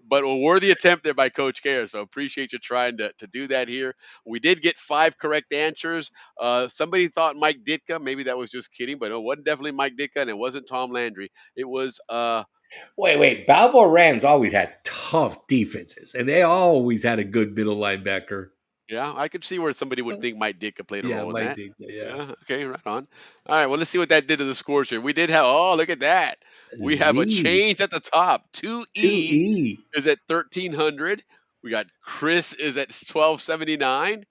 But a worthy attempt there by Coach Care. So appreciate you trying to do that here. We did get 5 correct answers. Somebody thought Mike Ditka. Maybe that was just kidding, but it wasn't definitely Mike Ditka, and it wasn't Tom Landry. It was Wait. Balboa Rams always had tough defenses, and they always had a good middle linebacker. yeah, I could see where somebody would think Mike Ditka played a Yeah, role in Mike that. did. Yeah. Yeah. Okay. Right on. All right. Well, let's see what that did to the scores here. We did have. Oh, look at that. We have a Z change at the top. 2 2E E. is at 1300. We got Chris is at 1279.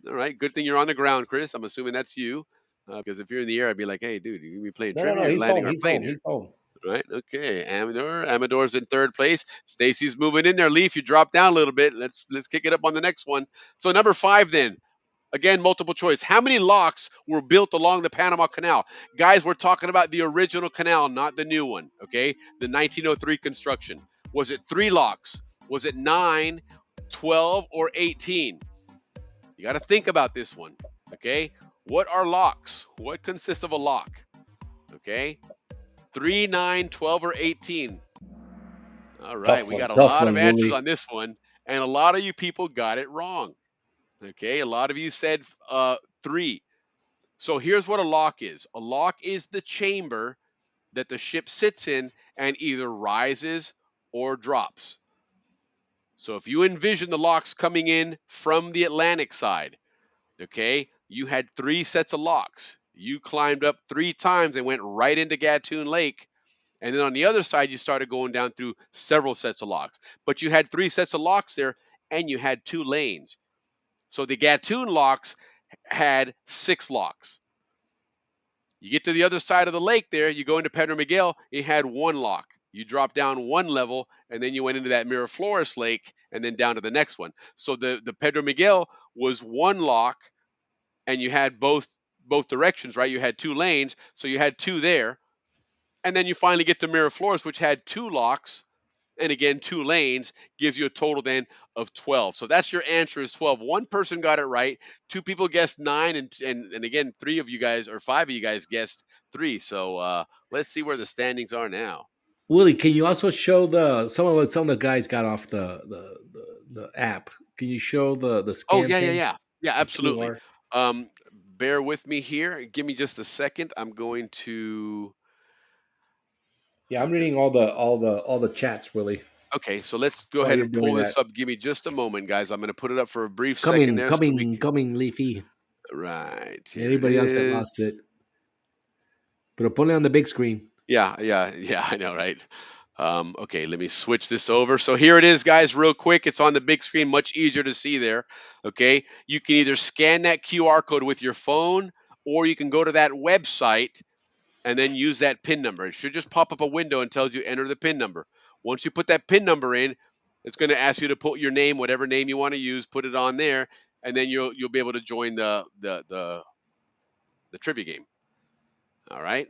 All right. Good thing you're on the ground, Chris. I'm assuming that's you. Because if you're in the air, I'd be like, hey, dude, you gonna be playing No. trivia or He's landing home. our He's plane home. here? He's home. Right. Okay. Amador's in 3rd place. Stacy's moving in there. Leaf, you dropped down a little bit. Let's kick it up on the next one. So number 5 then. Again, multiple choice. How many locks were built along the Panama Canal? Guys, we're talking about the original canal, not the new one, okay? The 1903 construction. Was it 3 locks? Was it 9, 12, or 18? You got to think about this one, okay? What are locks? What consists of a lock? Okay? 3, 9, 12, or 18? All right, we got a Tough lot of one, answers Willie. on this one, and a lot of you people got it wrong. Okay, a lot of you said 3. So here's what a lock is. A lock is the chamber that the ship sits in and either rises or drops. So if you envision the locks coming in from the Atlantic side, okay, you had 3 sets of locks. You climbed up 3 times and went right into Gatun Lake. And then on the other side, you started going down through several sets of locks. But you had 3 sets of locks there and you had 2 lanes. So the Gatun locks had 6 locks. You get to the other side of the lake there, you go into Pedro Miguel, it had 1 lock. You dropped down one level, and then you went into that Miraflores Lake, and then down to the next one. So the Pedro Miguel was one lock, and you had both directions, right? You had 2 lanes, so you had 2 there, and then you finally get to Miraflores, which had 2 locks, and again 2 lanes, gives you a total then of 12. So that's your answer is 12. One person got it right, 2 people guessed 9, and again 3 of you guys or 5 of you guys guessed 3. So let's see where the standings are now. Willie, can you also show some of the guys got off the app? Can you show the Oh scan yeah, yeah, thing, yeah, yeah, the absolutely. QR? Bear with me here. Give me just a second. I'm going to. Yeah, I'm reading all the chats, Willie. Okay, so let's go While ahead you're and pull doing that, this up. Give me just a moment, guys. I'm going to put it up for a brief second coming, there so we coming, can. coming, Leafy. Right here it Anybody else that lost is. it, but put it on the big screen. Yeah, yeah, yeah. I know, right? Okay, let me switch this over. So here it is, guys, real quick. It's on the big screen, much easier to see there. Okay, you can either scan that QR code with your phone, or you can go to that website and then use that PIN number. It should just pop up a window and tells you enter the PIN number. Once you put that PIN number in, it's going to ask you to put your name, whatever name you want to use, put it on there, and then you'll be able to join the trivia game. All right.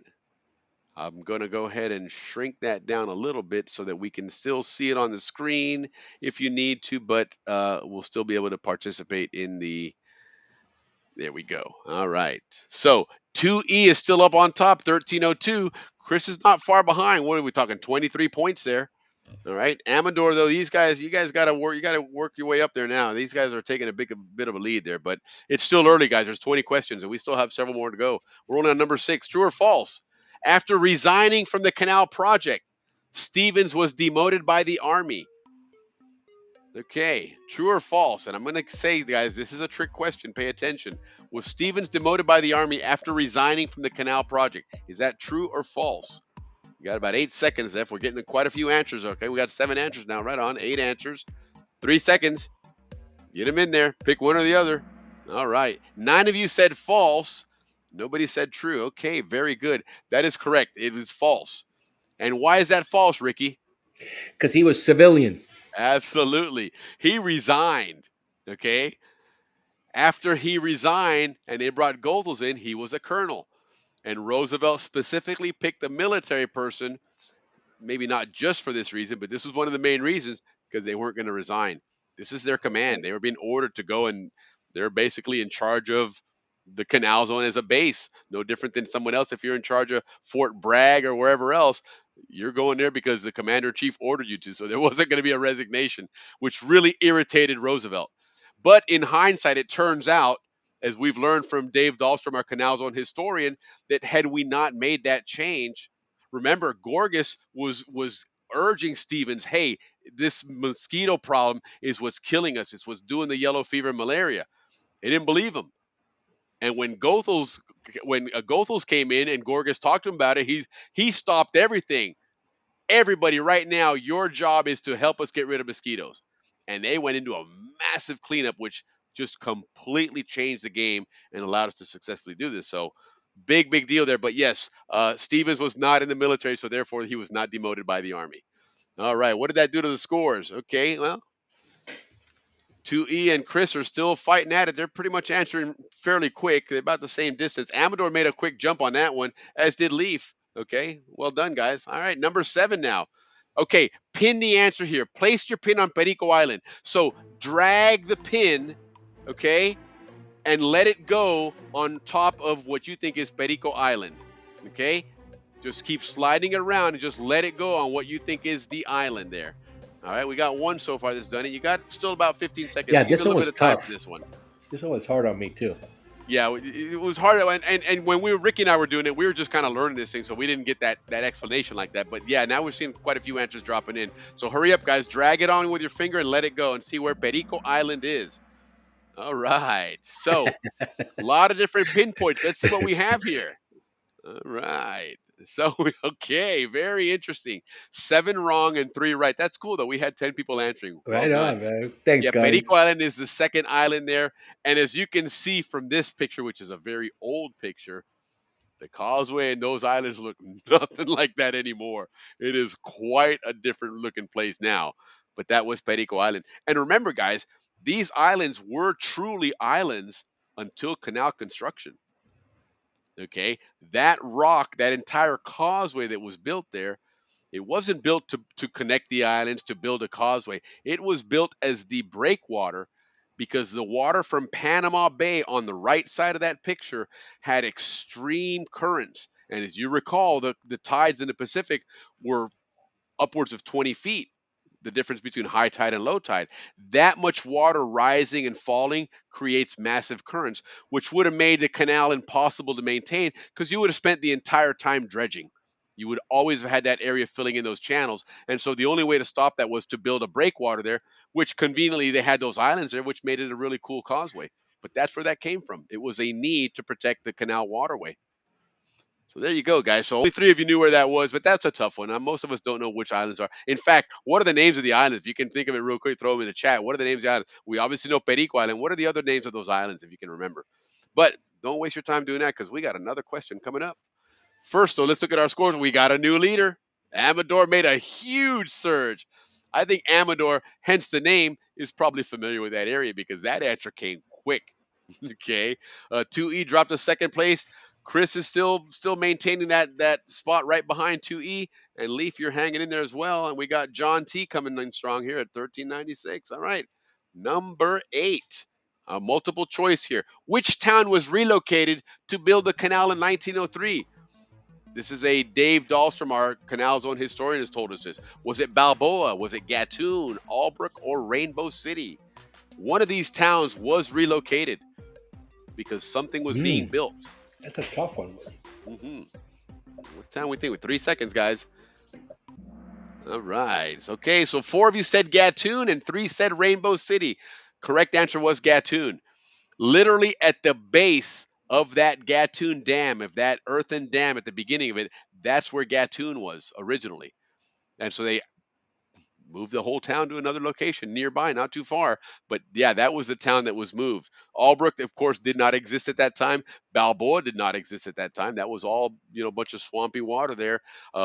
I'm going to go ahead and shrink that down a little bit so that we can still see it on the screen if you need to, but we'll still be able to participate in the. There we go. All right. So 2E is still up on top, 1302. Chris is not far behind. What are we talking? 23 points there. All right. Amador, though, these guys, you guys got to work. You got to work your way up there now. These guys are taking a bit of a lead there, but it's still early, guys. There's 20 questions, and we still have several more to go. We're only on number 6. True or false? After resigning from the Canal project, Stevens was demoted by the Army. Okay, true or false? And I'm going to say, guys, this is a trick question. Pay attention. Was Stevens demoted by the Army after resigning from the Canal project? Is that true or false? We got about 8 seconds left. We're getting quite a few answers. Okay, we got 7 answers now. Right on. 8 answers. 3 seconds. Get them in there. Pick one or the other. All right. 9 of you said false. Nobody said true. Okay, very good. That is correct. It is false. And why is that false, Ricky? Because he was civilian. Absolutely. He resigned. Okay. After he resigned and they brought Goethals in, he was a colonel. And Roosevelt specifically picked a military person, maybe not just for this reason, but this was one of the main reasons because they weren't going to resign. This is their command. They were being ordered to go, and they're basically in charge of the Canal Zone as a base. No different than someone else. If you're in charge of Fort Bragg or wherever else, you're going there because the commander in chief ordered you to. So there wasn't going to be a resignation, which really irritated Roosevelt. But in hindsight, it turns out, as we've learned from Dave Dahlstrom, our Canal Zone historian, that had we not made that change, remember Gorgas was urging Stevens, hey, this mosquito problem is what's killing us. It's what's doing the yellow fever and malaria. They didn't believe him. And when Goethals came in and Gorgas talked to him about it, he stopped everything. Everybody, right now, your job is to help us get rid of mosquitoes. And they went into a massive cleanup, which just completely changed the game and allowed us to successfully do this. So big deal there. But yes, Stevens was not in the military, so therefore he was not demoted by the Army. All right, what did that do to the scores? Okay, well, 2E and Chris are still fighting at it. They're pretty much answering fairly quick. They're about the same distance. Amador made a quick jump on that one, as did Leaf. Okay, well done, guys. All right, number 7 now. Okay, pin the answer here. Place your pin on Perico Island. So drag the pin, okay, and let it go on top of what you think is Perico Island. Okay, just keep sliding it around and just let it go on what you think is the island there. All right, we got one so far that's done it. You got still about 15 seconds. Yeah, Give this a little one bit was of time tough. for this one. This one was hard on me too. Yeah, it was hard. And when Ricky and I were doing it, we were just kind of learning this thing, so we didn't get that explanation like that. But yeah, now we're seeing quite a few answers dropping in. So hurry up, guys. Drag it on with your finger and let it go and see where Perico Island is. All right. So a lot of different pinpoints. Let's see what we have here. All right. So, okay, very interesting. 7 wrong and 3 right. That's cool, though. We had 10 people answering. Well Right done. on, man. Thanks, Yeah, guys. Perico Island is the second island there. And as you can see from this picture, which is a very old picture, The causeway and those islands look nothing like that anymore. It is quite a different looking place now. But that was Perico Island. And remember, guys, these islands were truly islands until canal construction. Okay. That rock, that entire causeway that was built there, it wasn't built to connect the islands to build a causeway. It was built as the breakwater because the water from Panama Bay on the right side of that picture had extreme currents. And as you recall, the tides in the Pacific were upwards of 20 feet, the difference between high tide and low tide. That much water rising and falling creates massive currents, which would have made the canal impossible to maintain because you would have spent the entire time dredging. You would always have had that area filling in those channels. And so the only way to stop that was to build a breakwater there, which conveniently they had those islands there, which made it a really cool causeway. But that's where that came from. It was a need to protect the canal waterway. So there you go, guys. So only three of you knew where that was, but that's a tough one. Most of us don't know which islands are. In fact, what are the names of the islands? If you can think of it real quick, throw them in the chat. What are the names of the islands? We obviously know Perico Island. What are the other names of those islands, if you can remember? But don't waste your time doing that because we got another question coming up. First, though, let's look at our scores. We got a new leader. Amador made a huge surge. I think Amador, hence the name, is probably familiar with that area because that answer came quick. Okay. 2E dropped to second place. Chris is still maintaining that spot right behind 2E. And Leaf, you're hanging in there as well. And we got John T coming in strong here at 1396. All right. Number 8. A multiple choice here. Which town was relocated to build the canal in 1903? This is a Dave Dahlstrom, our Canal Zone historian, has told us this. Was it Balboa? Was it Gatun, Albrook, or Rainbow City? One of these towns was relocated because something was being built. That's a tough one. Mm-hmm. What town we think with 3 seconds, guys? All right. Okay, so 4 of you said Gatun and 3 said Rainbow City. Correct answer was Gatun. Literally at the base of that Gatun Dam, of that earthen dam at the beginning of it, that's where Gatun was originally. And so they moved the whole town to another location nearby, not too far. But yeah, that was the town that was moved. Albrook, of course, did not exist at that time. Balboa did not exist at that time. That was all, a bunch of swampy water there.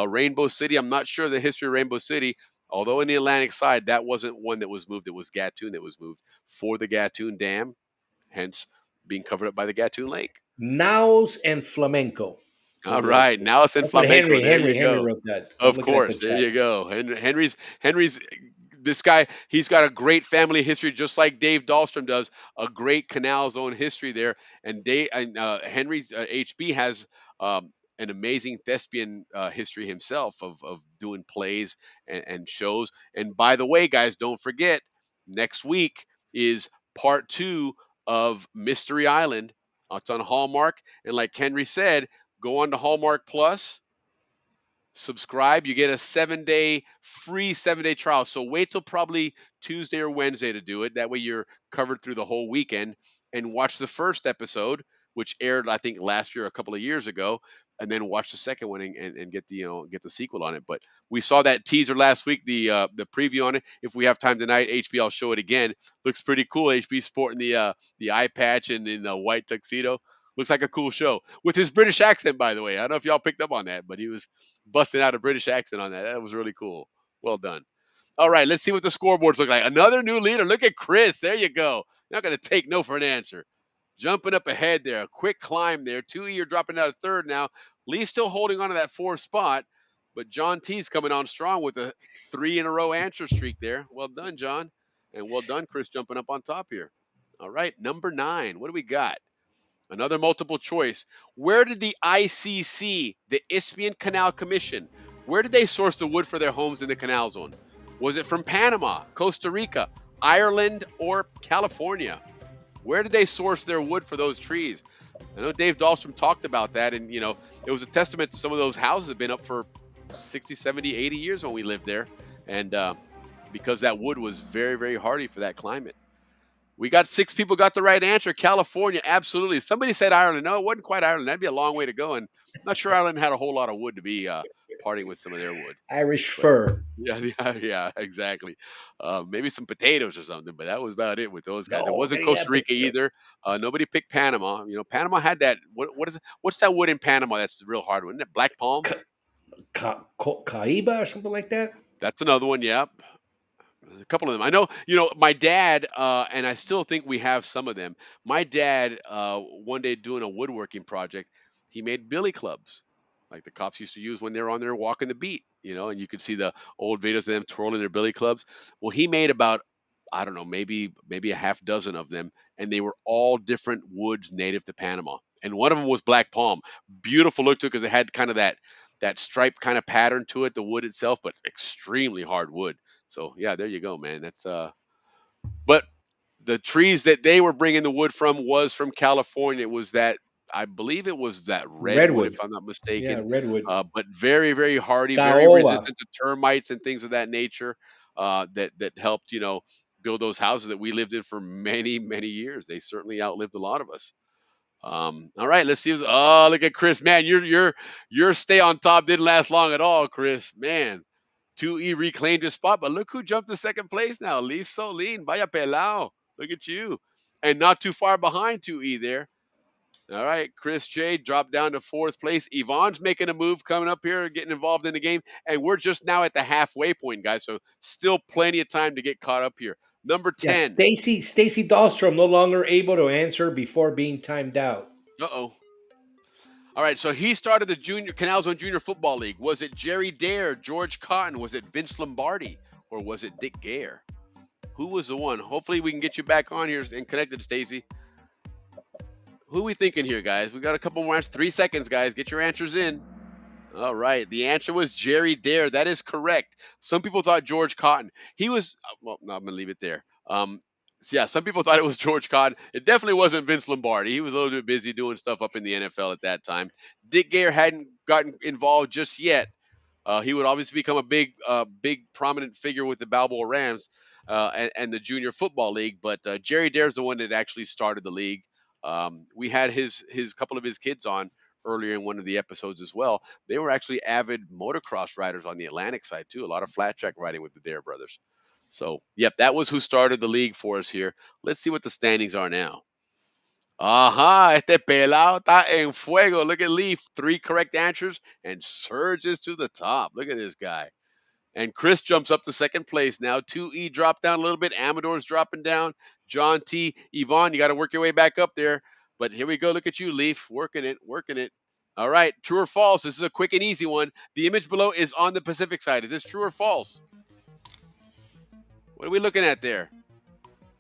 Rainbow City, I'm not sure the history of Rainbow City. Although in the Atlantic side, that wasn't one that was moved. It was Gatun that was moved for the Gatun Dam, hence being covered up by the Gatun Lake. Naos and flamenco. All right, now it's in That's what flamenco. There you Henry go. wrote that. Of course, there you go. Henry's this guy. He's got a great family history, just like Dave Dahlstrom does. A great Canal Zone history there, and Henry's HB has an amazing thespian history himself of doing plays and shows. And by the way, guys, don't forget next week is part 2 of Mystery Island. It's on Hallmark, and like Henry said, go on to Hallmark Plus, subscribe. You get a 7-day free 7-day trial. So wait till probably Tuesday or Wednesday to do it. That way you're covered through the whole weekend and watch the first episode, which aired I think last year, a couple of years ago, and then watch the second one and get the get the sequel on it. But we saw that teaser last week, the preview on it. If we have time tonight, HB, I'll show it again. Looks pretty cool. HB sporting the eye patch and in the white tuxedo. Looks like a cool show with his British accent, by the way. I don't know if y'all picked up on that, but he was busting out a British accent on that. That was really cool. Well done. All right, let's see what the scoreboards look like. Another new leader. Look at Chris. There you go. Not going to take no for an answer. Jumping up ahead there. A quick climb there. 2E, you're dropping out of third now. Lee still holding on to that 4th spot, but John T's coming on strong with a 3-in-a-row answer streak there. Well done, John. And well done, Chris, jumping up on top here. All right, number 9. What do we got? Another multiple choice. Where did the ICC, the Isthmian Canal Commission, where did they source the wood for their homes in the Canal Zone? Was it from Panama, Costa Rica, Ireland, or California? Where did they source their wood for those trees? I know Dave Dahlstrom talked about that, and, it was a testament to some of those houses have been up for 60, 70, 80 years when we lived there, and because that wood was very, very hardy for that climate. We got 6 people got the right answer. California, absolutely. Somebody said Ireland. No, it wasn't quite Ireland. That'd be a long way to go. And I'm not sure Ireland had a whole lot of wood to be parting with some of their wood. Irish But fur. yeah, yeah, exactly. Maybe some potatoes or something, but that was about it with those guys. It No, wasn't quería Costa Rica potatoes. either. Nobody picked Panama. Panama had that. What is it? What's that wood in Panama? That's the real hard one. Isn't it black palm? Caiba or something like that. That's another one. Yeah, a couple of them. I know, my dad, and I still think we have some of them. My dad, one day doing a woodworking project, he made billy clubs, like the cops used to use when they were on there walking the beat, and you could see the old videos of them twirling their billy clubs. Well, he made about, I don't know, maybe a half dozen of them, and they were all different woods native to Panama. And one of them was black palm. Beautiful look to it because it had kind of that striped kind of pattern to it, the wood itself, but extremely hard wood. So yeah, there you go, man. But the trees that they were bringing the wood from was from California. It was that, I believe it was that redwood, if Redwood. I'm not Yeah, mistaken. redwood. But very, very hardy, very Caoba. resistant to termites and things of that nature. That helped, build those houses that we lived in for many, many years. They certainly outlived a lot of us. All right, let's see. Oh, look at Chris, man. Your stay on top didn't last long at all, Chris. Man, 2E reclaimed his spot, but look who jumped to second place now. Leaf Solin, vaya pelao. Look at you. And not too far behind 2E there. All right, Chris J dropped down to fourth place. Yvonne's making a move coming up here, getting involved in the game. And we're just now at the halfway point, guys. So still plenty of time to get caught up here. Number Yeah, 10. Stacy Dahlstrom no longer able to answer before being timed out. Uh-oh. All right, so he started the Canal Zone Junior Football League. Was it Jerry Dare, George Cotton? Was it Vince Lombardi? Or was it Dick Gare? Who was the one? Hopefully we can get you back on here and connected, Stacy. Who are we thinking here, guys? We got a couple more answers. 3 seconds, guys. Get your answers in. All right. The answer was Jerry Dare. That is correct. Some people thought George Cotton. He was, well, no, I'm going to leave it there. So yeah, some people thought it was George Cotton. It definitely wasn't Vince Lombardi. He was a little bit busy doing stuff up in the NFL at that time. Dick Gare hadn't gotten involved just yet. He would obviously become a big prominent figure with the Balboa Rams and the Junior Football League. But Jerry Dare's the one that actually started the league. We had his couple of his kids on earlier in one of the episodes as well. They were actually avid motocross riders on the Atlantic side too. A lot of flat track riding with the Dare brothers. So, yep, that was who started the league for us here. Let's see what the standings are now. Aha, este pelado está en fuego. Look at Leaf. 3 correct answers and surges to the top. Look at this guy. And Chris jumps up to second place now. 2E dropped down a little bit. Amador's dropping down. John T. Yvonne, you got to work your way back up there. But here we go. Look at you, Leaf. Working it, working it. All right. True or false? This is a quick and easy one. The image below is on the Pacific side. Is this true or false? What are we looking at there?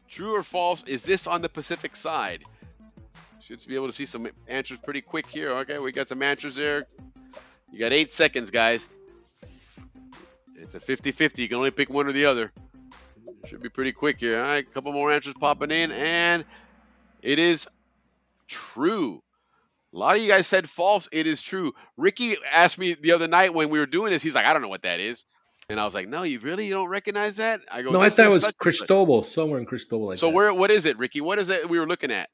True or false? Is this on the Pacific side? Should be able to see some answers pretty quick here. Okay, we got some answers there. You got 8 seconds, guys. It's a 50-50. You can only pick one or the other. Should be pretty quick here. All right, a couple more answers popping in, and it is true. A lot of you guys said false. It is true. Ricky asked me the other night when we were doing this. He's like, I don't know what that is. And I was like, no, you don't recognize that? I go, No, I this thought it is was such and such. Cristobal, somewhere in Cristobal like So that. what is it, Ricky? What is that we were looking at?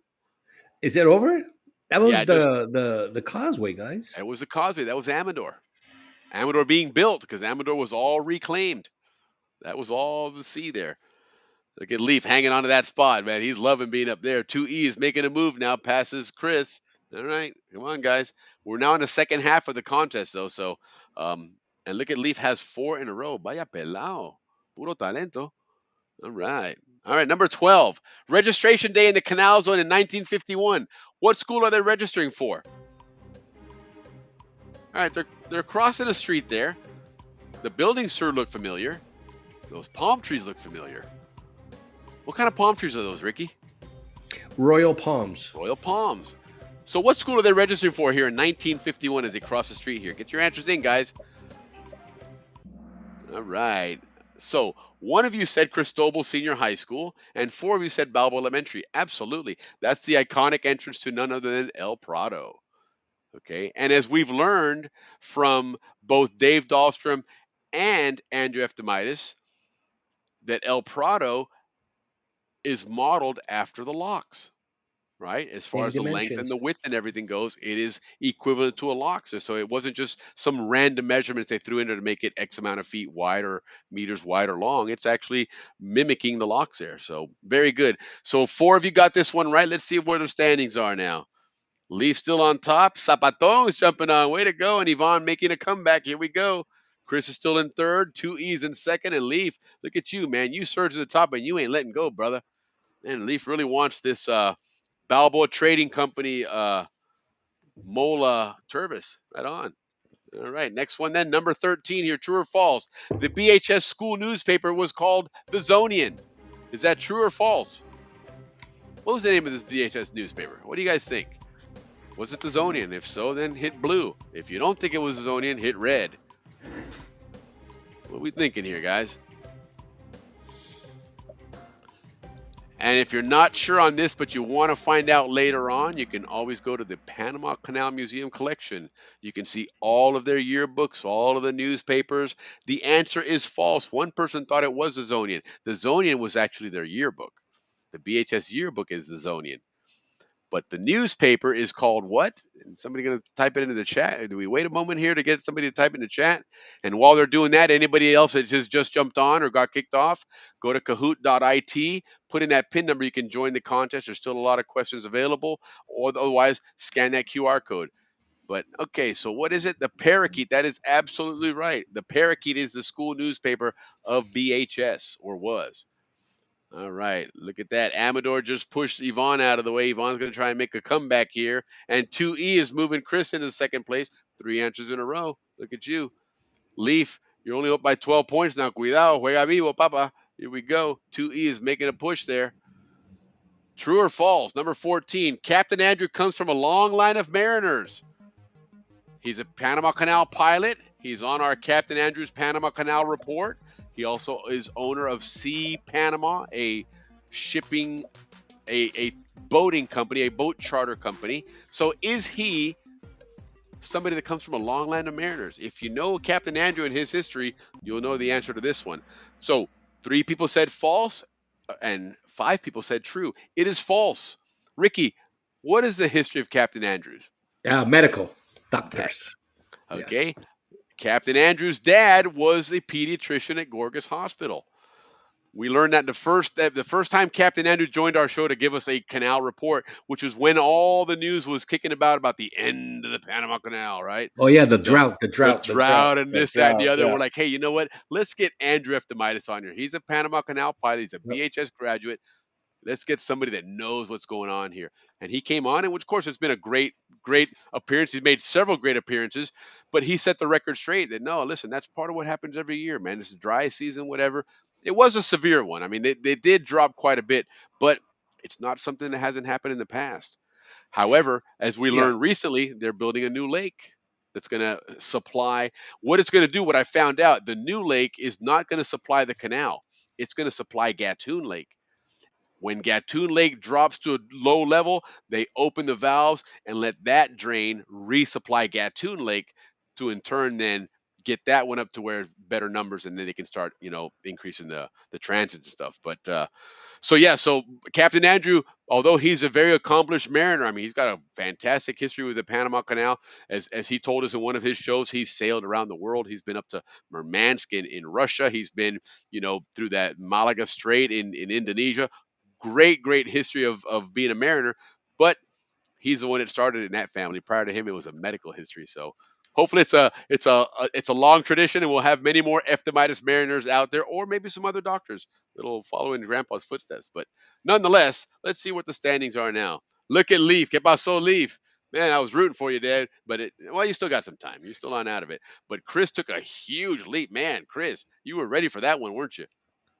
Is it over? That was Yeah, the causeway, guys. It was the causeway. That was Amador. Amador being built because Amador was all reclaimed. That was all the sea there. Look at Leaf hanging onto that spot, man. He's loving being up there. 2E is making a move now, passes Chris. All right, come on, guys. We're now in the second half of the contest, though. So, and look at Leaf has 4 in a row. Vaya pelao. Puro talento. All right. All right, number 12. Registration day in the Canal Zone in 1951. What school are they registering for? All right, they're crossing a street there. The buildings sure look familiar. Those palm trees look familiar. What kind of palm trees are those, Ricky? Royal Palms. Royal Palms. So what school are they registering for here in 1951 as they cross the street here? Get your answers in, guys. All right. So one of you said Cristobal Senior High School, and 4 of you said Balboa Elementary. Absolutely. That's the iconic entrance to none other than El Prado. Okay. And as we've learned from both Dave Dahlstrom and Andrew Eftimitis, that El Prado is modeled after the locks. right? As far Same as the length and dimensions. the width and everything goes, it is equivalent to a lock. So it wasn't just some random measurements they threw in there to make it X amount of feet wide or meters wide or long. It's actually mimicking the locks there. So very good. So 4 of you got this one right. Let's see where the standings are now. Leaf still on top. Zapaton is jumping on. Way to go. And Yvonne making a comeback. Here we go. Chris is still in third. 2E's in second. And Leaf, look at you, man. You surged to the top and you ain't letting go, brother. And Leaf really wants this Balboa Trading Company Mola Turvis. Right on. All right. Next one then. Number 13 here. True or false? The BHS school newspaper was called the Zonian. Is that true or false? What was the name of this BHS newspaper? What do you guys think? Was it the Zonian? If so, then hit blue. If you don't think it was the Zonian, hit red. What are we thinking here, guys? And if you're not sure on this, but you want to find out later on, you can always go to the Panama Canal Museum collection. You can see all of their yearbooks, all of the newspapers. The answer is false. One person thought it was the Zonian. The Zonian was actually their yearbook. The BHS yearbook is the Zonian. But the newspaper is called what? And somebody going to type it into the chat? Do we wait a moment here to get somebody to type in the chat? And while they're doing that, anybody else that just jumped on or got kicked off, go to kahoot.it, put in that PIN number. You can join the contest. There's still a lot of questions available. Or otherwise, scan that QR code. But okay, so what is it? The Parakeet. That is absolutely right. The Parakeet is the school newspaper of BHS, or was. All right, look at that. Amador just pushed Yvonne out of the way. Yvonne's going to try and make a comeback here. And 2E is moving Chris into second place. 3 answers in a row. Look at you. Leaf, you're only up by 12 points now. Cuidado, juega vivo, papa. Here we go. 2E is making a push there. True or false? Number 14. Captain Andrew comes from a long line of mariners. He's a Panama Canal pilot. He's on our Captain Andrews Panama Canal report. He also is owner of Sea Panama, a shipping, a boating company, a boat charter company. So is he somebody that comes from a long line of mariners? If you know Captain Andrew and his history, you'll know the answer to this one. So 3 people said false and 5 people said true. It is false. Ricky, what is the history of Captain Andrews? Medical doctors. Okay. Yes. Captain Andrews' dad was a pediatrician at Gorgas Hospital. We learned that the first time Captain Andrews joined our show to give us a canal report, which was when all the news was kicking about the end of the Panama Canal, right? Oh yeah, the You know, drought, the drought, the drought and the this, that, and the drought. other. Yeah. We're like, hey, you know what? Let's get Andrew Eftimitis on here. He's a Panama Canal pilot. He's a Yep. BHS graduate. Let's get somebody that knows what's going on here. And he came on, and which, of course, it's been a great appearance. He's made several great appearances, but he set the record straight that, no, listen, that's part of what happens every year, man. It's a dry season, whatever. It was a severe one. I mean, they did drop quite a bit, but it's not something that hasn't happened in the past. However, as we Yeah. learned recently, they're building a new lake that's going to supply what it's going to do. What I found out, the new lake is not going to supply the canal. It's going to supply Gatun Lake. When Gatun Lake drops to a low level, they open the valves and let that drain resupply Gatun Lake to in turn then get that one up to where better numbers, and then they can start, increasing the transit and stuff. But so Captain Andrew, although he's a very accomplished mariner, I mean, he's got a fantastic history with the Panama Canal. As he told us in one of his shows, he's sailed around the world. He's been up to Murmansk in Russia. He's been, through that Malaga Strait in Indonesia. Great history of being a mariner, but he's the one that started in that family. Prior to him, it was a medical history. So hopefully it's a long tradition, and we'll have many more Eftimitis mariners out there, or maybe some other doctors that'll follow in Grandpa's footsteps. But nonetheless, let's see what the standings are now. Look at Leaf. Que paso, Leaf? Man, I was rooting for you, Dad, but you still got some time. You're still on out of it. But Chris took a huge leap. Man, Chris, you were ready for that one, weren't you?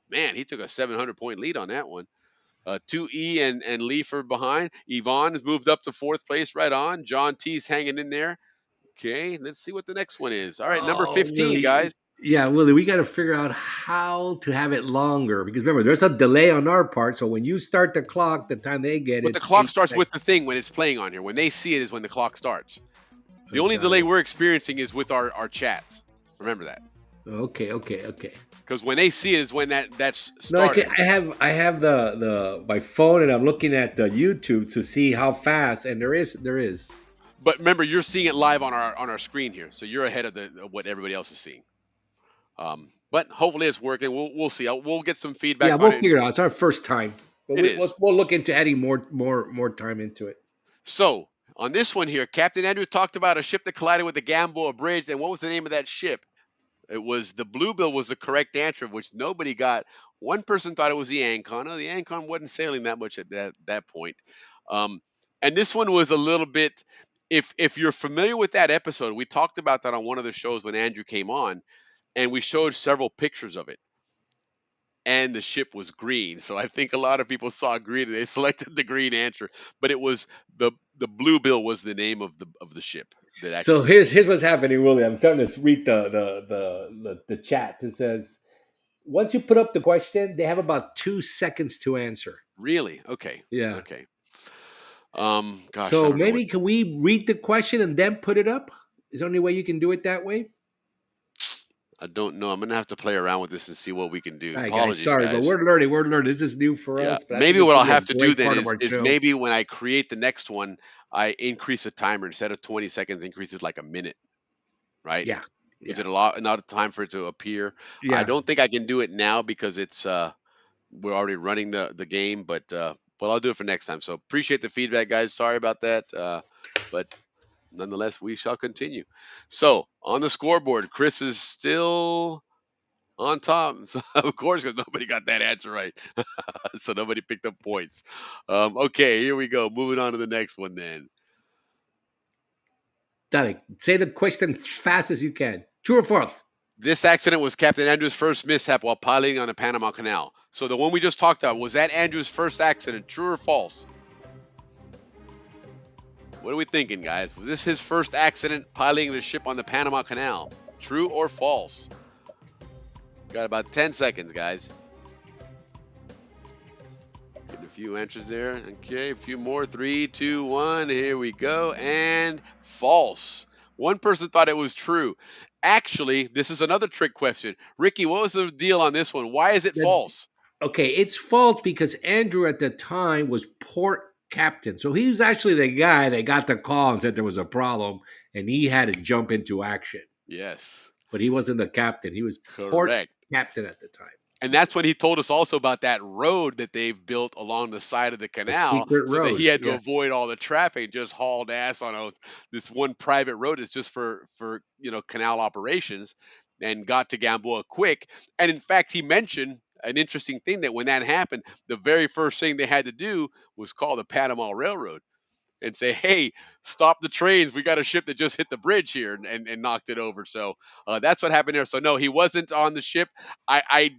Man, he took a 700-point lead on that one. 2E and Leaf are behind. Yvonne has moved up to 4th place, right on. John T's hanging in there. Okay, let's see what the next one is. All right, number Oh, 15, Willie. guys. Yeah, Willie, we got to figure out how to have it longer because remember, there's a delay on our part. So when you start the clock, the time they get But it, the clock starts with the thing when it's playing on here. When they see it is when the clock starts. The only delay we're experiencing is with our chats. Remember that. Okay, okay, okay. Because when they see it is when that's No, started. I have the my phone and I'm looking at the YouTube to see how fast, and there is. But remember, you're seeing it live on our screen here, so you're ahead of the of what everybody else is seeing. But hopefully it's working. We'll see. We'll get some Yeah, feedback on we'll it. figure it out. It's our first time, but It we'll, is. we'll look into adding more time into it. So on this one here, Captain Andrews talked about a ship that collided with the Gamboa Bridge, and what was the name of that ship? It was the Bluebill was the correct answer, which nobody got. One person thought it was the Ancon. No, the Ancon wasn't sailing that much at that point. Um, and this one was a little bit. If you're familiar with that episode, we talked about that on one of the shows when Andrew came on, and we showed several pictures of it. And the ship was green, so I think a lot of people saw green and they selected the green answer. But it was the Bluebill was the name of the ship that So actually here's what's happening, Willie. I'm starting to read the chat. It says once you put up the question, they have about 2 seconds to answer. really okay. Yeah. Okay. Gosh, I So don't know what. maybe can we read the question and then put it up? Is there any way you can do it that way? I don't know. I'm gonna have to play around with this and see what we can do. All right, guys. Apologies, Sorry, but guys. we're learning. We're learning. This is new for Yeah, us, but I think maybe this what will I'll be a have to do great then part of our is show. maybe when I create the next one, I increase the timer instead of 20 seconds, increase it like a minute, right? Yeah. Gives Yeah. it a lot not of time for it to appear. I Yeah. don't think I can do it now because it's we're already running the game, but I'll do it for next time. So appreciate the feedback, guys. Sorry about that, but nonetheless, we shall continue. So on the scoreboard, Chris is still on top. So, of course, because nobody got that answer right. So nobody picked up points. Okay, here we go. Moving on to the next one then. Danny, say the question fast as you can. True or false? This accident was Captain Andrews' first mishap while piloting on the Panama Canal. So the one we just talked about, was that Andrews' first accident? True or false? What are we thinking, guys? Was this his first accident piloting the ship on the Panama Canal? True or false? Got about 10 seconds, guys. Getting a few answers there. Okay, a few more. 3, 2, 1. Here we go. And false. One person thought it was true. Actually, this is another trick question. Ricky, what was the deal on this one? Why is it That- false? okay, it's false because Andrew at the time was port captain. So he was actually the guy that got the call and said there was a problem, and he had to jump into action. Yes, But he wasn't the captain. He was port correct. captain at the time. And that's when he told us also about that road that they've built along the side of the A canal secret so that road. he had to Yeah. avoid all the traffic, just hauled ass on this one private road that's just for canal operations, and got to Gamboa quick. And in fact, he mentioned an interesting thing, that when that happened, the very first thing they had to do was call the Panama Railroad and say, "Hey, stop the trains. We got a ship that just hit the bridge here and knocked it over." So that's what happened there. So no, he wasn't on the ship. I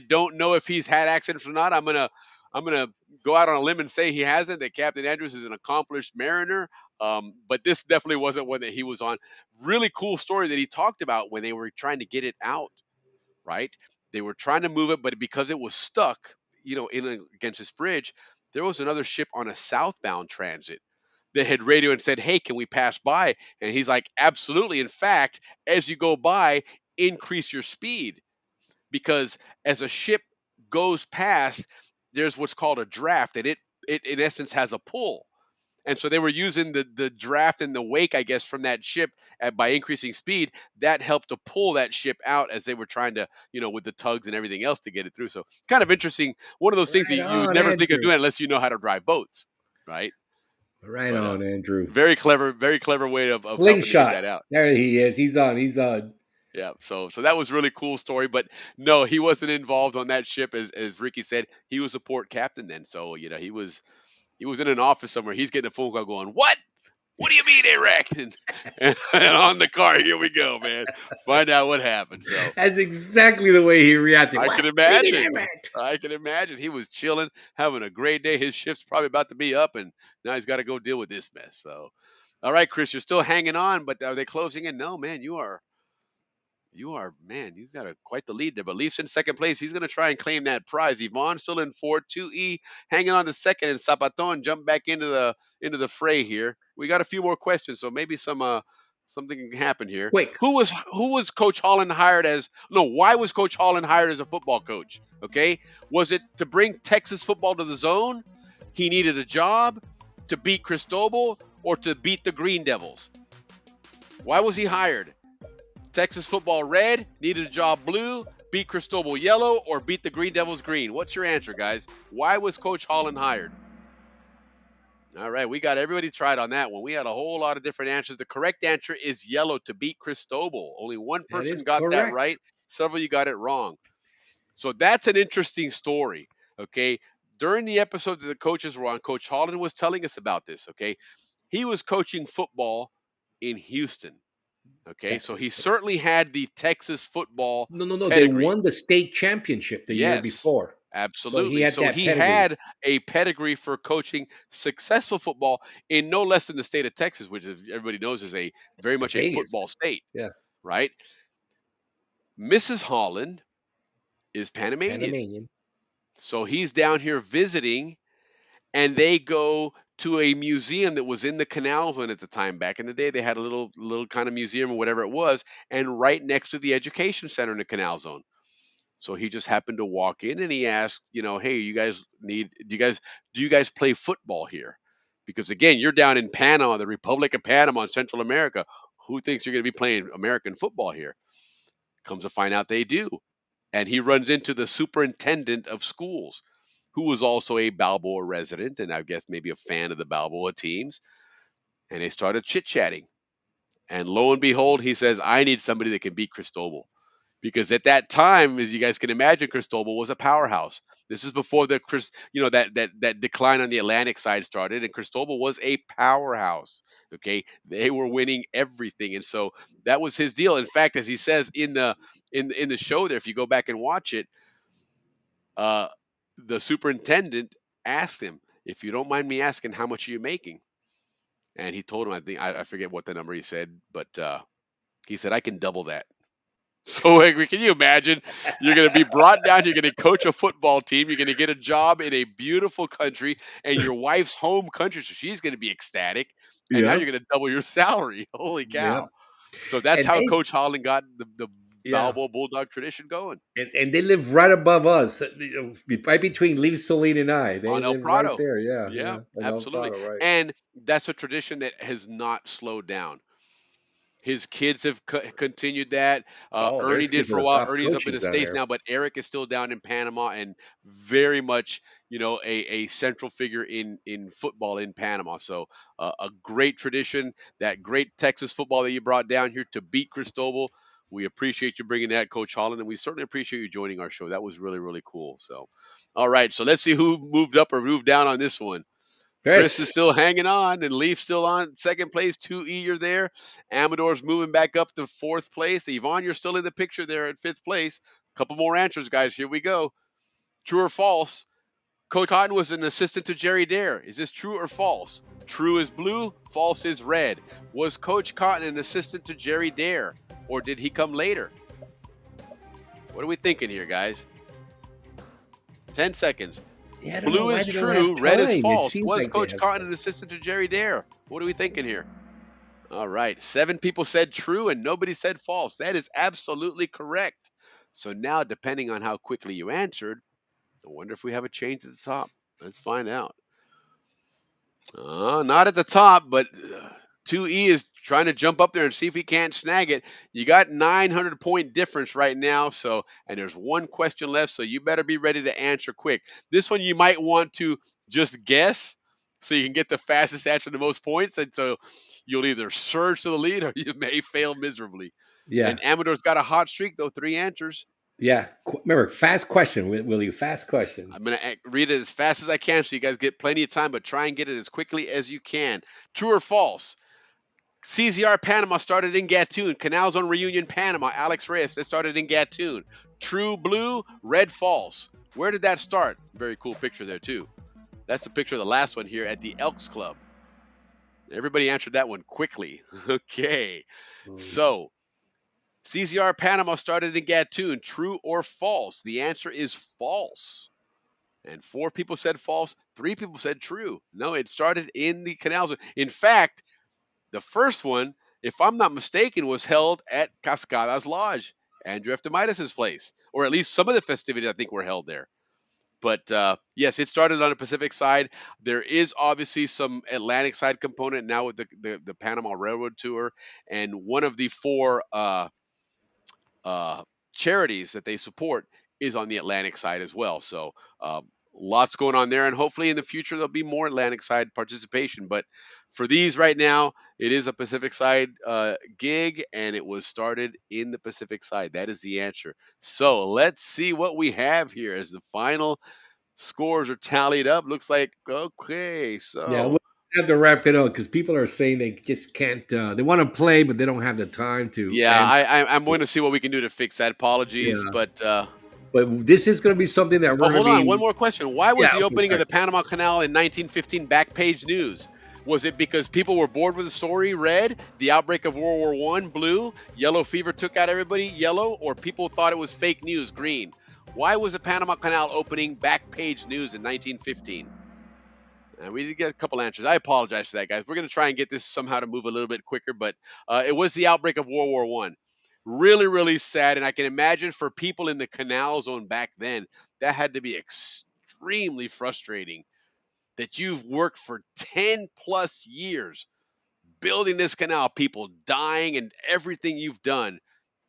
don't know if he's had accidents or not. I'm gonna go out on a limb and say he hasn't. That Captain Andrews is an accomplished mariner. But this definitely wasn't one that he was on. Really cool story that he talked about when they were trying to get it out. Right, they were trying to move it, but because it was stuck, against this bridge, there was another ship on a southbound transit that had radioed and said, "Hey, can we pass by?" And he's like, "Absolutely. In fact, as you go by, increase your speed, because as a ship goes past, there's what's called a draft, and it in essence has a pull." And so they were using the draft and the wake, I guess, from that ship by increasing speed. That helped to pull that ship out as they were trying to, with the tugs and everything else to get it through. So kind of interesting. One of those things that Right you would on, never think of Andrew. doing unless you know how to drive boats, right? Right But on, Andrew. very clever way of helping to get Slingshot. that out. There he is. He's on. He's on. Yeah, so that was really cool story. But no, he wasn't involved on that ship, as Ricky said. He was a port captain then, so he was in an office somewhere. He's getting a phone call going, "What? What do you mean they wrecked?" And on the car, here we go, man. Find out what happened. So That's exactly the way he reacted. I What? can What do you mean imagine. I wrecked? I can imagine. He was chilling, having a great day. His shift's probably about to be up, and now he's got to go deal with this mess. So, all right, Chris, you're still hanging on, but are they closing in? No, man, man, you got quite the lead there. But Leafs in second place. He's going to try and claim that prize. Yvonne still in fourth. 2E hanging on to second, and Zapaton jump back into the fray here. We got a few more questions, so maybe some Something can happen here. Quick. Who was Coach Holland hired as? No, why was Coach Holland hired as a football coach? Okay, was it to bring Texas football to the zone? He needed a job to beat Cristobal or to beat the Green Devils. Why was he hired? Texas football red, needed a job blue, beat Cristobal yellow, or beat the Green Devils green? What's your answer, guys? Why was Coach Holland hired? All right, we got everybody tried on that one. We had a whole lot of different answers. The correct answer is yellow, to beat Cristobal. Only one That person is got that correct. right. Several of you got it wrong. So that's an interesting story. Okay. During the episode that the coaches were on, Coach Holland was telling us about this. Okay. He was coaching football in Houston. Okay. So Texas he football. certainly had the Texas football No. They pedigree. won the state championship the year Yes, before. So he absolutely. had So that he pedigree. had a pedigree for coaching successful football in no less than the state of Texas, which is, everybody knows, is a very The much a biggest. football state, Yeah. right? Mrs. Holland is Panamanian. Panamanian. So he's down here visiting, and they go to a museum that was in the Canal Zone at the time. Back in the day, they had a little kind of museum or whatever it was, and right next to the education center in the Canal Zone. So he just happened to walk in and he asked, hey, do you guys play football here? Because again, you're down in Panama, the Republic of Panama in Central America. Who thinks you're going to be playing American football here? Comes to find out they do. And he runs into the superintendent of schools, who was also a Balboa resident and I guess maybe a fan of the Balboa teams. And they started chit chatting. And lo and behold, he says, I need somebody that can beat Cristobal. Because at that time, as you guys can imagine, Cristobal was a powerhouse. This is before that decline on the Atlantic side started, and Cristobal was a powerhouse. Okay, they were winning everything, and so that was his deal. In fact, as he says in the show there, if you go back and watch it, uh, the superintendent asked him, "If you don't mind me asking, how much are you making?" And he told him, I forget what the number he said, but he said, "I can double that." So like, can you imagine? You're going to be brought down. You're going to coach a football team. You're going to get a job in a beautiful country and your wife's home country. So she's going to be ecstatic. And now Yeah. you're going to double your salary. Holy Yeah. cow. So that's And how they Coach Holland got the yeah. Balboa Bulldog tradition going And they live right above us, right between Lee Saline and I. They on El live right Prado. there. Yeah. Yeah, In El absolutely. Prado, right. And that's a tradition that has not slowed down. His kids have continued that. Oh, Ernie there's did kids for that a are while. top Ernie's up in the coaches down States there. now, but Eric is still down in Panama and very much, a central figure in football in Panama. So a great tradition, that great Texas football that you brought down here to beat Cristobal. We appreciate you bringing that, Coach Holland, and we certainly appreciate you joining our show. That was really, really cool. So, all right. So let's see who moved up or moved down on this one. Chris is still Chris. hanging on, and Leaf's still on second place. 2E, you're there. Amador's moving back up to fourth place. Yvonne, you're still in the picture there at fifth place. Couple more answers, guys. Here we go. True or false? Coach Cotton was an assistant to Jerry Dare. Is this true or false? True is blue, false is red. Was Coach Cotton an assistant to Jerry Dare, or did he come later? What are we thinking here, guys? 10 seconds. Yeah, I don't know Blue why is they don't have true, red is time. It false. seems Was like they Coach have Cotton time. an assistant to Jerry Dare? What are we thinking here? All right. 7 people said true and nobody said false. That is absolutely correct. So now, depending on how quickly you answered, I wonder if we have a change at the top. Let's find out. Not at the top, but 2E is trying to jump up there and see if he can't snag it. You got 900-point difference right now, and there's one question left, so you better be ready to answer quick. This one you might want to just guess so you can get the fastest answer the most points, and so you'll either surge to the lead or you may fail miserably. Yeah. And Amador's got a hot streak, though, 3 answers. Yeah. Remember, fast question, Willie. Fast question. I'm going to read it as fast as I can so you guys get plenty of time, but try and get it as quickly as you can. True or false? CZR Panama started in Gatun. Canal Zone Reunion Panama. Alex Reyes, that started in Gatun. True blue, red false. Where did that start? Very cool picture there, too. That's a picture of the last one here at the Elks Club. Everybody answered that one quickly. Okay. So, CZR Panama started in Gatun. True or false? The answer is false. And 4 people said false. 3 people said true. No, it started in the Canal Zone. In fact, the first one, if I'm not mistaken, was held at Cascadas Lodge, Andrew Eftimidas' place, or at least some of the festivities I think were held there. But yes, it started on the Pacific side. There is obviously some Atlantic side component now with the Panama Railroad Tour, and one of the four uh, charities that they support is on the Atlantic side as well. So lots going on there, and hopefully in the future there'll be more Atlantic side participation. But for these right now, it is a Pacific side gig, and it was started in the Pacific side. That is the answer. So let's see what we have here as the final scores are tallied up. Looks like okay. Yeah, So we'll have to wrap it up because people are saying they just can't. They want to play, but they don't have the time to yeah, answer. I'm going to see what we can do to fix that. Apologies, Yeah, but but this is going to be something that oh, we're going hold to on. One be. more question. Why Yeah, was the okay, opening of sorry. the Panama Canal in 1915 back page news? Was it because people were bored with the story? Red, the outbreak of World War One. Blue, yellow fever took out everybody. Yellow, or people thought it was fake news. Green. Why was the Panama Canal opening back page news in 1915? And we did get a couple answers. I apologize for that, guys. We're going to try and get this somehow to move a little bit quicker, but it was the outbreak of World War One. Really, really sad, and I can imagine for people in the Canal Zone back then, that had to be extremely frustrating. That you've worked for 10 plus years building this canal, people dying, and everything you've done,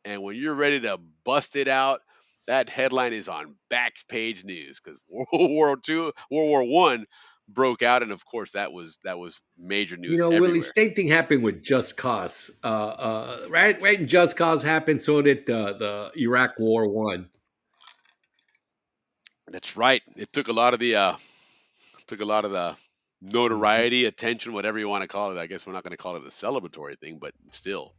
and when you're ready to bust it out, that headline is on back page news because World War One broke out, and of course that was major You news know, Willie, everywhere. same thing happened with Just Cause. Right, right. And Just Cause happened, so did the Iraq War one. That's right. It took a lot of the Mhm. notoriety, attention, whatever you want to call it. I guess we're not going to call it a celebratory thing, but still.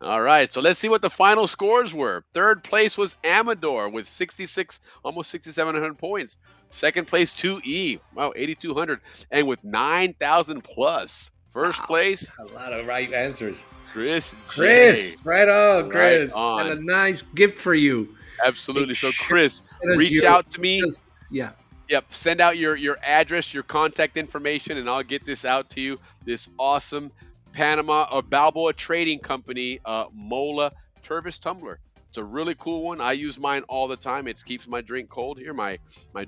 All right, so let's see what the final scores were. Third place was Amador with 66, almost 6,700 points. Second place, 2E, wow, 8,200, and with 9,000 plus. First Wow, place, a lot of right answers. Chris Chris, J. right on, Right Chris. Got a on. nice gift for you. Make Absolutely. So, sure Chris, you send us reach your out to me. just yeah. Yep, send out your address, your contact information, and I'll get this out to you. This awesome Panama or Balboa Trading Company Mola Turvis tumbler. It's a really cool one. I use mine all the time. It keeps my drink cold here, my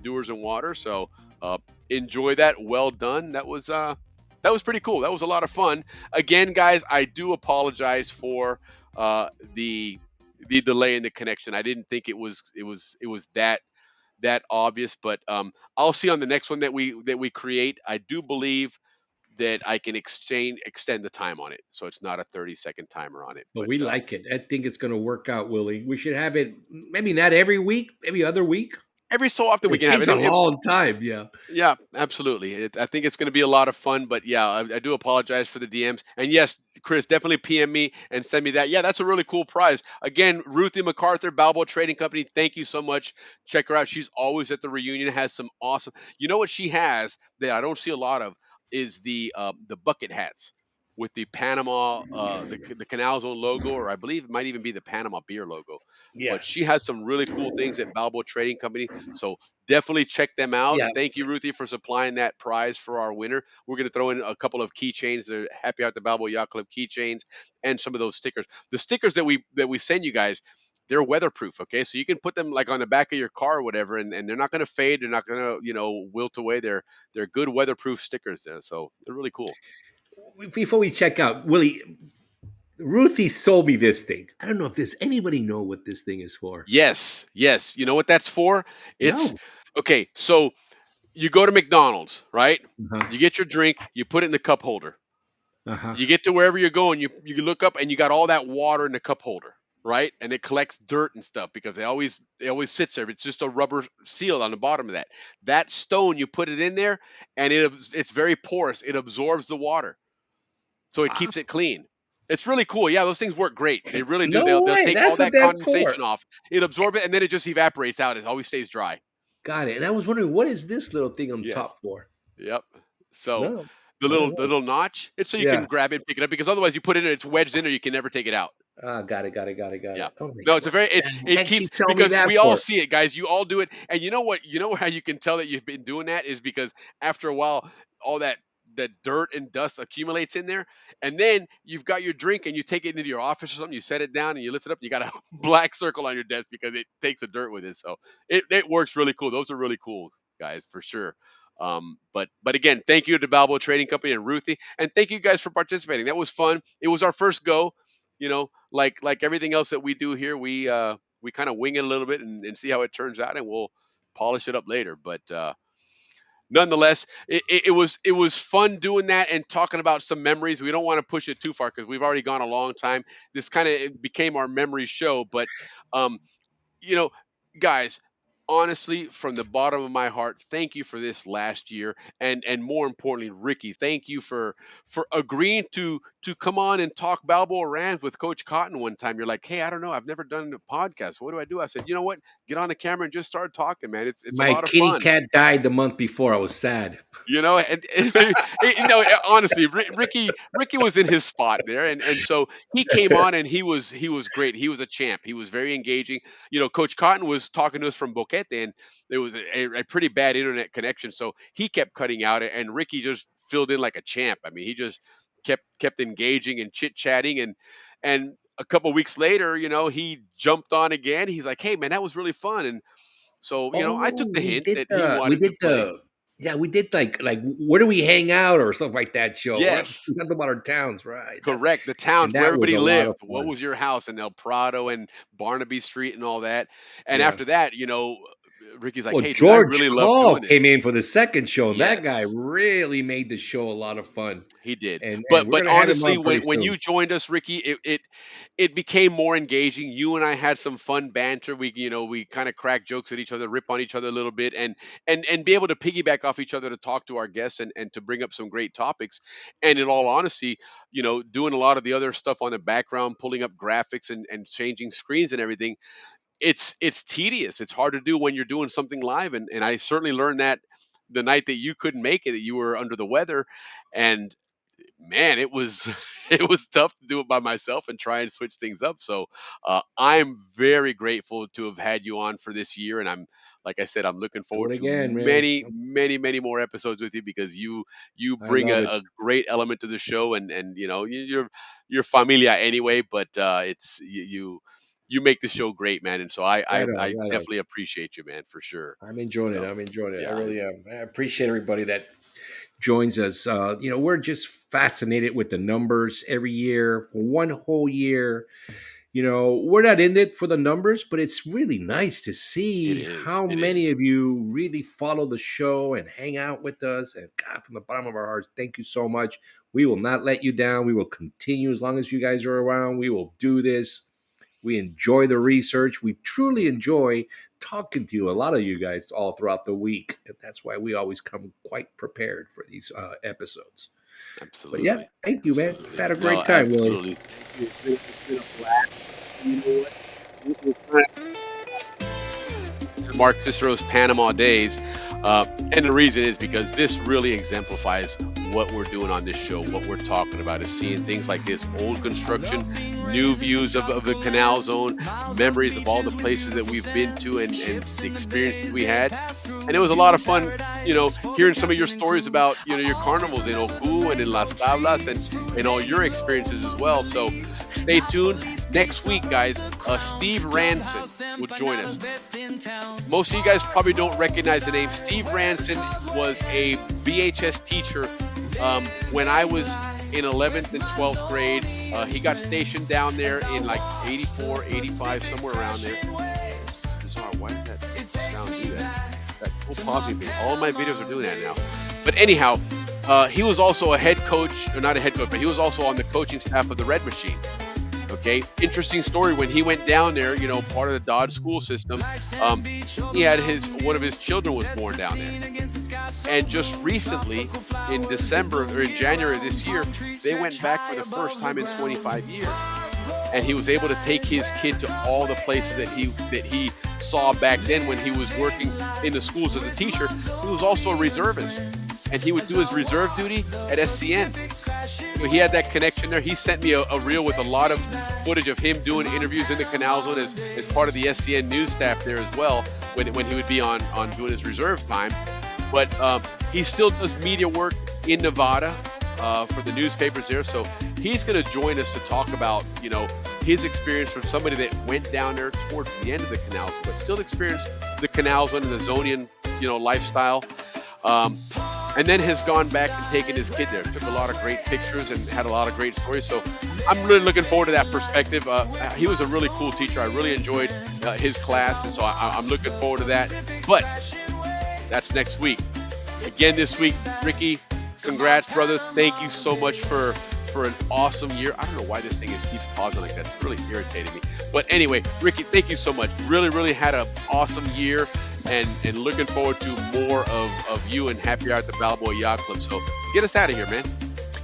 Doers and water. So enjoy that. Well done. That was pretty cool. That was a lot of fun. Again, guys, I do apologize for the delay in the connection. I didn't think it was that obvious, but I'll see on the next one that we create. I do believe that I can extend the time on it, so it's not a 30-second timer on it. But But we like it. I think it's going to work out, Willie. We should have it maybe not every week, maybe other week. every so often we It can have takes it. a long time. Yeah. Yeah, absolutely. I think it's going to be a lot of fun, but yeah, I do apologize for the DMs. And yes, Chris, definitely PM me and send me that. Yeah, that's a really cool prize. Again, Ruthie MacArthur, Balboa Trading Company, thank you so much. Check her out. She's always at the reunion, has some awesome. You know what she has that I don't see a lot of is the bucket hats with the Panama, the Canal Zone logo, or I believe it might even be the Panama beer logo. Yeah. But she has some really cool things at Balboa Trading Company. So definitely check them out. Yeah. Thank you, Ruthie, for supplying that prize for our winner. We're going to throw in a couple of keychains, the Happy Out the Balboa Yacht Club keychains, and some of those stickers. The stickers that we send you guys, they're weatherproof. Okay, so you can put them like on the back of your car or whatever, and they're not going to fade. They're not going to wilt away. They're good weatherproof stickers there, so they're really cool. Before we check out, Willie, Ruthie sold me this thing. I don't know if does anybody know what this thing is for. Yes, yes. You know what that's for? It's No. okay. So you go to McDonald's, right? Uh-huh. You get your drink, you put it in the cup holder. Uh-huh. You get to wherever you're going, you look up and you got all that water in the cup holder, right? And it collects dirt and stuff because they always sits there. It's just a rubber seal on the bottom of that. That stone, you put it in there, and it's very porous. It absorbs the water, so it Wow. keeps it clean. It's really cool. Yeah, those things work great. They really do. No They'll way. take all That's what that that's for. condensation off. It absorbs it, and then it just evaporates out. It always stays dry. Got it. And I was wondering, what is this little thing on Yes. top for? Yep. So No. the I don't little the know. little notch, it's so you can Yeah. grab it and pick it up because otherwise you put it in, it's wedged in there, you can never take it out. Got it. Got it. Got it. Got Yeah. it. Oh my No, it's a God. very it Thank you keeps telling me because that we all for. see it, guys. You all do it, and you know what? You know how you can tell that you've been doing that is because after a while, all that that dirt and dust accumulates in there, and then you've got your drink and you take it into your office or something, you set it down and you lift it up, you got a black circle on your desk because it takes the dirt with it. So it works really cool. Those are really cool, guys, for sure. But again, thank you to Balboa Trading Company and Ruthie, and thank you guys for participating. That was fun. It was our first go. Like everything else that we do here, we kind of wing it a little bit and see how it turns out, and we'll polish it up later. But nonetheless, it was fun doing that and talking about some memories. We don't want to push it too far because we've already gone a long time. This kind of became our memory show, but um, you know, guys, honestly, from the bottom of my heart, thank you for this last year, and more importantly, Ricky, thank you for agreeing to come on and talk Balboa Rams with Coach Cotton one time. You're like, hey, I don't know, I've never done a podcast. What do I do? I said, you know what? Get on the camera and just start talking, man. It's a My lot of kitty fun. cat died the month before. I was sad. Honestly, Ricky was in his spot there, and so he came on and he was great. He was a champ. He was very engaging. Coach Cotton was talking to us from Boquete, and there was a pretty bad internet connection, so he kept cutting out, and Ricky just filled in like a champ. I mean, he just kept engaging and chit chatting, and a couple weeks later, he jumped on again. He's like, "Hey, man, that was really fun," and so I took Oh, the hint that he wanted to play. we did like where do we hang out or something like that show. Yes. We talked about our towns, right? Correct. The And towns where that was everybody a lot lived. of What fun. was your house in El Prado and Barnaby Street and all that? And Yeah. after that, Ricky's like, Well, "Hey, dude, I George really love Call doing this." came in for the second show, and that guy Yes, really made the show a lot of fun. he did. And But we're but gonna have him honestly, on when pretty when soon. you joined us, Ricky, it became more engaging. You and I had some fun banter. We kind of crack jokes at each other, rip on each other a little bit, and be able to piggyback off each other to talk to our guests and to bring up some great topics. And in all honesty, doing a lot of the other stuff on the background, pulling up graphics and changing screens and everything, it's tedious. It's hard to do when you're doing something live, and I certainly learned that the night that you couldn't make it, that you were under the weather, and man, it was it was tough to do it by myself and try and switch things up. So I'm very grateful to have had you on for this year, and like I said, I'm looking Do forward it to again, man. many, many, many more episodes with you because you I bring love it. a great element to the show, and you're familia anyway, but it's you make the show great, man, and so Right on, I right on. definitely appreciate you, man, for sure. I'm enjoying it. So I'm enjoying it. I yeah, really am. I appreciate everybody that joins us. We're just fascinated with the numbers every year, for one whole year. We're not in it for the numbers, but it's really nice to it see is. how It many is. of you really follow the show and hang out with us. And God, from the bottom of our hearts, thank you so much. We will not let you down. We will continue as long as you guys are around. We will do this. We enjoy the research. We truly enjoy talking to you, a lot of you guys, all throughout the week. And that's why we always come quite prepared for these episodes. But yeah, Absolutely. thank you, man. Absolutely. Had a No, great time, Willie. absolutely. It's been a blast. You know what? We're Mark Cicero's Panama Days. And the reason is because this really exemplifies what we're doing on this show. What we're talking about is seeing things like this: old construction, new views of the Canal Zone, memories of all the places that we've been to, and the experiences we had. And it was a lot of fun, hearing some of your stories about, your carnivals in Oku and in Las Tablas and all your experiences as well. So stay tuned. Next week, guys, Steve Ranson will join us. Most of you guys probably don't recognize the name. Steve Ranson was a BHS teacher when I was in 11th and 12th grade. He got stationed down there in like 84, 85, somewhere around there. It's bizarre. Why does that sound do that? That whole pausing thing. All of my videos are doing that now. But anyhow, he was also a head coach, or not a head coach, but he was also on the coaching staff of the Red Machine. Okay, interesting story. When he went down there, part of the Dodge school system, he had one of his children was born down there. And just recently, in December or in January of this year, they went back for the first time in 25 years. And he was able to take his kid to all the places that he saw back then when he was working in the schools as a teacher. He was also a reservist, and he would do his reserve duty at SCN. So he had that connection there. He sent me a reel with a lot of footage of him doing interviews in the Canal Zone as part of the SCN news staff there as well, when he would be on doing his reserve time. But he still does media work. in Nevada for the newspapers there. So he's going to join us to talk about, his experience from somebody that went down there towards the end of the canals, but still experienced the canals and the Zonian, lifestyle. And then has gone back and taken his kid there. Took a lot of great pictures and had a lot of great stories. So I'm really looking forward to that perspective. He was a really cool teacher. I really enjoyed his class, and so I'm looking forward to that. But that's next week. Again this week, Ricky, congrats, brother. Thank you so much for an awesome year. I don't know why this thing keeps pausing like that. It's really irritating me. But anyway, Ricky, thank you so much. Really, really had an awesome year, and looking forward to more of you and Happy Hour at the Balboa Yacht Club. So get us out of here, man.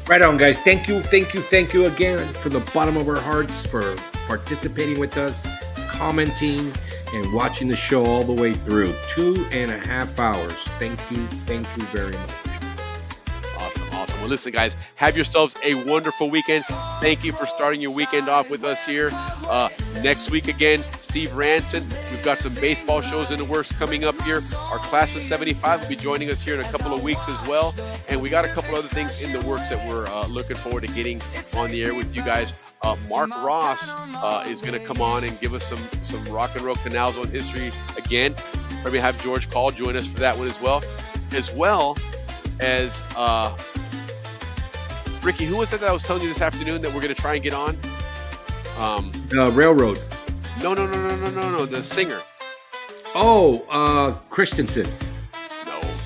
Right on, guys. Thank you again from the bottom of our hearts for participating with us, commenting, and watching the show all the way through. 2.5 hours. Thank you very much. Awesome. Well, listen, guys, have yourselves a wonderful weekend. Thank you for starting your weekend off with us here. Next week, again, Steve Ranson. We've got some baseball shows in the works coming up here. Our class of 75 will be joining us here in a couple of weeks as well. And we got a couple other things in the works that we're looking forward to getting on the air with you guys. Mark Ross is going to come on and give us some rock and roll Canal Zone history again. We're going to have George Call join us for that one as well as Ricky. Who was it that I was telling you this afternoon that we're going to try and get on? Railroad. No, the singer. Oh, Christensen.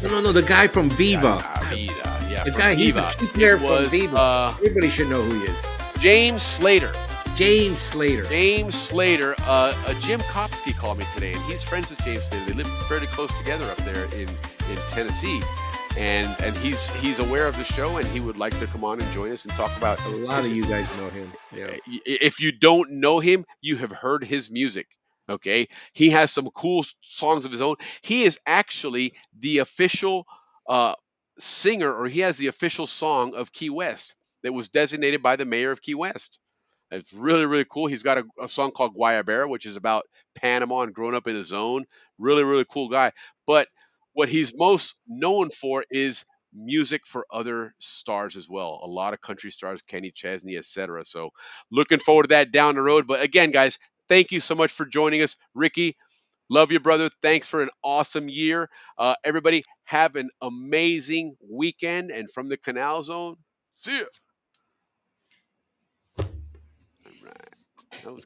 No, the guy from Viva. Yeah, the guy, he's Viva. the key player from Viva. Everybody should know who he is. James Slater. Jim Kopsky called me today, and he's friends with James Slater. They live fairly close together up there in Tennessee. And he's aware of the show, and he would like to come on and join us and talk about. A lot of you guys know him. Yeah. If you don't know him, you have heard his music. Okay, he has some cool songs of his own. He is actually the official singer, or he has the official song of Key West that was designated by the mayor of Key West. It's really, really cool. He's got a song called Guayabera, which is about Panama and growing up in the zone. Really, really cool guy. But what he's most known for is music for other stars as well. A lot of country stars, Kenny Chesney, etc. So looking forward to that down the road. But again, guys, thank you so much for joining us. Ricky, love you, brother. Thanks for an awesome year. Everybody, have an amazing weekend. And from the Canal Zone, see ya. All right. That was